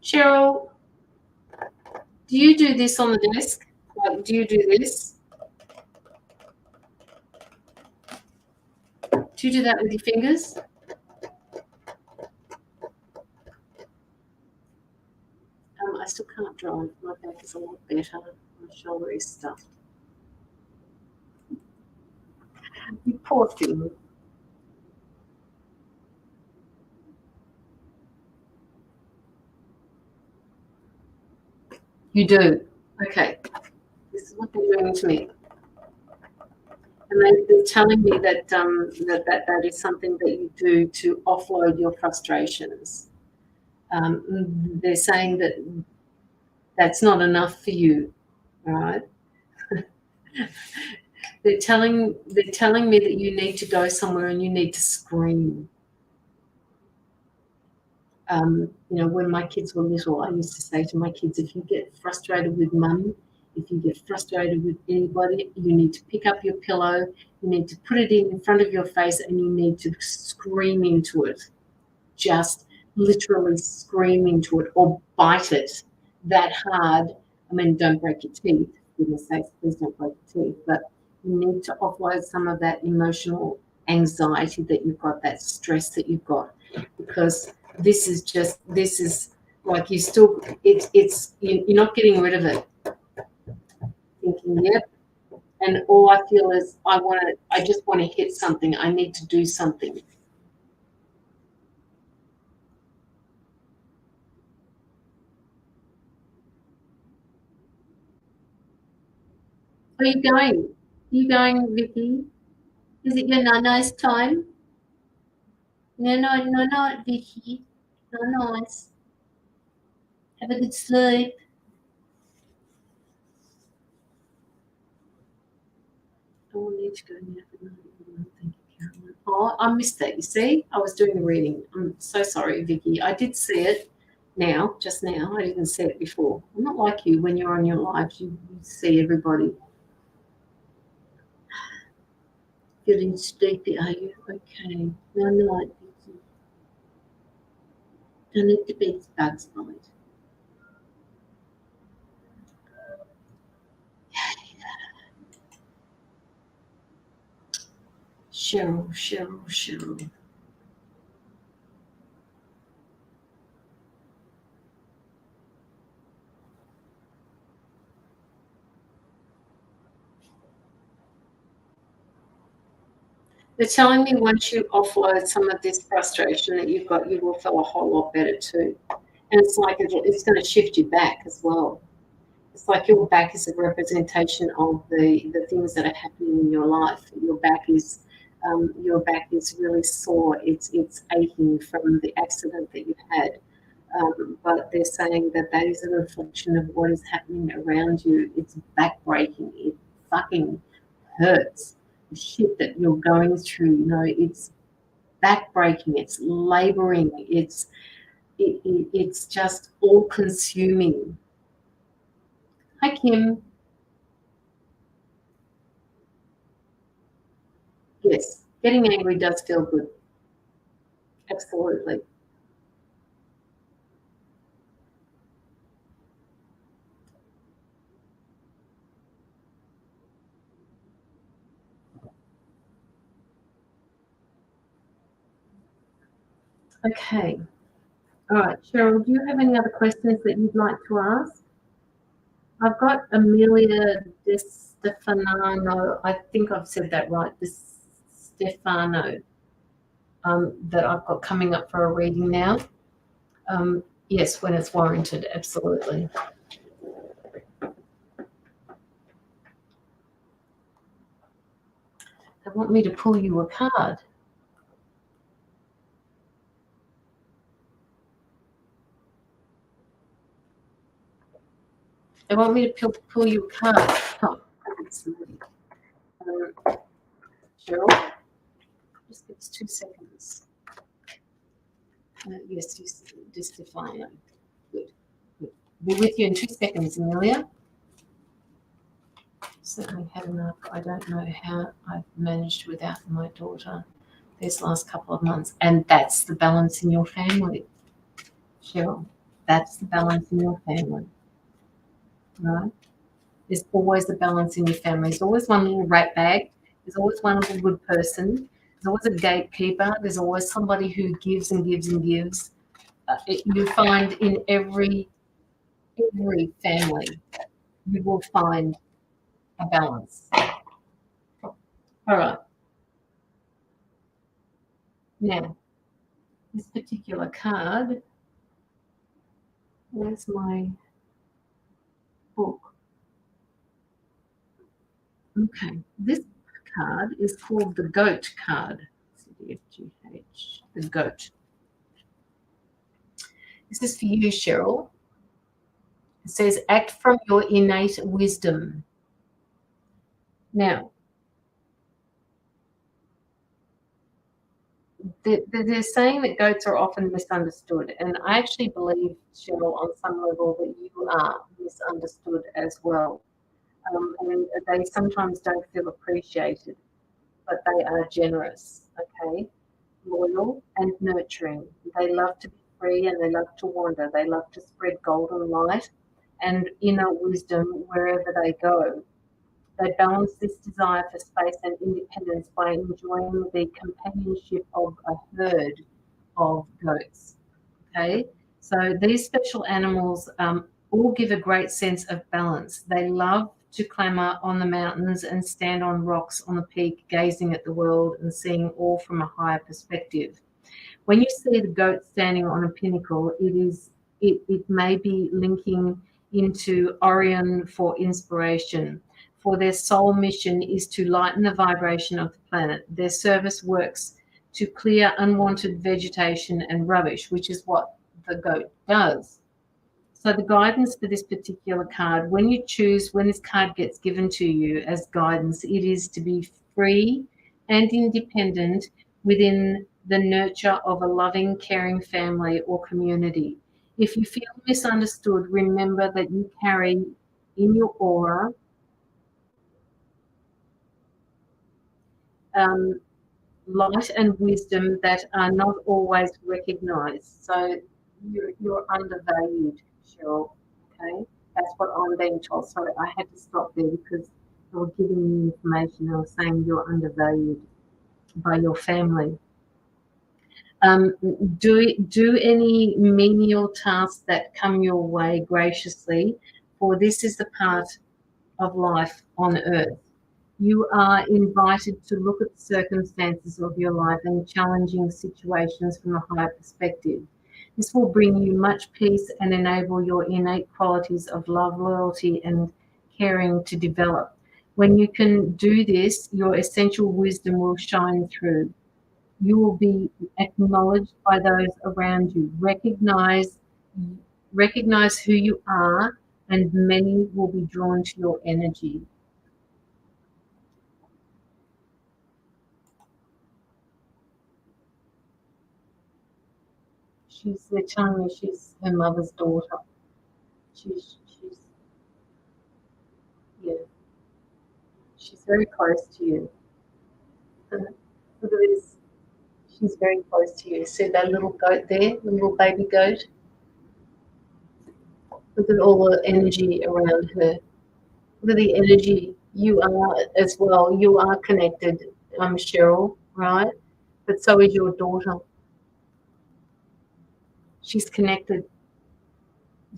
Cheryl, do you do this on the desk? Like, do you do this? Do you do that with your fingers? I still can't drive. My back is a lot better. My shoulder is stuffed. You poor thing. You do. Okay. This is what they're doing to me. And they're telling me that, that is something that you do to offload your frustrations. They're saying that that's not enough for you, all right? They're telling me that you need to go somewhere and you need to scream. When my kids were little, I used to say to my kids, if you get frustrated with mum, if you get frustrated with anybody, you need to pick up your pillow, you need to put it in front of your face, and you need to scream into it. Just literally scream into it or bite it that hard. I mean, don't break your teeth, for goodness sakes, please don't break your teeth, but you need to offload some of that emotional anxiety that you've got, that stress that you've got, because this is like you're not getting rid of it. Thinking, yep. And all I feel is I just want to hit something. I need to do something. Where are you going? Are you going, Vicky? Is it your nice time? No, not Vicky. No, nice. Have a good sleep. I will need to go now. Thank you, Caroline. Oh, I missed that. You see, I was doing the reading. I'm so sorry, Vicky. I did see it just now. I didn't see it before. I'm not like you. When you're on your live, you see everybody. Feeling sleepy, are you? Okay. No, Vicky. Don't need to be bugs night. Cheryl. They're telling me once you offload some of this frustration that you've got, you will feel a whole lot better too. And it's like it's going to shift you back as well. It's like your back is a representation of the things that are happening in your life. Your back is really sore. It's aching from the accident that you had. But they're saying that is a reflection of what is happening around you. It's backbreaking. It fucking hurts. The shit that you're going through, it's backbreaking. It's laboring. It's just all consuming. Hi, Kim. Yes, getting angry does feel good. Absolutely. Okay. All right, Cheryl, do you have any other questions that you'd like to ask? I've got Amelia Di Stefano. I think I've said that right. Di Stefano, that I've got coming up for a reading now. Yes, when it's warranted, absolutely. They want me to pull you a card. They want me to pull you a card. Oh, Cheryl, just give us 2 seconds. Yes, just Stefano. Good. Good. Be with you in 2 seconds, Amelia. Certainly had enough. I don't know how I've managed without my daughter these last couple of months. And that's the balance in your family, Cheryl. That's the balance in your family, right? There's always a balance in your family. There's always one little rat bag. There's always one little good person. There's always a gatekeeper. There's always somebody who gives and gives and gives. You find in every family, you will find a balance. All right. Now, this particular card, where's my book? Okay, this card is called the Goat card. CDFGH, the Goat. This is for you, Cheryl. It says, act from your innate wisdom. Now, they're saying that goats are often misunderstood, and I actually believe, Cheryl, on some level that you are misunderstood as well. And they sometimes don't feel appreciated, but they are generous, okay? Loyal and nurturing. They love to be free and they love to wander. They love to spread golden light and inner wisdom wherever they go. They balance this desire for space and independence by enjoying the companionship of a herd of goats. Okay, so these special animals all give a great sense of balance. They love to clamber on the mountains and stand on rocks on the peak, gazing at the world and seeing all from a higher perspective. When you see the goat standing on a pinnacle, it may be linking into Orion for inspiration. For their sole mission is to lighten the vibration of the planet. Their service works to clear unwanted vegetation and rubbish, which is what the goat does. So the guidance for this particular card, when this card gets given to you as guidance, it is to be free and independent within the nurture of a loving, caring family or community. If you feel misunderstood, remember that you carry in your aura light and wisdom that are not always recognized. So you're undervalued, Cheryl. Okay, that's what I'm being told. Sorry, I had to stop there because they were giving me information. They were saying you're undervalued by your family. Do any menial tasks that come your way graciously, for this is the part of life on earth. You are invited to look at the circumstances of your life and challenging situations from a higher perspective. This will bring you much peace and enable your innate qualities of love, loyalty, and caring to develop. When you can do this, your essential wisdom will shine through. You will be acknowledged by those around you. Recognize who you are, and many will be drawn to your energy. They're telling me she's her mother's daughter. She's yeah, she's very close to you. Look at this. She's very close to you. See that little goat there, the little baby goat? Look at all the energy around her. Look at the energy. You are as well. You are connected, Cheryl, right? But so is your daughter. She's connected.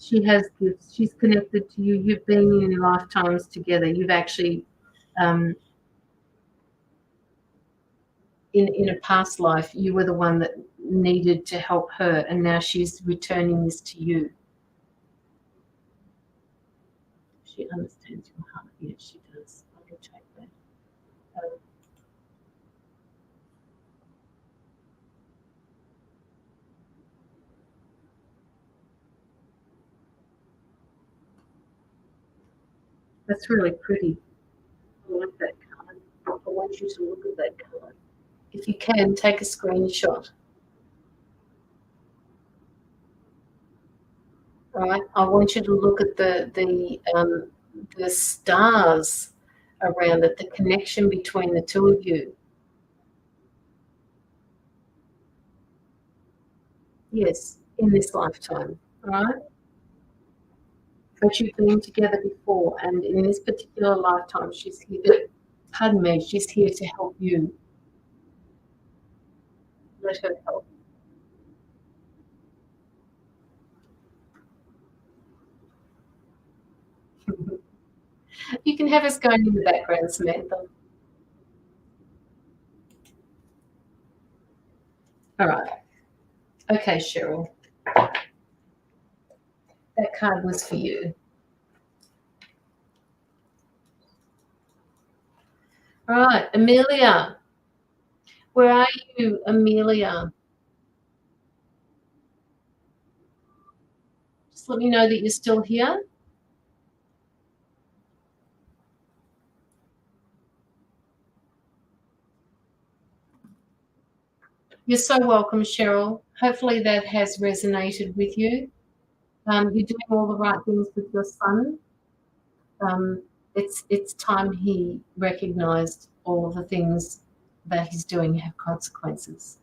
She has gifts. She's connected to you. You've been in lifetimes together. You've actually, um, in a past life, you were the one that needed to help her, and now she's returning this to you. She understands your heart. Yes, she does. I will take that. That's really pretty. I like that card. I want you to look at that card. If you can, take a screenshot. Right? I want you to look at the stars around it, the connection between the two of you. Yes, in this lifetime, right? But you've been together before, and in this particular lifetime, she's here. Pardon me, she's here to help you. Let her help. You can have us going in the background, Samantha. All right. Okay, Cheryl. That card was for you. All right, Amelia. Where are you, Amelia? Just let me know that you're still here. You're so welcome, Cheryl. Hopefully that has resonated with you. You're doing all the right things with your son. It's time he recognized all the things that he's doing have consequences.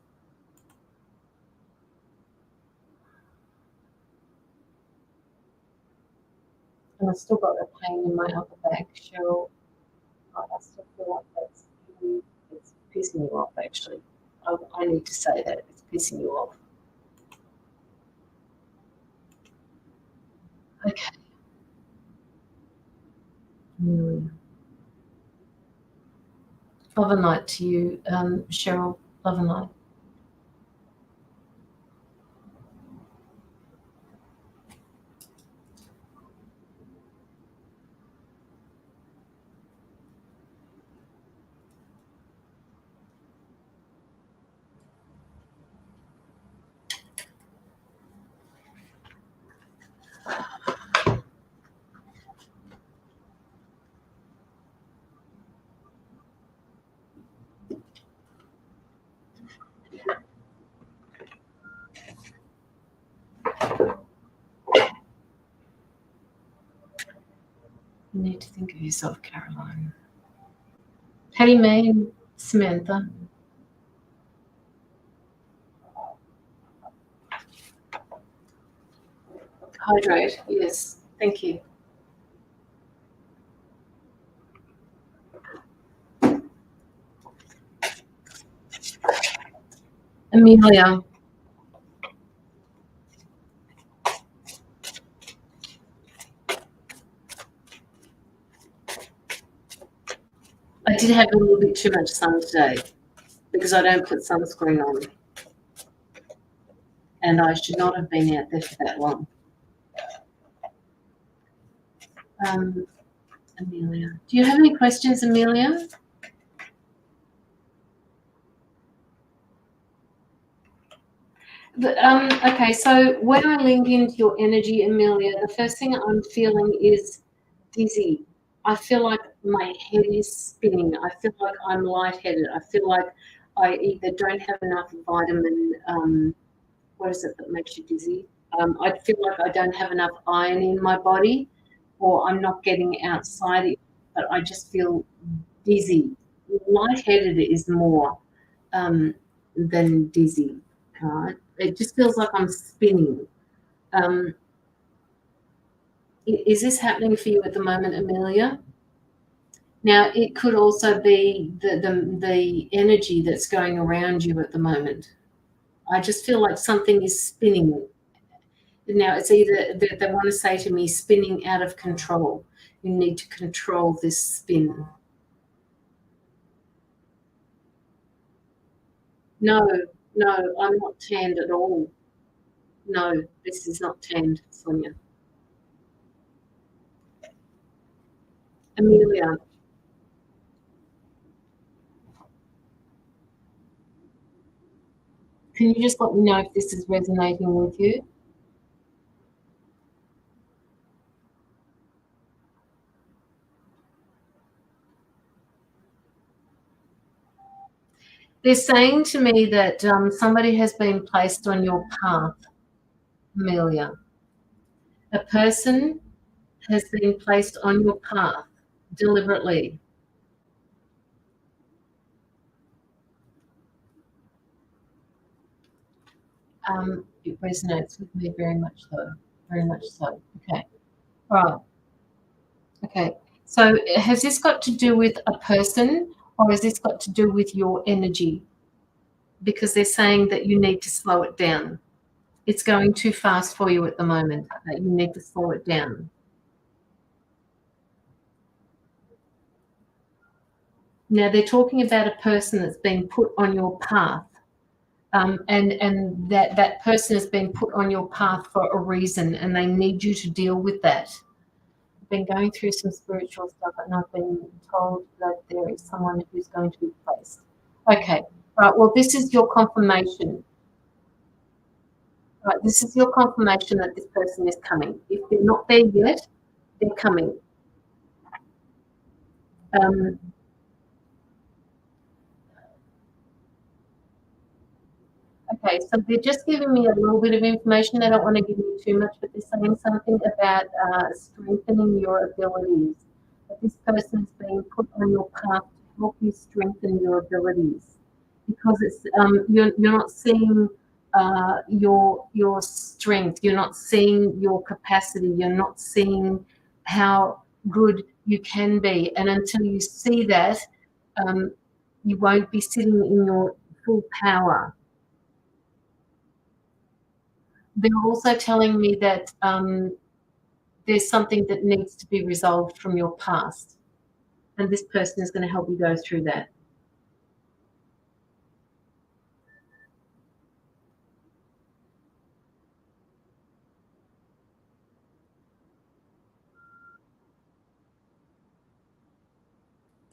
And I still got a pain in my upper back, Cheryl. I still feel like it's pissing you off, actually. I need to say that. It's pissing you off. Okay. Love and light to you, Cheryl. Love and light. You need to think of yourself, Caroline. How do you mean, Samantha? Hydrate, yes. Thank you. Amelia. I did have a little bit too much sun today because I don't put sunscreen on. And I should not have been out there for that long. Amelia. Do you have any questions, Amelia? Okay, so when I link into your energy, Amelia, the first thing I'm feeling is dizzy. I feel like my head is spinning. I feel like I'm lightheaded. I feel like I either don't have enough vitamin, what is it that makes you dizzy? I feel like I don't have enough iron in my body, or I'm not getting outside it, but I just feel dizzy. Lightheaded is more. than dizzy. Right? It just feels like I'm spinning. Um, is this happening for you at the moment, Amelia? Now, it could also be the energy that's going around you at the moment. I just feel like something is spinning. Now, it's either they want to say to me, spinning out of control. You need to control this spin. No, no, I'm not tanned at all. No, this is not tanned, Sonia. Amelia, can you just let me know if this is resonating with you? They're saying to me that somebody has been placed on your path, Amelia. A person has been placed on your path deliberately. It resonates with me very much so. Very much so. Okay. All right. Okay. So has this got to do with a person or has this got to do with your energy? Because they're saying that you need to slow it down. It's going too fast for you at the moment, that you need to slow it down. Now, they're talking about a person that's been put on your path, and that person has been put on your path for a reason, and they need you to deal with that. I've been going through some spiritual stuff, and I've been told that there is someone who's going to be placed. Okay, right. Well, this is your confirmation. Right, this is your confirmation that this person is coming. If they're not there yet, they're coming. Um, Okay, so they're just giving me a little bit of information. They don't want to give me too much, but they're saying something about strengthening your abilities. That this person is being put on your path to help you strengthen your abilities, because it's you're not seeing your strength. You're not seeing your capacity. You're not seeing how good you can be, and until you see that, um, you won't be sitting in your full power. They're also telling me that there's something that needs to be resolved from your past, and this person is going to help you go through that.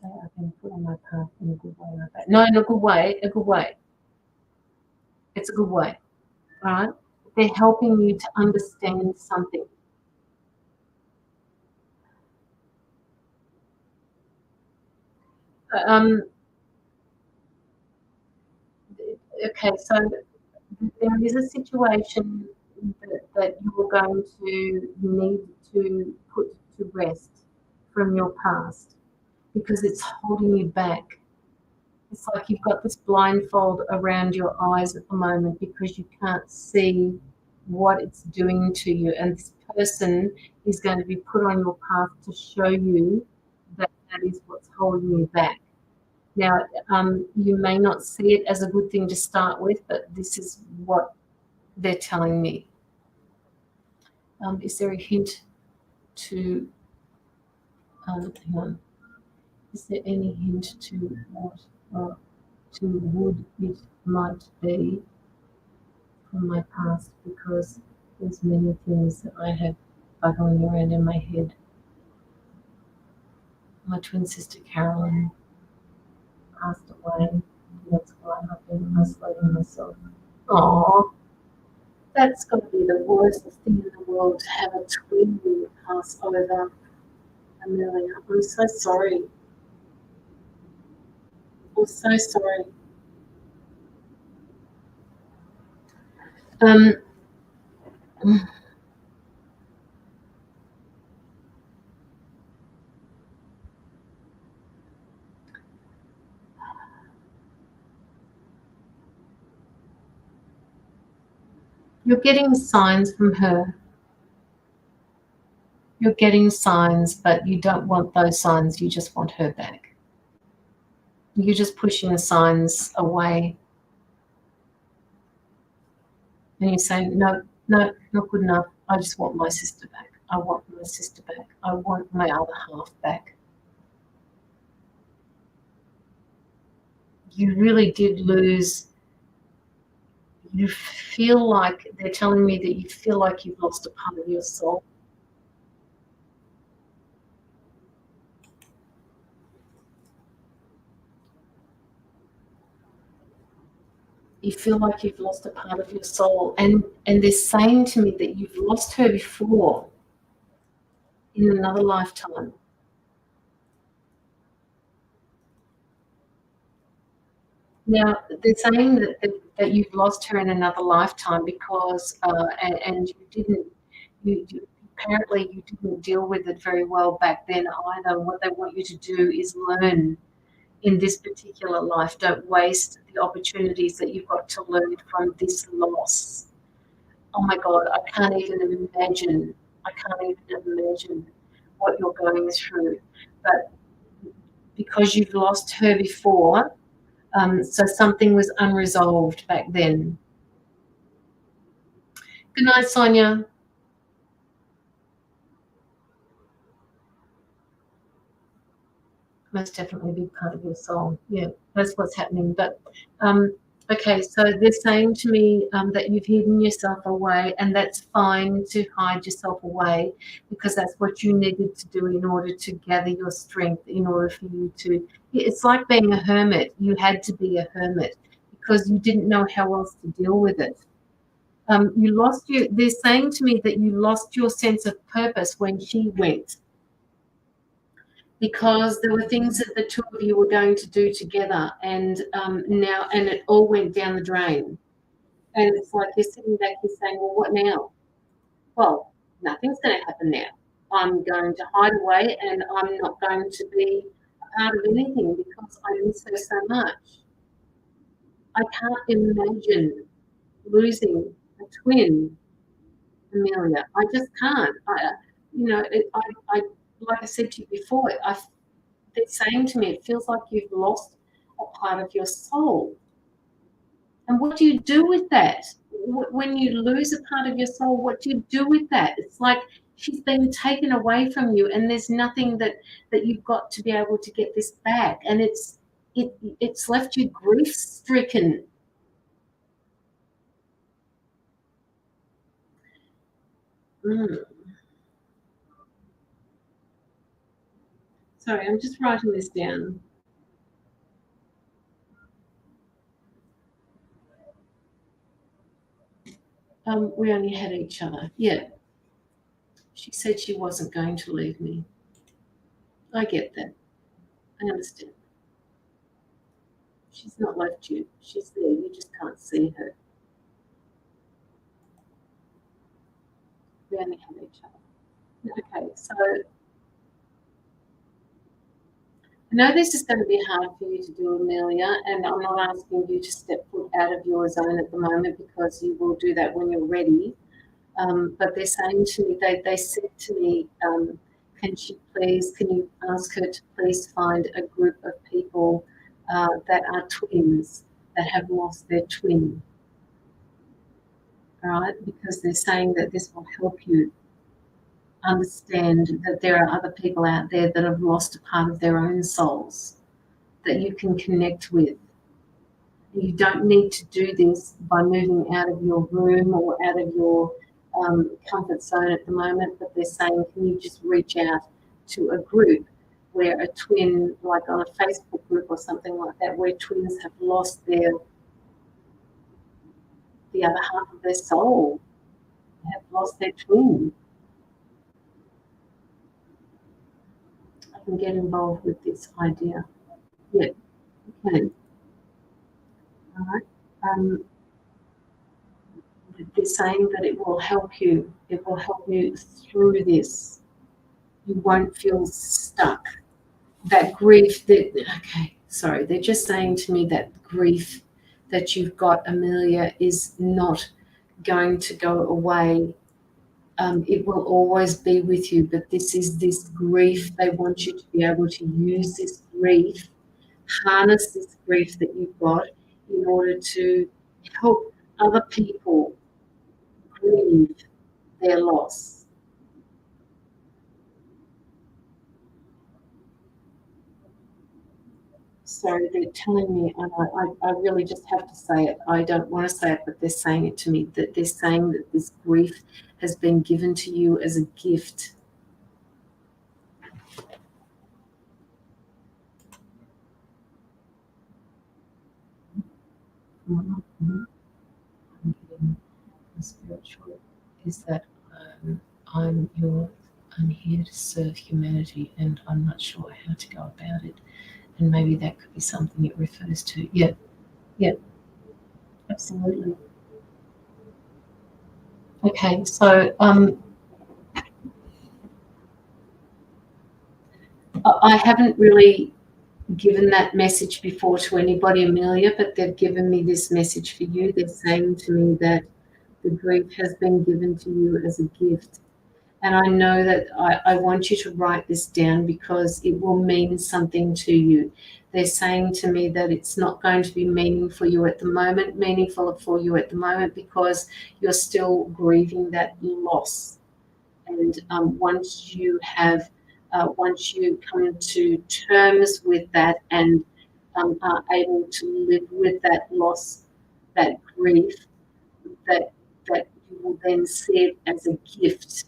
They are being put on my path in a good way. Like that. No, in a good way. A good way. It's a good way, right? They're helping you to understand something. Um, okay, so there is a situation that you're going to need to put to rest from your past because it's holding you back. It's like you've got this blindfold around your eyes at the moment because you can't see what it's doing to you. And this person is going to be put on your path to show you that that is what's holding you back. Now, you may not see it as a good thing to start with, but this is what they're telling me. Is there a hint to, hang on, is there any hint to what, to would it might be from my past? Because there's many things that I have bugging around in my head. My twin sister Carolyn passed away. That's why I've been isolating myself. Oh, that's got to be the worst thing in the world to have a twin pass over. Amelia, I'm so sorry. I'm so sorry. Um, You're getting signs from her. You're getting signs, but you don't want those signs. You just want her back. You're just pushing the signs away. And you're saying, no, no, not good enough. I just want my sister back. I want my sister back. I want my other half back. You really did lose. You feel like, they're telling me that you feel like you've lost a part of your soul. You feel like you've lost a part of your soul. And they're saying to me that you've lost her before in another lifetime. Now, they're saying that you've lost her in another lifetime because, and you apparently you didn't deal with it very well back then either. What they want you to do is learn in this particular life. Don't waste the opportunities that you've got to learn from this loss. Oh my God, I can't even imagine. I can't even imagine what you're going through. But because you've lost her before, so something was unresolved back then. Good night, Sonia. Most definitely a big part of your soul. Yeah, that's what's happening. But okay, so they're saying to me that you've hidden yourself away, and that's fine to hide yourself away because that's what you needed to do in order to gather your strength, in order for you to. It's like being a hermit. You had to be a hermit because you didn't know how else to deal with it. You lost your. They're saying to me that you lost your sense of purpose when she went, because there were things that the two of you were going to do together, and now, and it all went down the drain. And it's like you're sitting back, you're saying, well, what now? Well, nothing's going to happen now. I'm going to hide away, and I'm not going to be a part of anything because I miss her so much. I can't imagine losing a twin, Amelia. I just can't. I like I said to you before, they're saying to me, it feels like you've lost a part of your soul. And what do you do with that? When you lose a part of your soul, what do you do with that? It's like she's been taken away from you, and there's nothing that you've got to be able to get this back. And it's left you grief stricken. Sorry, I'm just writing this down. We only had each other. Yeah. She said she wasn't going to leave me. I get that. I understand. She's not left you. She's there. You just can't see her. We only have each other. Okay, so I know this is going to be hard for you to do, Amelia, and I'm not asking you to step foot out of your zone at the moment because you will do that when you're ready. But they're saying to me, they said to me, can you ask her to please find a group of people that are twins, that have lost their twin, all right? Because they're saying that this will help you understand that there are other people out there that have lost a part of their own souls that you can connect with. You don't need to do this by moving out of your room or out of your comfort zone at the moment, but they're saying, can you just reach out to a group where a twin, like on a Facebook group or something like that, where twins have lost the other half of their soul, have lost their twin. I can get involved with this idea. Yeah, you can. All right. They're saying that it will help you. It will help you through this. You won't feel stuck. That grief sorry, they're just saying to me that grief that you've got, Amelia, is not going to go away. It will always be with you, but this is this grief. They want you to be able to use this grief, harness this grief that you've got in order to help other people grieve their loss. So they're telling me, and I really just have to say it. I don't want to say it, but they're saying it to me, that they're saying that this grief has been given to you as a gift. Mm-hmm. The spiritual is that I'm your I'm here to serve humanity, and I'm not sure how to go about it. And maybe that could be something it refers to. Yeah, yeah, absolutely. Okay, so I haven't really given that message before to anybody, Amelia, but they've given me this message for you. They're saying to me that the grief has been given to you as a gift. And I know that I want you to write this down because it will mean something to you. They're saying to me that it's not going to be meaningful for you at the moment because you're still grieving that loss. And once you come to terms with that and are able to live with that loss, that grief, that that you will then see it as a gift.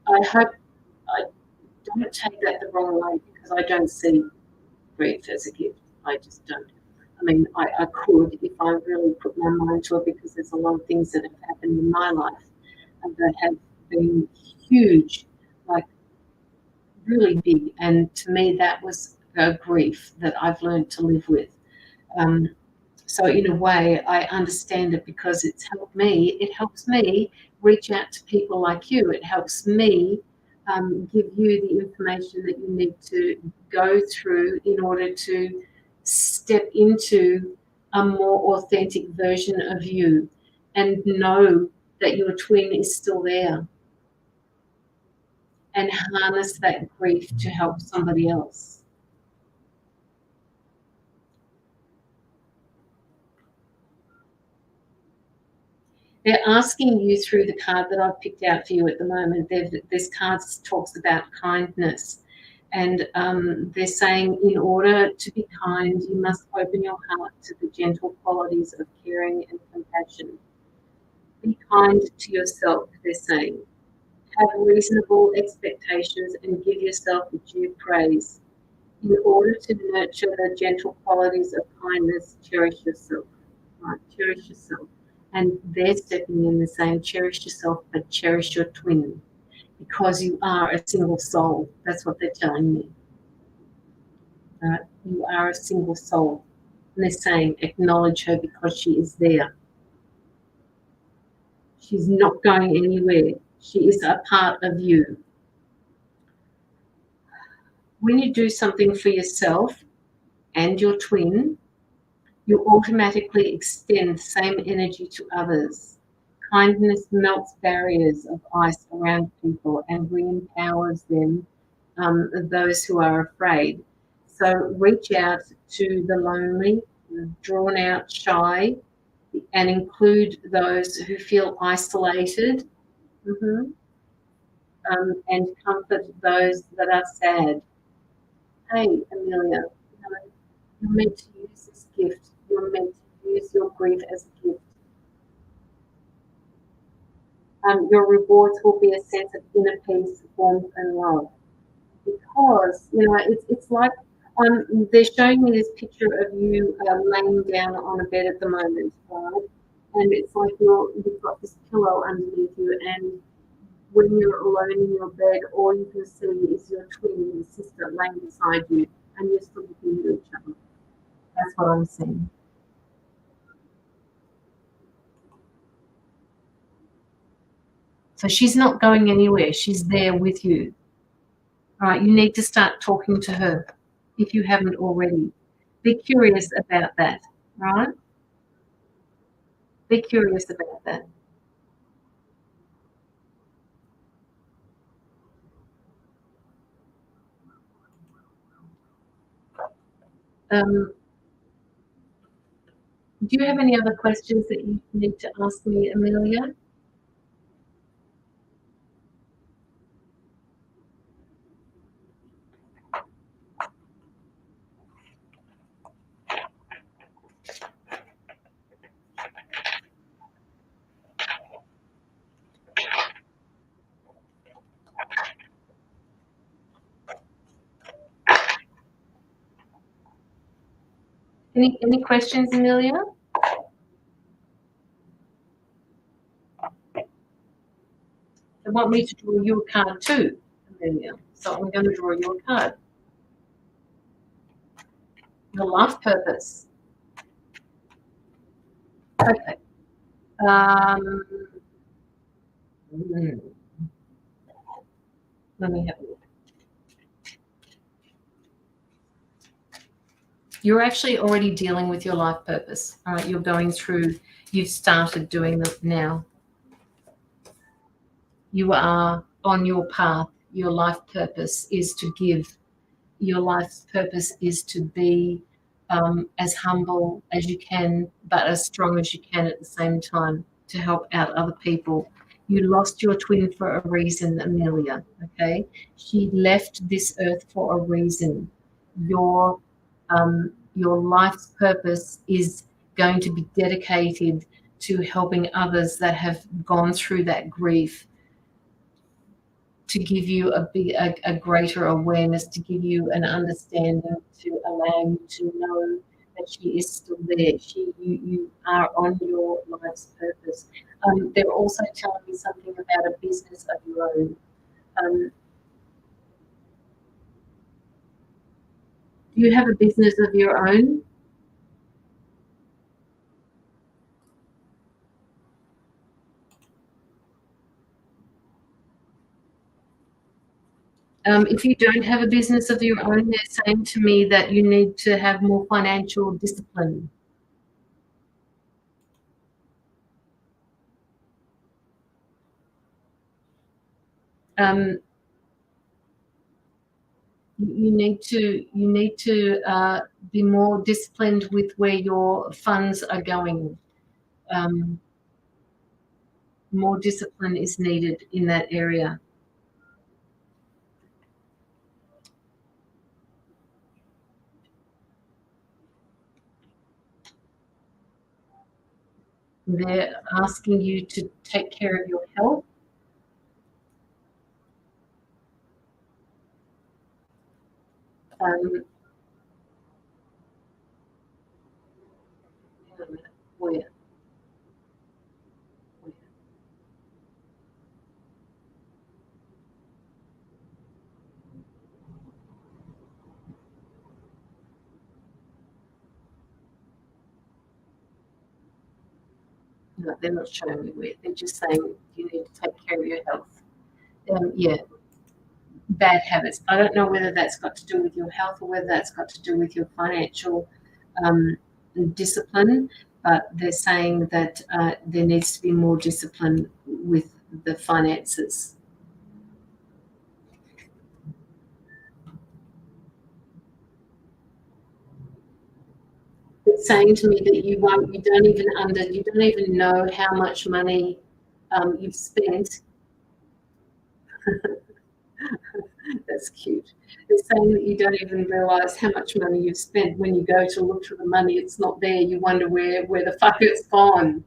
I hope I don't take that the wrong way because I don't see grief as a gift. I just don't. I mean, I could if I really put my mind to it because there's a lot of things that have happened in my life that have been huge, like really big. And to me, that was a grief that I've learned to live with. Um, so in a way, I understand it because it's helped me. It helps me reach out to people like you. It helps me give you the information that you need to go through in order to step into a more authentic version of you and know that your twin is still there and harness that grief to help somebody else. They're asking you through the card that I've picked out for you at the moment. This card talks about kindness. And they're saying, in order to be kind, you must open your heart to the gentle qualities of caring and compassion. Be kind to yourself, they're saying. Have reasonable expectations and give yourself the due praise. In order to nurture the gentle qualities of kindness, cherish yourself. Right? Cherish yourself. And they're stepping in and saying, cherish yourself, but cherish your twin because you are a single soul. That's what they're telling me. Right? You are a single soul. And they're saying, acknowledge her because she is there. She's not going anywhere. She is a part of you. When you do something for yourself and your twin, you automatically extend the same energy to others. Kindness melts barriers of ice around people and re-empowers them, those who are afraid. So reach out to the lonely, drawn out, shy, and include those who feel isolated, mhm, and comfort those that are sad. Hey, Amelia, you're meant to use this gift. You're meant to use your grief as a gift. Your rewards will be a sense of inner peace, warmth, and love. Because it's like they're showing me this picture of you laying down on a bed at the moment, right? And it's like you've got this pillow underneath you, and when you're alone in your bed, all you can see is your twin, your sister, laying beside you, and you're still looking at each other. That's what I'm seeing. So she's not going anywhere. She's there with you. Right? You need to start talking to her if you haven't already. Be curious about that, right? Be curious about that. Um, do you have any other questions that you need to ask me, Amelia? Any questions, Amelia? They want me to draw you a card too, Amelia. So I'm going to draw you a card. Your life purpose. Okay. Hmm, let me have a look. You're actually already dealing with your life purpose. All right, you're going through, you've started doing them now. You are on your path. Your life purpose is to give. Your life's purpose is to be as humble as you can, but as strong as you can at the same time to help out other people. You lost your twin for a reason, Amelia, okay? She left this earth for a reason. Your life's purpose is going to be dedicated to helping others that have gone through that grief, to give you a greater awareness, to give you an understanding, to allow you to know that she is still there. You are on your life's purpose. They're also telling me something about a business of your own. Um, do you have a business of your own? If you don't have a business of your own, they're saying to me that you need to have more financial discipline. Um, you need to be more disciplined with where your funds are going. Um, more discipline is needed in that area. They're asking you to take care of your health. Um, where? No, they're not showing me where. They're just saying you need to take care of your health. Yeah, bad habits. I don't know whether that's got to do with your health or whether that's got to do with your financial um, discipline, but they're saying that there needs to be more discipline with the finances. It's saying to me that you don't even know how much money you've spent. That's cute. It's saying that you don't even realize how much money you've spent. When you go to look for the money, it's not there. You wonder where the fuck it's gone.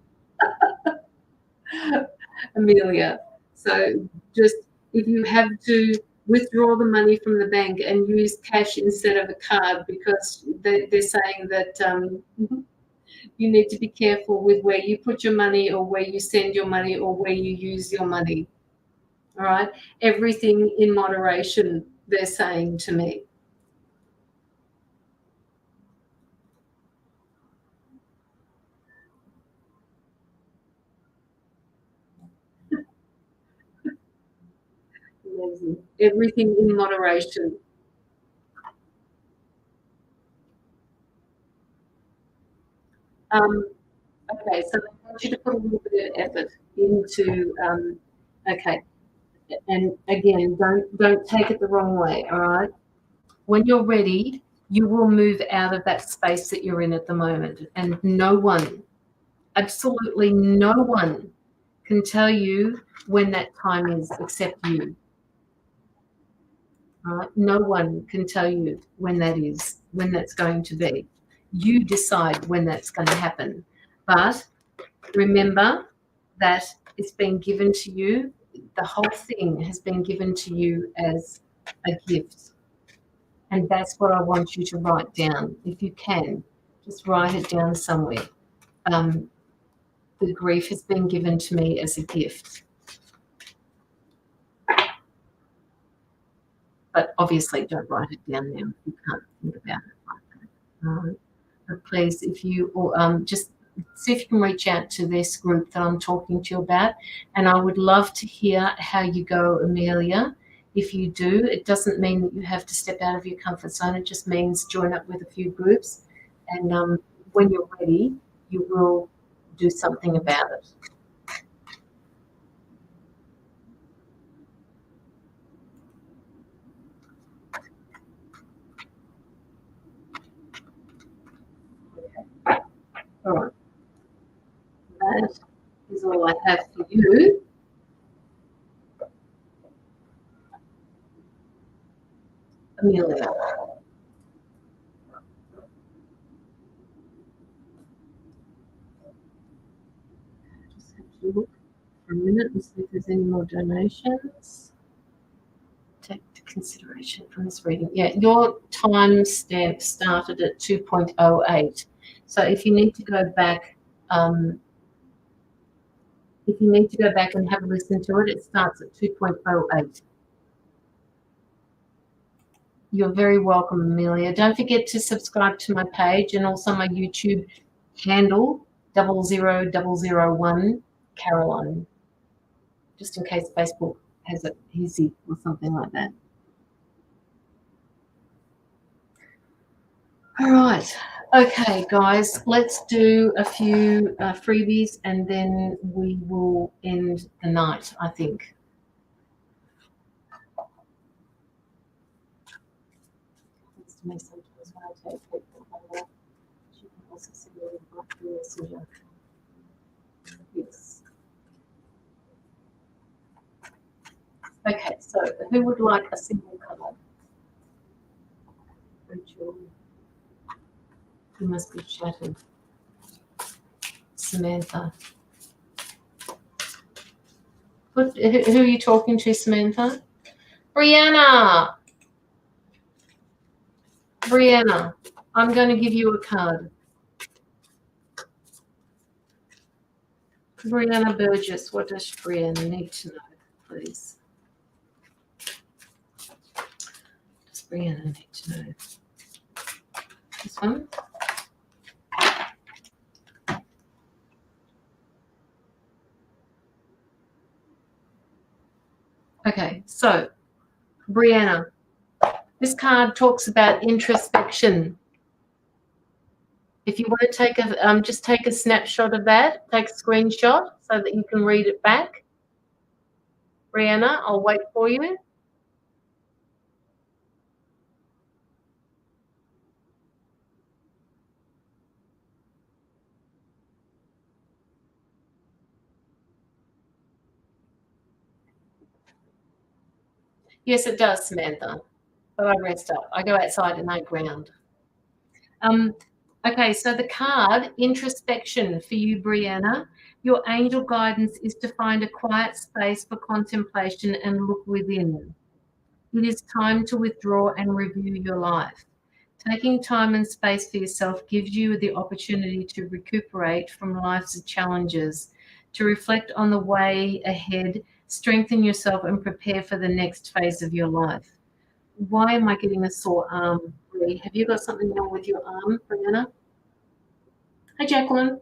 Amelia. So just if you have to withdraw the money from the bank and use cash instead of a card, because they're saying that you need to be careful with where you put your money or where you send your money or where you use your money. All right. Everything in moderation, they're saying to me. Amazing. Everything in moderation. Um, Okay, so I want you to put a little bit of effort into, okay, and again, don't take it the wrong way, all right? When you're ready, you will move out of that space that you're in at the moment, and no one, absolutely no one, can tell you when that time is except you. All right? No one can tell you when that is, when that's going to be. You decide when that's going to happen. But remember that it's been given to you, the whole thing has been given to you as a gift. And that's what I want you to write down. If you can, just write it down somewhere. The grief has been given to me as a gift. But obviously, don't write it down now. You can't think about it like that. But please, if you just see if you can reach out to this group that I'm talking to you about. And I would love to hear how you go, Amelia. If you do, it doesn't mean that you have to step out of your comfort zone. It just means join up with a few groups. And when you're ready, you will do something about it. All right. That is all I have for you. Amelia. Just have to look for a minute and see if there's any more donations. Take into consideration from this reading. Yeah, your time stamp started at 2.08. So if you need to go back, and have a listen to it, it starts at 2.08. You're very welcome, Amelia. Don't forget to subscribe to my page and also my YouTube handle, 00001 Caroline, just in case Facebook has it easy or something like that. All right. Okay, guys, let's do a few freebies and then we will end the night, I think. It's to me sometimes when I take people over, she can also see me through Messenger. Yes. Okay, so who would like a single colour? Rachel. You must be chatting. Samantha. Who are you talking to, Samantha? Brianna. Brianna, I'm going to give you a card. Brianna Burgess, what does Brianna need to know, please? Does Brianna need to know? This one? Okay, so Brianna, this card talks about introspection. If you want to take a just take a snapshot of that, take a screenshot so that you can read it back. Brianna, I'll wait for you. Yes, it does, Samantha. But I rest up. I go outside and I ground. Okay, so the card, introspection for you, Brianna. Your angel guidance is to find a quiet space for contemplation and look within. It is time to withdraw and review your life. Taking time and space for yourself gives you the opportunity to recuperate from life's challenges, to reflect on the way ahead, strengthen yourself, and prepare for the next phase of your life. Why am I getting a sore arm, Brie? Have you got something wrong with your arm, Brianna? Hi, Jacqueline.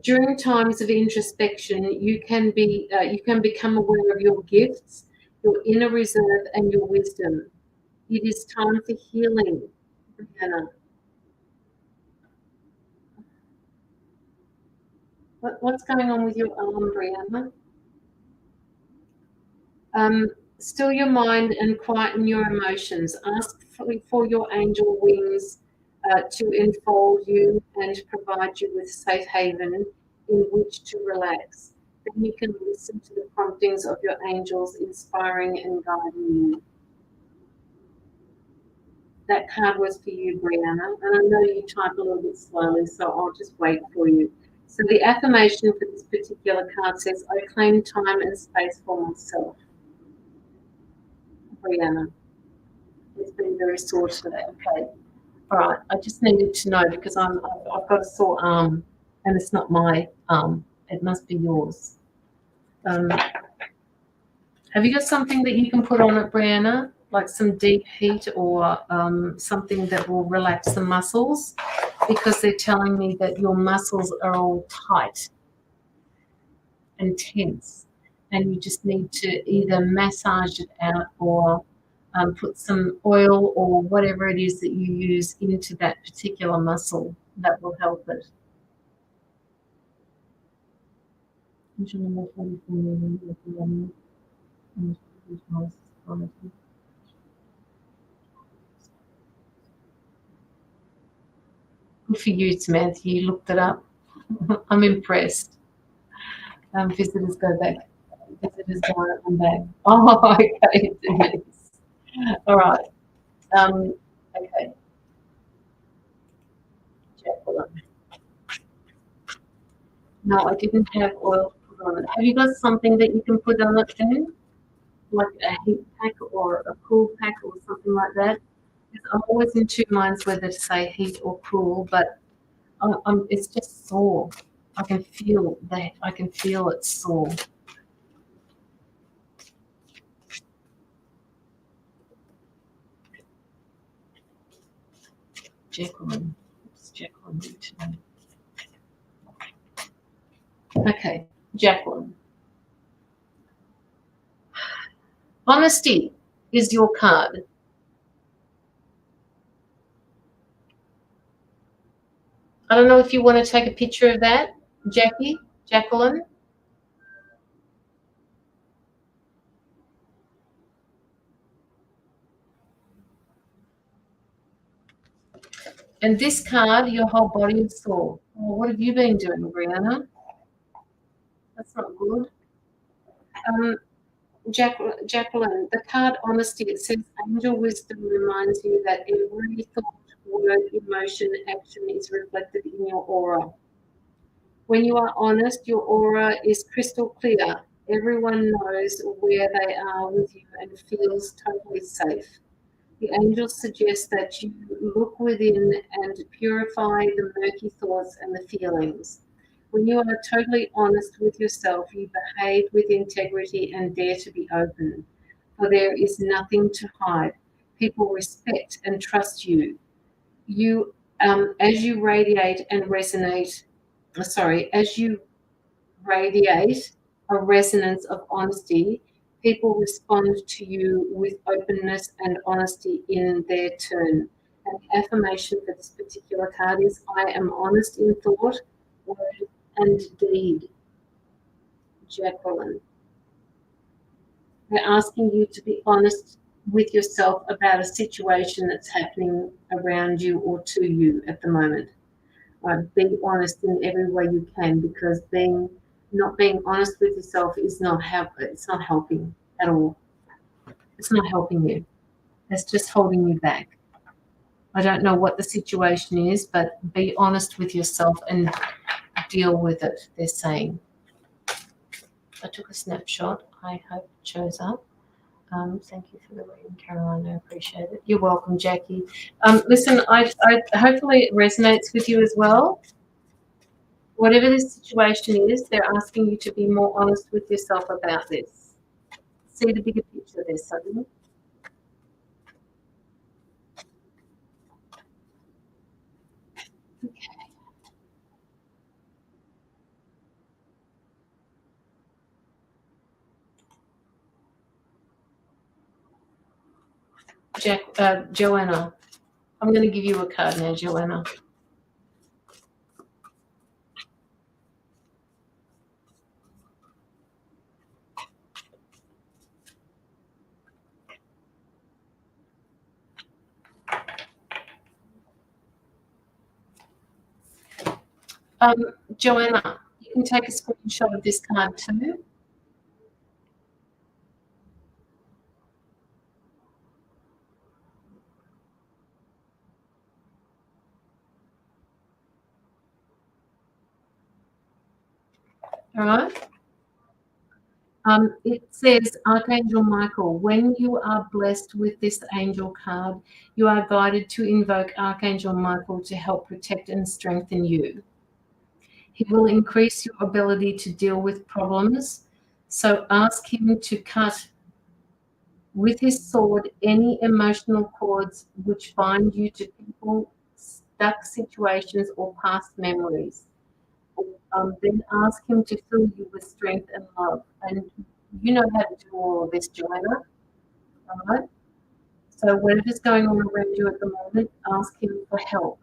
During times of introspection, you can become aware of your gifts, your inner reserve, and your wisdom. It is time for healing, Brianna. What's going on with your arm, Brianna? Still your mind and quieten your emotions. Ask for your angel wings to enfold you and provide you with safe haven in which to relax. Then you can listen to the promptings of your angels inspiring and guiding you. That card was for you, Brianna, and I know you type a little bit slowly, so I'll just wait for you. So the affirmation for this particular card says, I claim time and space for myself. Brianna. It's been very sore today. Okay. All right. I just needed to know because I've got a sore arm and it's not my arm. It must be yours. Have you got something that you can put on it, Brianna? Like some deep heat or something that will relax the muscles? Because they're telling me that your muscles are all tight and tense, and you just need to either massage it out or put some oil or whatever it is that you use into that particular muscle that will help it. Good for you, Samantha. You looked it up. I'm impressed. Visitors go back. Visitors go out and back. Oh, okay. Denise. All right. Okay. Jacqueline. No, I didn't have oil to put on it. Have you got something that you can put on it then? Like a heat pack or a cool pack or something like that? I'm always in two minds whether to say heat or cool, but it's just sore. I can feel that. I can feel it sore. Jacqueline. What's Jacqueline do today? Okay, Jacqueline. Honesty is your card. I don't know if you want to take a picture of that, Jacqueline. And this card, your whole body is sore. Oh, what have you been doing, Brianna? That's not good. Jacqueline, the card honesty, it says angel wisdom reminds you that every thought, word, emotion, action is reflected in your aura. When you are honest, your aura is crystal clear. Everyone knows where they are with you and feels totally safe. The angels suggest that you look within and purify the murky thoughts and the feelings. When you are totally honest with yourself, you behave with integrity and dare to be open, for there is nothing to hide. People respect and trust you. As you radiate and resonate, as you radiate a resonance of honesty, people respond to you with openness and honesty in their turn. And the affirmation for this particular card is I am honest in thought, word, and deed. Jacqueline. They're asking you to be honest with yourself about a situation that's happening around you or to you at the moment. Be honest in every way you can, because not being honest with yourself is not it's not helping at all. It's not helping you. It's just holding you back. I don't know what the situation is, but be honest with yourself and deal with it, they're saying. I took a snapshot. I hope it shows up. Thank you for the reading, Caroline. I appreciate it. You're welcome, Jackie. Listen, I hopefully it resonates with you as well. Whatever the situation is, they're asking you to be more honest with yourself about this. See the bigger picture there, suddenly. Joanna, I'm going to give you a card now, Joanna. Joanna, you can take a screenshot of this card too. All right. It says, Archangel Michael, when you are blessed with this angel card, you are guided to invoke Archangel Michael to help protect and strengthen you. He will increase your ability to deal with problems. So ask him to cut with his sword any emotional cords which bind you to people, stuck situations, or past memories. Then ask him to fill you with strength and love. And you know how to do all of this, Joanna. All right? So whatever's going on around you at the moment, ask him for help.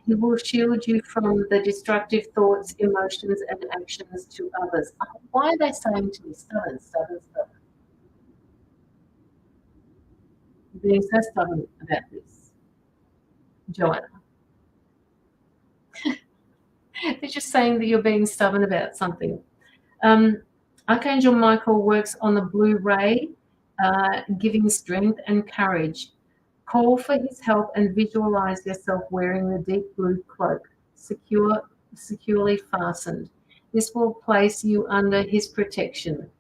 He will shield you from the destructive thoughts, emotions, and actions to others. Why are they saying to me, stubborn, stubborn, stubborn? You're being so stubborn about this, Joanna. They're just saying that you're being stubborn about something. Archangel Michael works on the blue ray, giving strength and courage. Call for his help and visualize yourself wearing the deep blue cloak, securely fastened. This will place you under his protection.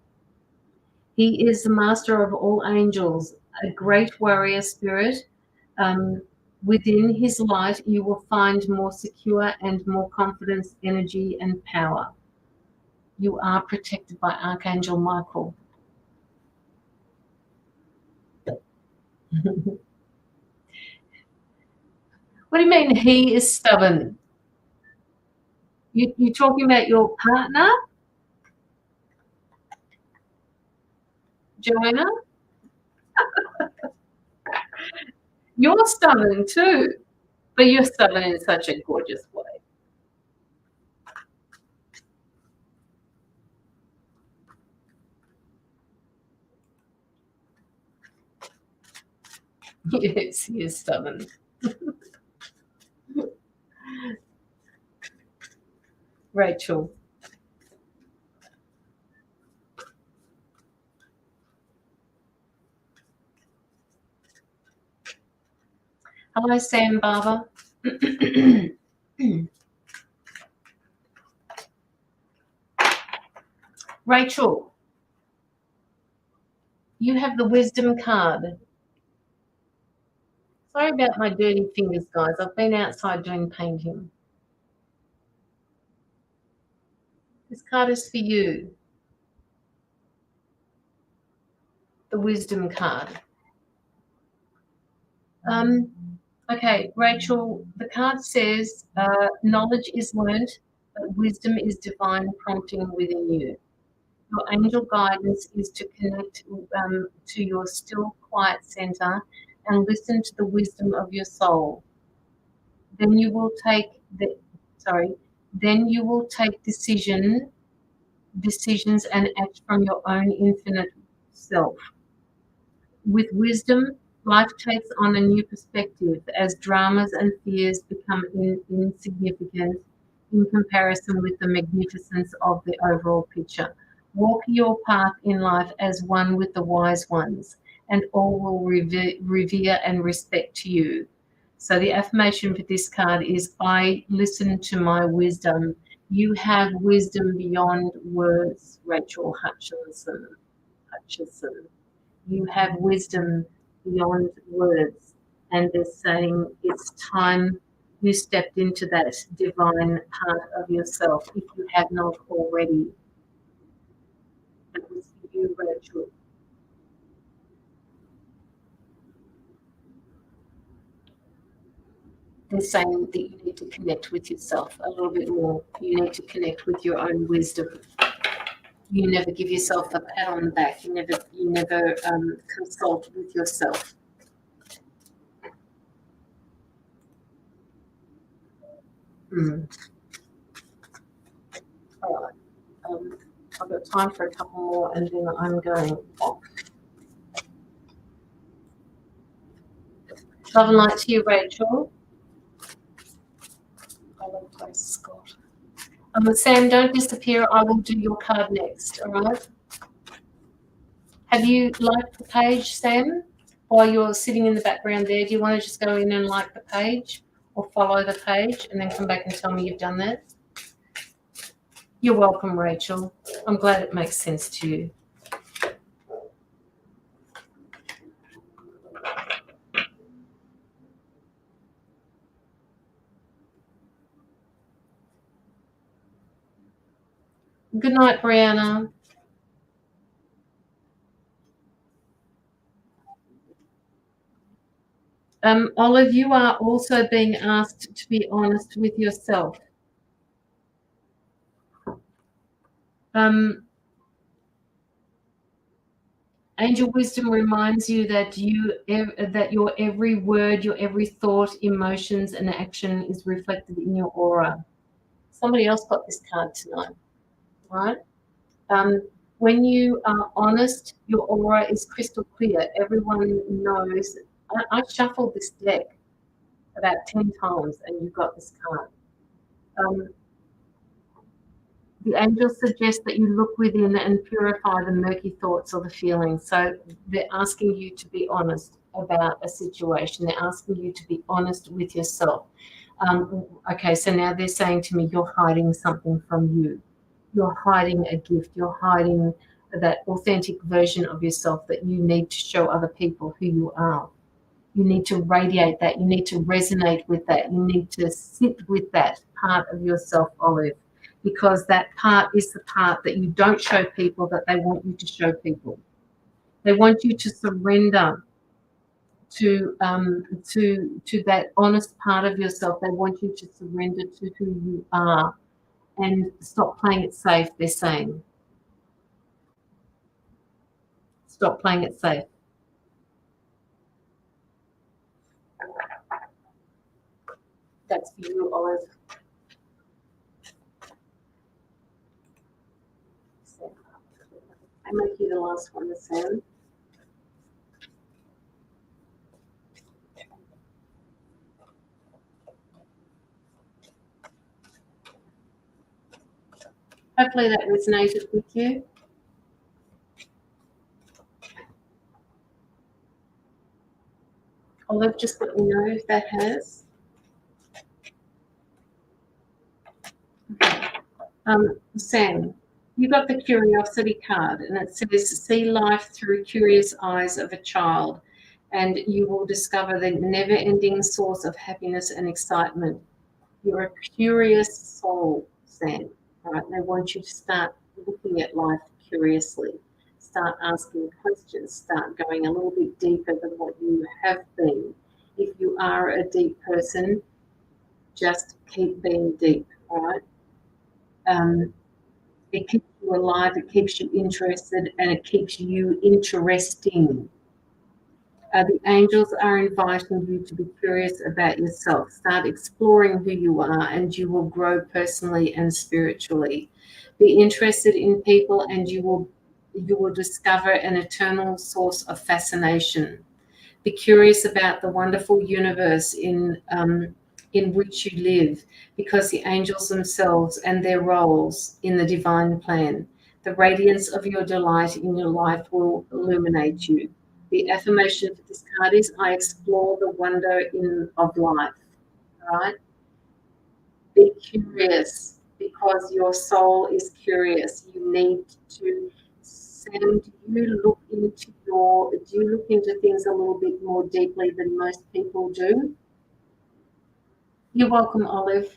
He is the master of all angels, a great warrior spirit. Within his light, you will find more secure and more confidence, energy, and power. You are protected by Archangel Michael. What do you mean he is stubborn? You're talking about your partner, Joanna? You're stubborn too, but you're stubborn in such a gorgeous way. Yes, he is stubborn. Rachel. Hello, Sam Barber. Rachel, you have the wisdom card. Sorry about my dirty fingers, guys. I've been outside doing painting. This card is for you. The wisdom card. Okay, Rachel, the card says knowledge is learnt, but wisdom is divine prompting within you. Your angel guidance is to connect to your still, quiet center and listen to the wisdom of your soul. Then you will take decisions and act from your own infinite self. With wisdom, life takes on a new perspective as dramas and fears become insignificant in comparison with the magnificence of the overall picture. Walk your path in life as one with the wise ones, and all will revere and respect you. So the affirmation for this card is, I listen to my wisdom. You have wisdom beyond words, Rachel Hutchinson. You have wisdom beyond words. And they're saying it's time you stepped into that divine part of yourself if you have not already. That was for you, Rachel. They're saying that you need to connect with yourself a little bit more. You need to connect with your own wisdom. You never give yourself a pat on the back. You never consult with yourself. All right. I've got time for a couple more, and then I'm going off. Love and light to you, Rachel. Praise God. Sam, don't disappear. I will do your card next, all right? Have you liked the page, Sam, while you're sitting in the background there? Do you want to just go in and like the page or follow the page and then come back and tell me you've done that? You're welcome, Rachel. I'm glad it makes sense to you. Good night, Brianna. Olive, you are also being asked to be honest with yourself. Angel wisdom reminds you that your every word, your every thought, emotions, and action is reflected in your aura. Somebody else got this card tonight, right? When you are honest, your aura is crystal clear. Everyone knows. I shuffled this deck about 10 times, and you got this card. The angels suggest that you look within and purify the murky thoughts or the feelings. So they're asking you to be honest about a situation. They're asking you to be honest with yourself. Okay, so now they're saying to me, you're hiding something from you. You're hiding a gift. You're hiding that authentic version of yourself that you need to show other people who you are. You need to radiate that. You need to resonate with that. You need to sit with that part of yourself, Olive, because that part is the part that you don't show people that they want you to show people. They want you to surrender to that honest part of yourself. They want you to surrender to who you are and stop playing it safe, they're saying. Stop playing it safe. That's for you, Olive. I make you the last one, Sam. Hopefully that resonated with you. Olive, just let me know if that has. Sam, you got the curiosity card, and it says, see life through curious eyes of a child, and you will discover the never-ending source of happiness and excitement. You're a curious soul, Sam. Right? They want you to start looking at life curiously. Start asking questions. Start going a little bit deeper than what you have been. If you are a deep person, just keep being deep, all right? It keeps you alive, it keeps you interested, and it keeps you interesting. The angels are inviting you to be curious about yourself. Start exploring who you are, and you will grow personally and spiritually. Be interested in people, and you will discover an eternal source of fascination. Be curious about the wonderful universe in which you live, because the angels themselves and their roles in the divine plan. The radiance of your delight in your life will illuminate you. The affirmation for this card is, I explore the wonder of life. All right? Be curious, because your soul is curious. You need to, Sam, do you look into things a little bit more deeply than most people do? You're welcome, Olive.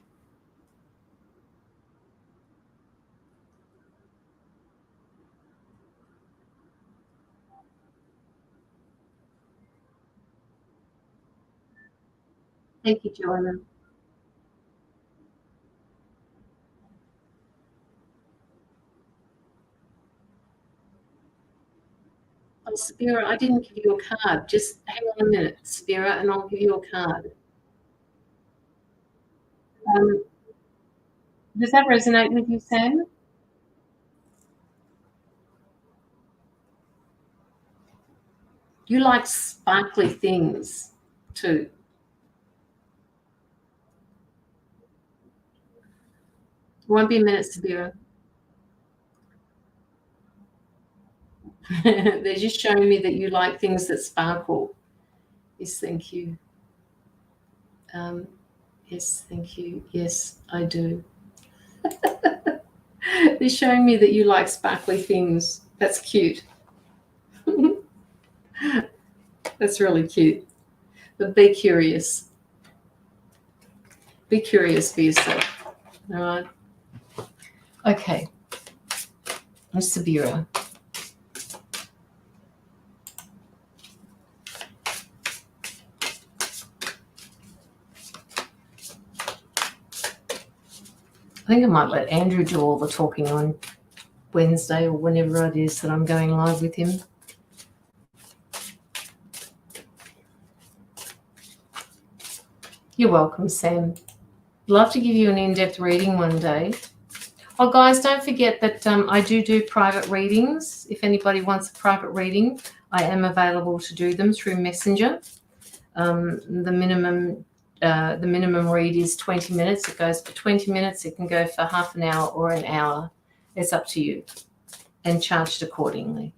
Thank you, Joanna. Oh, Spira, I didn't give you a card. Just hang on a minute, Spira, and I'll give you a card. Does that resonate with you, Sam? You like sparkly things too. Won't be a minute, Sabira. They're just showing me that you like things that sparkle. Yes, thank you. Yes, thank you. Yes, I do. They're showing me that you like sparkly things. That's cute. That's really cute. But be curious. Be curious for yourself. All right. Okay. Sabira. I think I might let Andrew do all the talking on Wednesday or whenever it is that I'm going live with him. You're welcome, Sam. Love to give you an in-depth reading one day. Oh, guys, don't forget that I do private readings. If anybody wants a private reading, I am available to do them through Messenger. The minimum read is 20 minutes. It goes for 20 minutes. It can go for half an hour or an hour. It's up to you, and charged accordingly.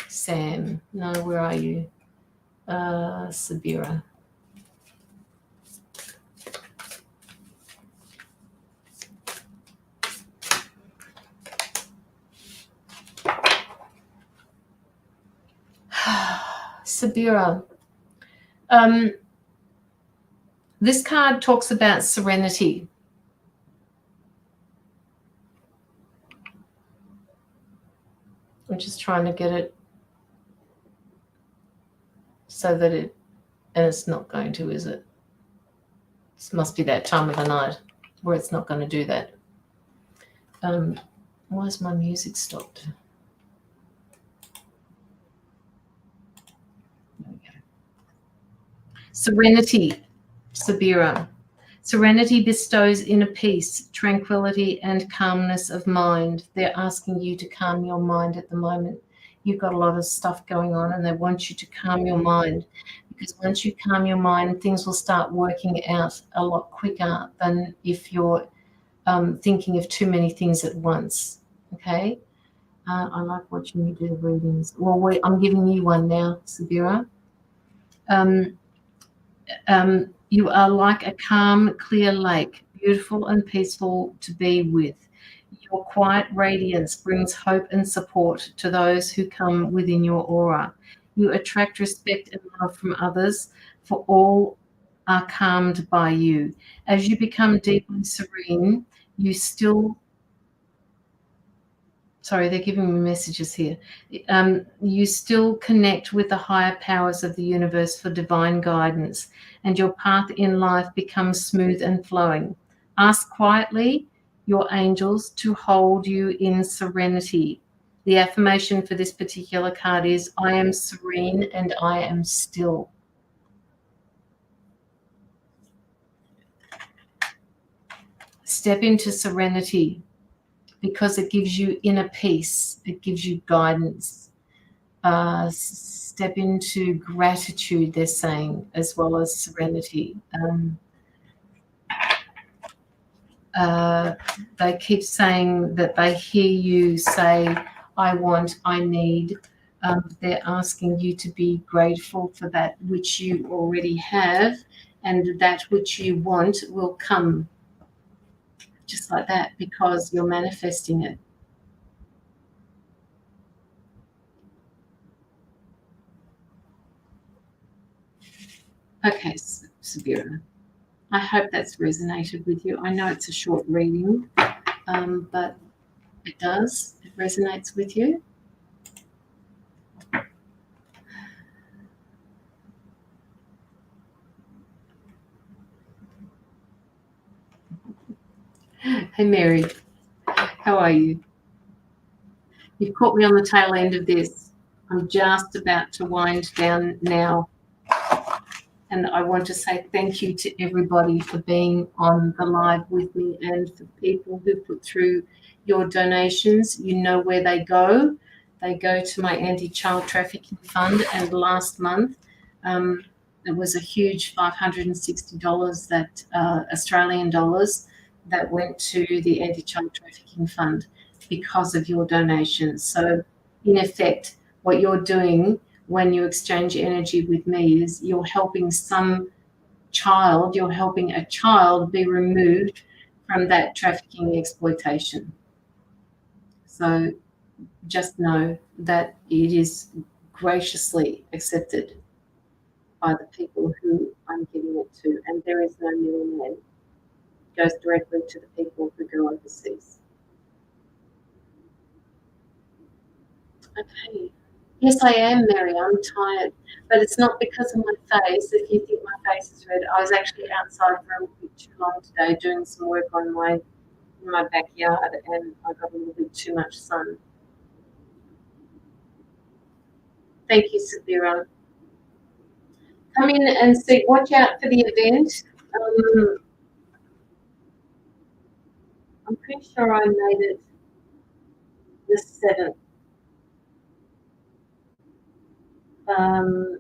Sam, no, where are you? Sabira. Sabira. This card talks about serenity. I'm just trying to get it so that and it's not going to, is it? This must be that time of the night where it's not going to do that. Why is my music stopped? There we go. Serenity, Sabira. Serenity bestows inner peace, tranquility, and calmness of mind. They're asking you to calm your mind at the moment. You've got a lot of stuff going on, and they want you to calm your mind, because once you calm your mind, things will start working out a lot quicker than if you're thinking of too many things at once. Okay? I like watching you do the readings. Well, I'm giving you one now, Sabira. You are like a calm, clear lake, beautiful and peaceful to be with. Your quiet radiance brings hope and support to those who come within your aura. You attract respect and love from others, for all are calmed by you. As you become deeply serene, you still sorry, they're giving me messages here. You still connect with the higher powers of the universe for divine guidance, and your path in life becomes smooth and flowing. Ask quietly your angels to hold you in serenity. The affirmation for this particular card is, I am serene and I am still. Step into serenity, because it gives you inner peace. It gives you guidance. Step into gratitude, they're saying, as well as serenity. They keep saying that they hear you say, I want, I need. They're asking you to be grateful for that which you already have, and that which you want will come just like that, because you're manifesting it. Okay, Sabira. I hope that's resonated with you. I know it's a short reading, but it does. It resonates with you. Hey, Mary. How are you? You've caught me on the tail end of this. I'm just about to wind down now. And I want to say thank you to everybody for being on the live with me, and for people who put through your donations. You know where they go. They go to my anti-child trafficking fund. And last month, it was a huge $560 that Australian dollars that went to the Anti-Child Trafficking Fund because of your donations. So, in effect, what you're doing when you exchange energy with me is you're helping you're helping a child be removed from that trafficking exploitation. So just know that it is graciously accepted by the people who I'm giving it to, and there is no middleman. It goes directly to the people who go overseas. Okay. Yes, I am, Mary. I'm tired, but it's not because of my face. If you think my face is red, I was actually outside for a bit too long today doing some work on my backyard, and I got a little bit too much sun. Thank you, Sabira. Come in and see. Watch out for the event. I'm pretty sure I made it the 7th. I'm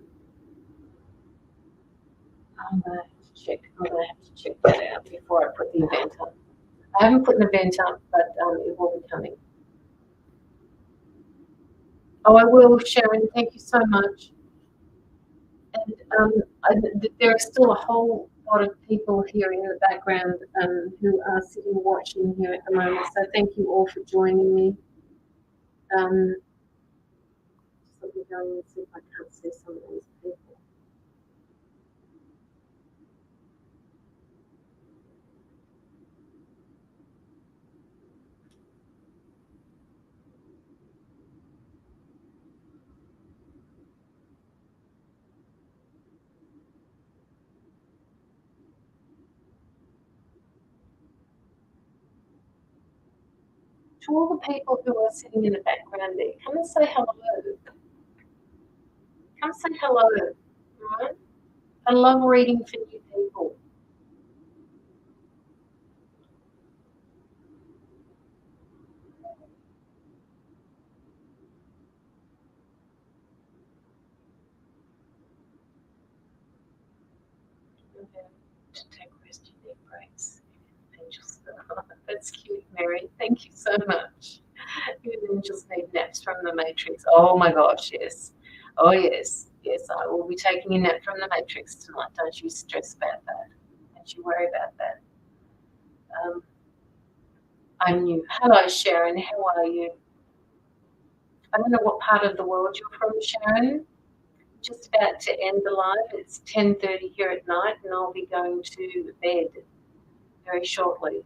gonna have to check. I'm gonna have to check that out before I put the event up. I haven't put an event up, but it will be coming. Oh, I will, Sharon. Thank you so much. And there are still a whole lot of people here in the background who are sitting watching here at the moment. So thank you all for joining me. Just let me go and see if I can't see some of these people. To all the people who are sitting in the background there, come and say hello. Come say hello, right? I love reading for new people. I'm going to take rest you need breaks. Angels. That's cute, Mary. Thank you so much. Even angels need naps from the Matrix. Oh my gosh, yes. Oh yes. Yes, I will be taking a nap from the Matrix tonight. Don't you stress about that. Don't you worry about that. Um, I'm new. Hello, Sharon. How are you? I don't know what part of the world you're from, Sharon. Just about to end the live. It's 10:30 here at night, and I'll be going to bed very shortly.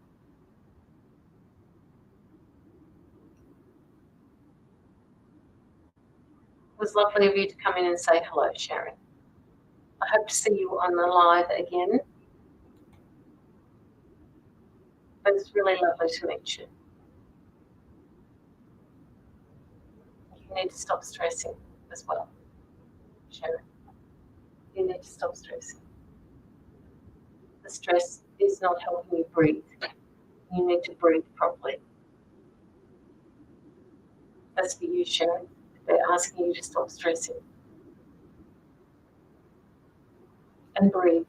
It was lovely of you to come in and say hello, Sharon. I hope to see you on the live again. But it's really lovely to meet you. You need to stop stressing as well, Sharon. You need to stop stressing. The stress is not helping you breathe. You need to breathe properly. That's for you, Sharon. They're asking you to stop stressing and breathe.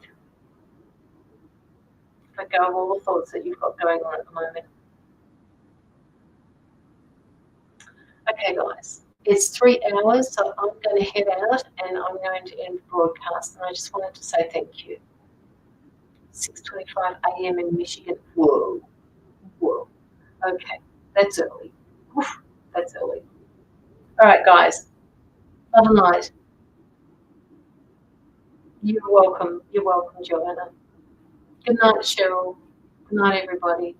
Let go of all the thoughts that you've got going on at the moment. Okay, guys, it's 3 hours, so I'm going to head out and I'm going to end the broadcast. And I just wanted to say thank you. 6:25 a.m. in Michigan. Whoa, whoa. Okay, that's early. Oof, that's early. All right, guys. Love and light. You're welcome. You're welcome, Joanna. Good night, Cheryl. Good night, everybody.